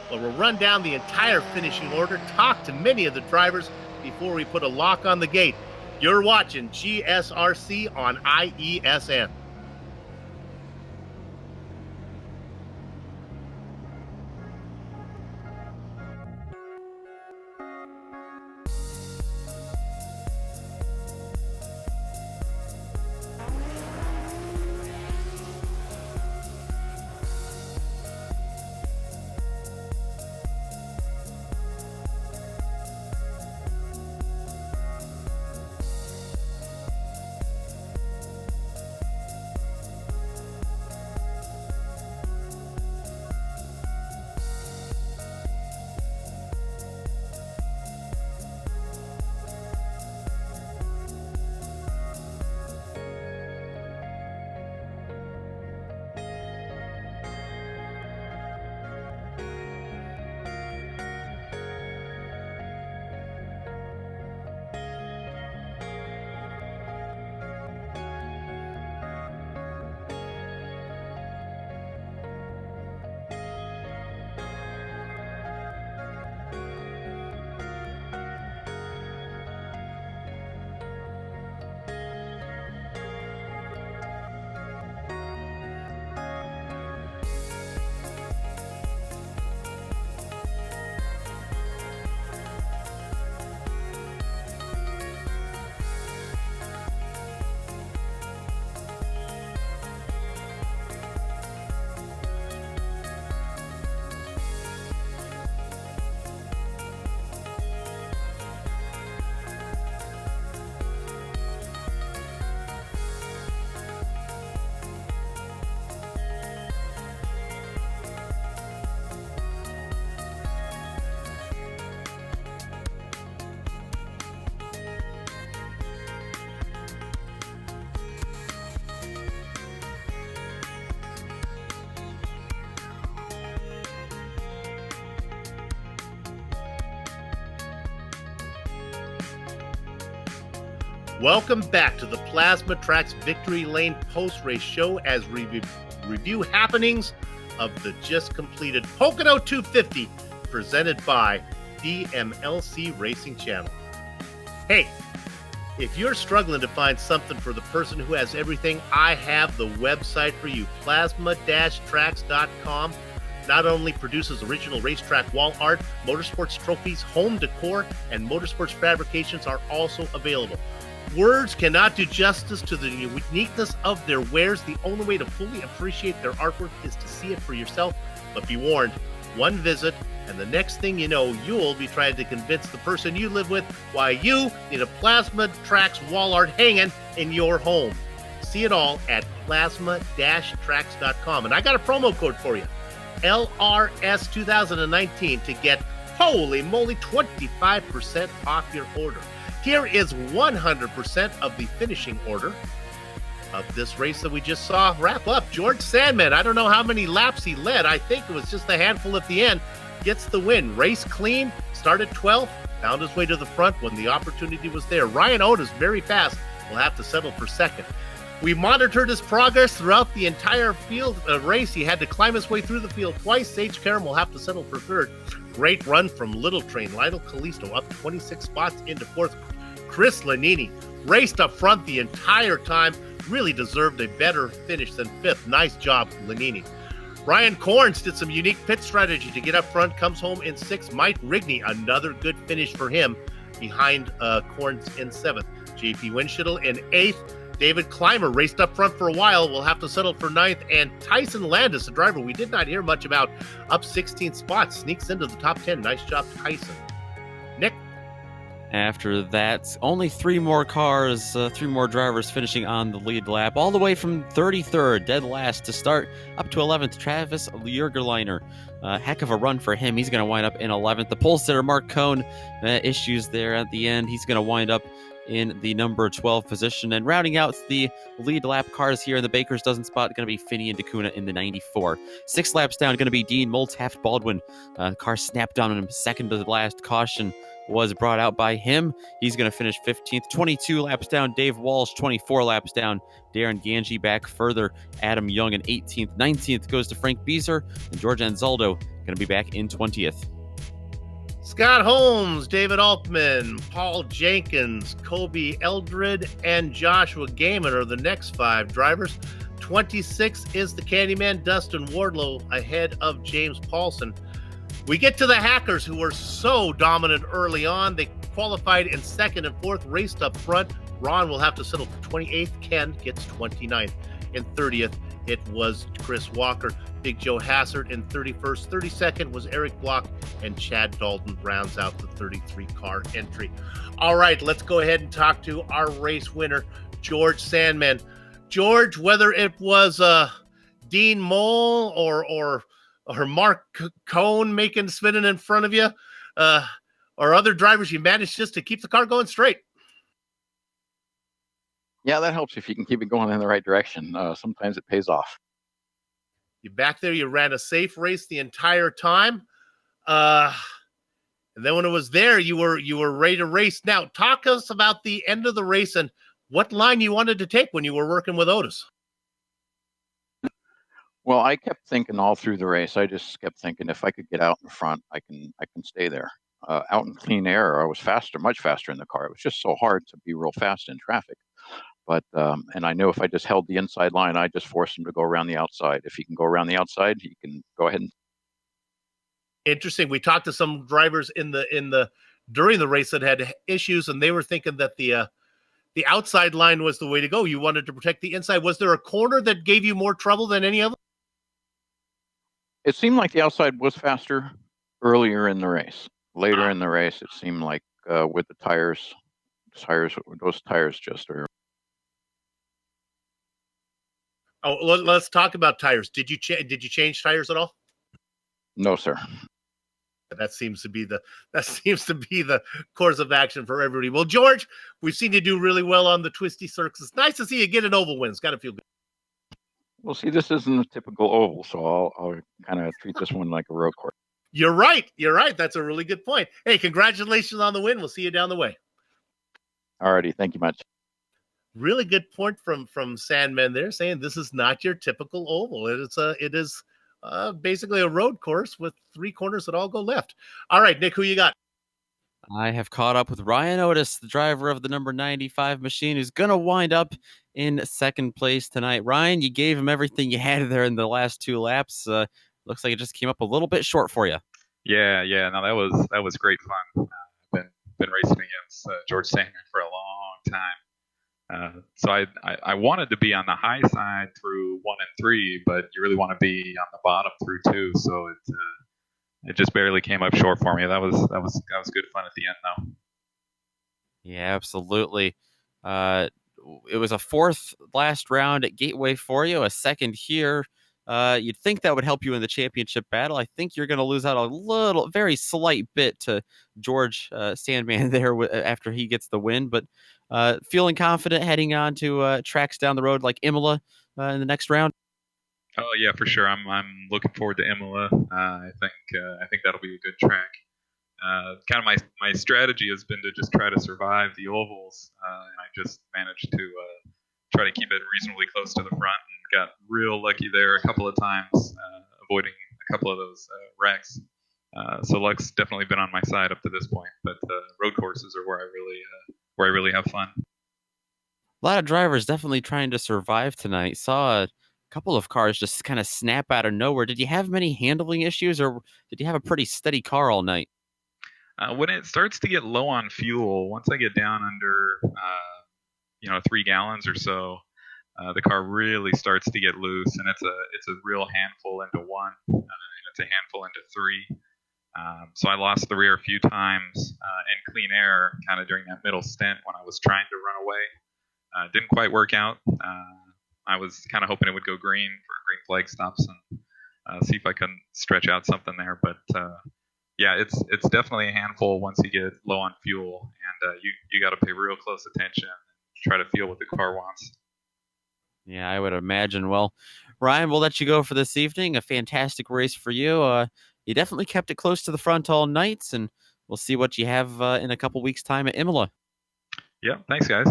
where we'll run down the entire finishing order, talk to many of the drivers before we put a lock on the gate. You're watching GSRC on IESN. Welcome back to the Plasma Tracks Victory Lane post-race show as we review happenings of the just completed Pocono 250 presented by DMLC Racing Channel. Hey, if you're struggling to find something for the person who has everything, I have the website for you, plasma-tracks.com. Not only produces original racetrack wall art, motorsports trophies, home decor, and motorsports fabrications are also available. Words cannot do justice to the uniqueness of their wares. The only way to fully appreciate their artwork is to see it for yourself. But be warned, one visit, and the next thing you know, you'll be trying to convince the person you live with why you need a Plasma Tracks wall art hanging in your home. See it all at plasma-tracks.com. And I got a promo code for you, LRS 2019, to get, holy moly, 25% off your order. Here is 100% of the finishing order of this race that we just saw wrap up. George Sandman, I don't know how many laps he led. I think it was just a handful at the end. Gets the win. Race clean, started 12th, found his way to the front when the opportunity was there. Ryan Otis, very fast, will have to settle for second. We monitored his progress throughout the entire field race. He had to climb his way through the field twice. Sage Karam will have to settle for third. Great run from Little Train. Lionel Callisto up 26 spots into fourth. Chris Lanini raced up front the entire time. Really deserved a better finish than fifth. Nice job, Lanini. Ryan Corns did some unique pit strategy to get up front. Comes home in sixth. Mike Rigney, another good finish for him behind Corns in seventh. JP Winschittel in eighth. David Clymer raced up front for a while. Will have to settle for ninth. And Tyson Landis, a driver we did not hear much about, up 16 spots. Sneaks into the top 10. Nice job, Tyson. Nick? After that, only three more drivers finishing on the lead lap, all the way from 33rd, dead last to start, up to 11th, Travis Jurgerleiner. Heck of a run for him. He's going to wind up in 11th. The pole sitter, Mark Cohn, issues there at the end. He's going to wind up in the number 12 position. And rounding out the lead lap cars here in the Baker's Dozen spot, going to be Finney and DeCuna in the 94. 6 laps down, going to be Dean Moltz, Taft Baldwin. Car snapped on him, second to the last. Caution was brought out by him. He's going to finish 15th. 22 laps down, Dave Walsh. 24 laps down, Darren Ganji back further. Adam Young in 18th. 19th goes to Frank Beezer. And George Anzaldo going to be back in 20th. Scott Holmes, David Altman, Paul Jenkins, Kobe Eldred, and Joshua Gaiman are the next 5 drivers. 26 is the Candyman, Dustin Wardlow, ahead of James Paulson. We get to the Hackers, who were so dominant early on. They qualified in second and fourth, raced up front. Ron will have to settle for 28th. Ken gets 29th. In 30th, it was Chris Walker. Big Joe Hassard in 31st. 32nd was Eric Block, and Chad Dalton rounds out the 33-car entry. All right, let's go ahead and talk to our race winner, George Sandman. George, whether it was Dean Mole or Mark Cohn spinning in front of you, or other drivers, you managed just to keep the car going straight. Yeah, that helps if you can keep it going in the right direction. Sometimes it pays off. You back there, you ran a safe race the entire time. And then when it was there, you were ready to race. Now, talk us about the end of the race and what line you wanted to take when you were working with Otis. Well, I kept thinking all through the race. I just kept thinking if I could get out in front, I can stay there. Out in clean air, I was faster, much faster in the car. It was just so hard to be real fast in traffic. But and I knew if I just held the inside line, I just forced him to go around the outside. If he can go around the outside, he can go ahead and. Interesting. We talked to some drivers in the during the race that had issues, and they were thinking that the outside line was the way to go. You wanted to protect the inside. Was there a corner that gave you more trouble than any other? It seemed like the outside was faster earlier in the race. Later in the race, it seemed like with the tires, those tires just are. Oh, let's talk about tires. Did you change tires at all? No, sir. That seems to be the course of action for everybody. Well, George, we've seen you do really well on the twisty circuits. It's nice to see you get an oval win. It's got to feel good. Well, see, this isn't a typical oval, so I'll kind of treat this one like a road course. You're right. That's a really good point. Hey, congratulations on the win. We'll see you down the way. All righty. Thank you much. really good point from Sandman there, saying this is not your typical oval. It is basically a road course with 3 corners that all go left. All right, Nick, who you got? I have caught up with Ryan Otis, the driver of the number 95 machine, who's going to wind up in second place tonight. Ryan, you gave him everything you had there in the last 2 laps. Looks like it just came up a little bit short for you. Yeah, no, that was great fun. Been racing against George Sandman for a long time. So I wanted to be on the high side through 1 and 3, but you really want to be on the bottom through 2. So it just barely came up short for me. That was good fun at the end, though. Yeah, absolutely. It was a 4th last round at Gateway for you, a 2nd here. You'd think that would help you in the championship battle. I think you're going to lose out a very slight bit to George Sandman there after he gets the win, but feeling confident heading on to tracks down the road like Imola in the next round. Oh yeah, for sure. I'm looking forward to Imola. I think that'll be a good track. Kind of my strategy has been to just try to survive the ovals, and I just managed to try to keep it reasonably close to the front, and got real lucky there a couple of times, avoiding a couple of those wrecks. So luck's definitely been on my side up to this point, but road courses are where I really have fun. A lot of drivers definitely trying to survive tonight. Saw a couple of cars just kind of snap out of nowhere. Did you have many handling issues, or did you have a pretty steady car all night? When it starts to get low on fuel, once I get down under 3 gallons or so, the car really starts to get loose, and it's a real handful into 1, and it's a handful into 3. So I lost the rear a few times in clean air, kind of during that middle stint when I was trying to run away. Didn't quite work out. I was kind of hoping it would go green for green flag stops and see if I can stretch out something there, but. Yeah, it's definitely a handful once you get low on fuel, and you got to pay real close attention and try to feel what the car wants. Yeah, I would imagine. Well, Ryan, we'll let you go for this evening. A fantastic race for you. You definitely kept it close to the front all night, and we'll see what you have in a couple weeks' time at Imola. Yeah, thanks, guys.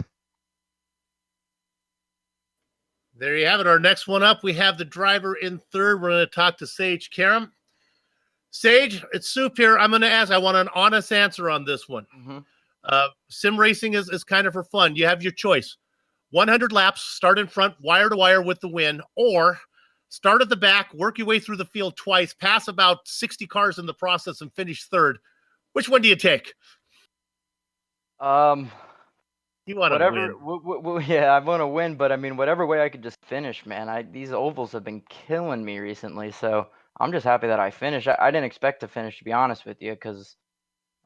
There you have it. Our next one up, we have the driver in 3rd. We're going to talk to Sage Karam. Sage, it's Soup here. I'm going to ask. I want an honest answer on this one. Mm-hmm. Sim racing is kind of for fun. You have your choice: 100 laps, start in front, wire to wire with the win, or start at the back, work your way through the field twice, pass about 60 cars in the process, and finish 3rd. Which one do you take? You want to win. Yeah, I want to win, but I mean, whatever way I could just finish, man. These ovals have been killing me recently, so I'm just happy that I finished. I didn't expect to finish, to be honest with you, because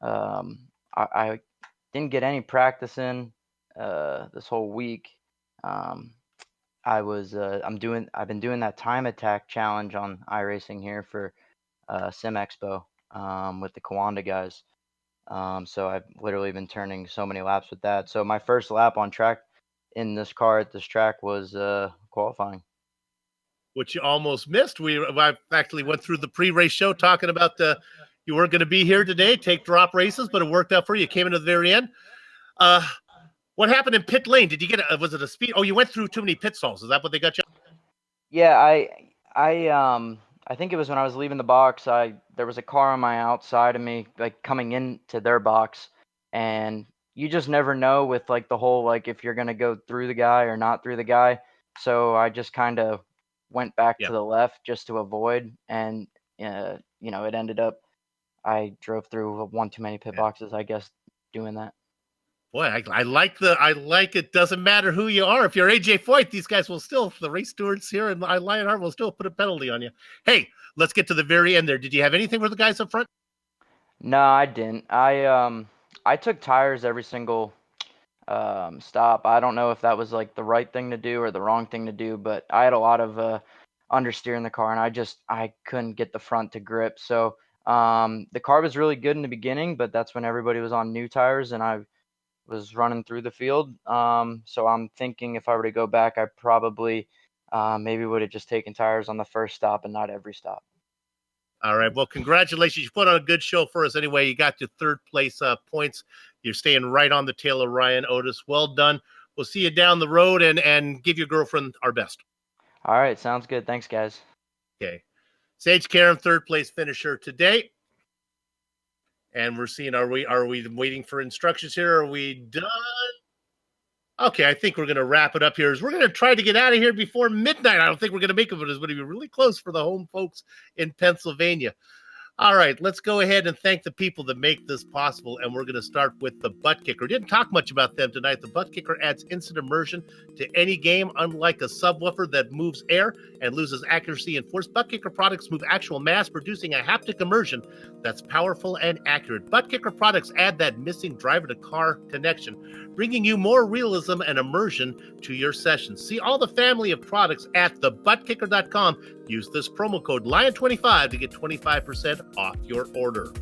I didn't get any practice in this whole week. I've been doing that time attack challenge on iRacing here for Sim Expo with the Kawanda guys. So I've literally been turning so many laps with that. So my first lap on track in this car at this track was qualifying. Which you almost missed. I actually went through the pre-race show talking about you weren't going to be here today, take drop races, but it worked out for you. You came into the very end. What happened in pit lane? Did you get was it a speed? Oh, you went through too many pit stalls. Is that what they got you? Yeah, I think it was when I was leaving the box. There was a car on my outside of me, like coming into their box, and you just never know with like the whole like if you're gonna go through the guy or not through the guy. So I just kind of went back to the left just to avoid, and it ended up I drove through one too many pit boxes, I guess, doing that. Boy, I like it. Doesn't matter who you are. If you're AJ Foyt, these guys will still, the race stewards here and Lionheart will still put a penalty on you. Hey, let's get to the very end there. Did you have anything for the guys up front? No, I didn't. I took tires every single stop. I don't know if that was like the right thing to do or the wrong thing to do, but I had a lot of understeer in the car, and I couldn't get the front to grip. So the car was really good in the beginning, but that's when everybody was on new tires, and I was running through the field. So I'm thinking if I were to go back, I probably maybe would have just taken tires on the first stop and not every stop. All right. Well, congratulations. You put on a good show for us anyway. You got your 3rd place points. You're staying right on the tail of Ryan Otis. Well done. We'll see you down the road, and give your girlfriend our best. All right, sounds good. Thanks, guys. Okay. Sage Karam, third place finisher today. And we're seeing, are we waiting for instructions here? Are we done? Okay, I think we're going to wrap it up here. We're going to try to get out of here before midnight. I don't think we're going to make it, but it's going to be really close for the home folks in Pennsylvania. All right, let's go ahead and thank the people that make this possible, and we're going to start with the Butt Kicker. Didn't talk much about them tonight. The Butt Kicker adds instant immersion to any game, unlike a subwoofer that moves air and loses accuracy and force. Butt Kicker products move actual mass, producing a haptic immersion that's powerful and accurate. Butt Kicker products add that missing driver-to-car connection, bringing you more realism and immersion to your sessions. See all the family of products at thebuttkicker.com. Use this promo code LION25 to get 25% off your order.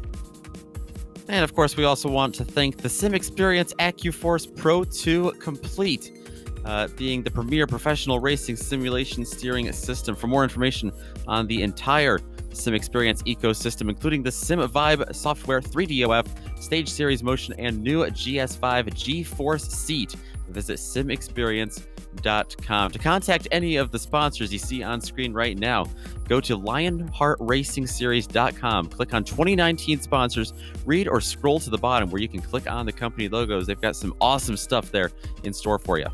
And of course, we also want to thank the Sim Experience AccuForce Pro 2 Complete, being the premier professional racing simulation steering system. For more information on the entire Sim Experience ecosystem, including the Sim Vibe software, 3DOF, Stage Series Motion, and new GS5 G-Force seat, visit simexperience.com. To contact any of the sponsors you see on screen right now, go to lionheartracingseries.com, click on 2019 sponsors, read or scroll to the bottom where you can click on the company logos. They've got some awesome stuff there in store for you.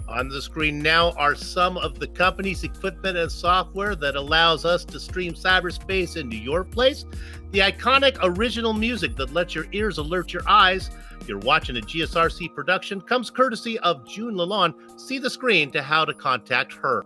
On the screen now are some of the company's equipment and software that allows us to stream cyberspace into your place. The iconic original music that lets your ears alert your eyes. You're watching a GSRC production comes courtesy of June Lalonde. See the screen to how to contact her.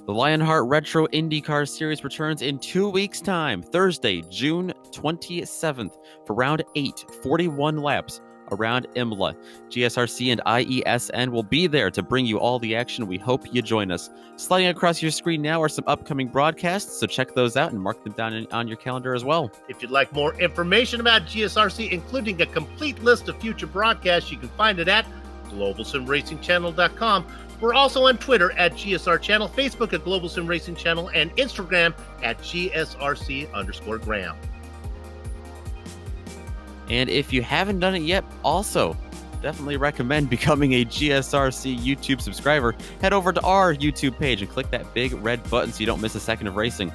The Lionheart Retro IndyCar Series returns in 2 weeks' time, Thursday, June 27th, for round 8, 41 laps around Imola. GSRC and IESN will be there to bring you all the action. We hope you join us. Sliding across your screen now are some upcoming broadcasts, so check those out and mark them down on your calendar as well. If you'd like more information about GSRC, including a complete list of future broadcasts, you can find it at globalsimracingchannel.com. We're also on Twitter at GSR Channel, Facebook at Global Sim Racing Channel, and Instagram at GSRC_Graham. And if you haven't done it yet, also definitely recommend becoming a GSRC YouTube subscriber. Head over to our YouTube page and click that big red button so you don't miss a second of racing.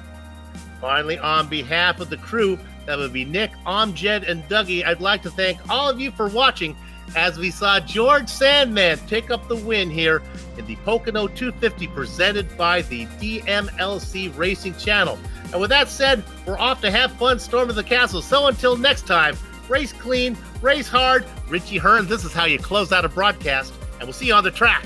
Finally, on behalf of the crew, that would be Nick, Amjed, and Dougie, I'd like to thank all of you for watching as we saw George Sandman pick up the win here in the Pocono 250 presented by the DMLC Racing Channel. And with that said, we're off to have fun storming the castle. So until next time, race clean, race hard. Richie Hearn, this is how you close out a broadcast, and we'll see you on the track.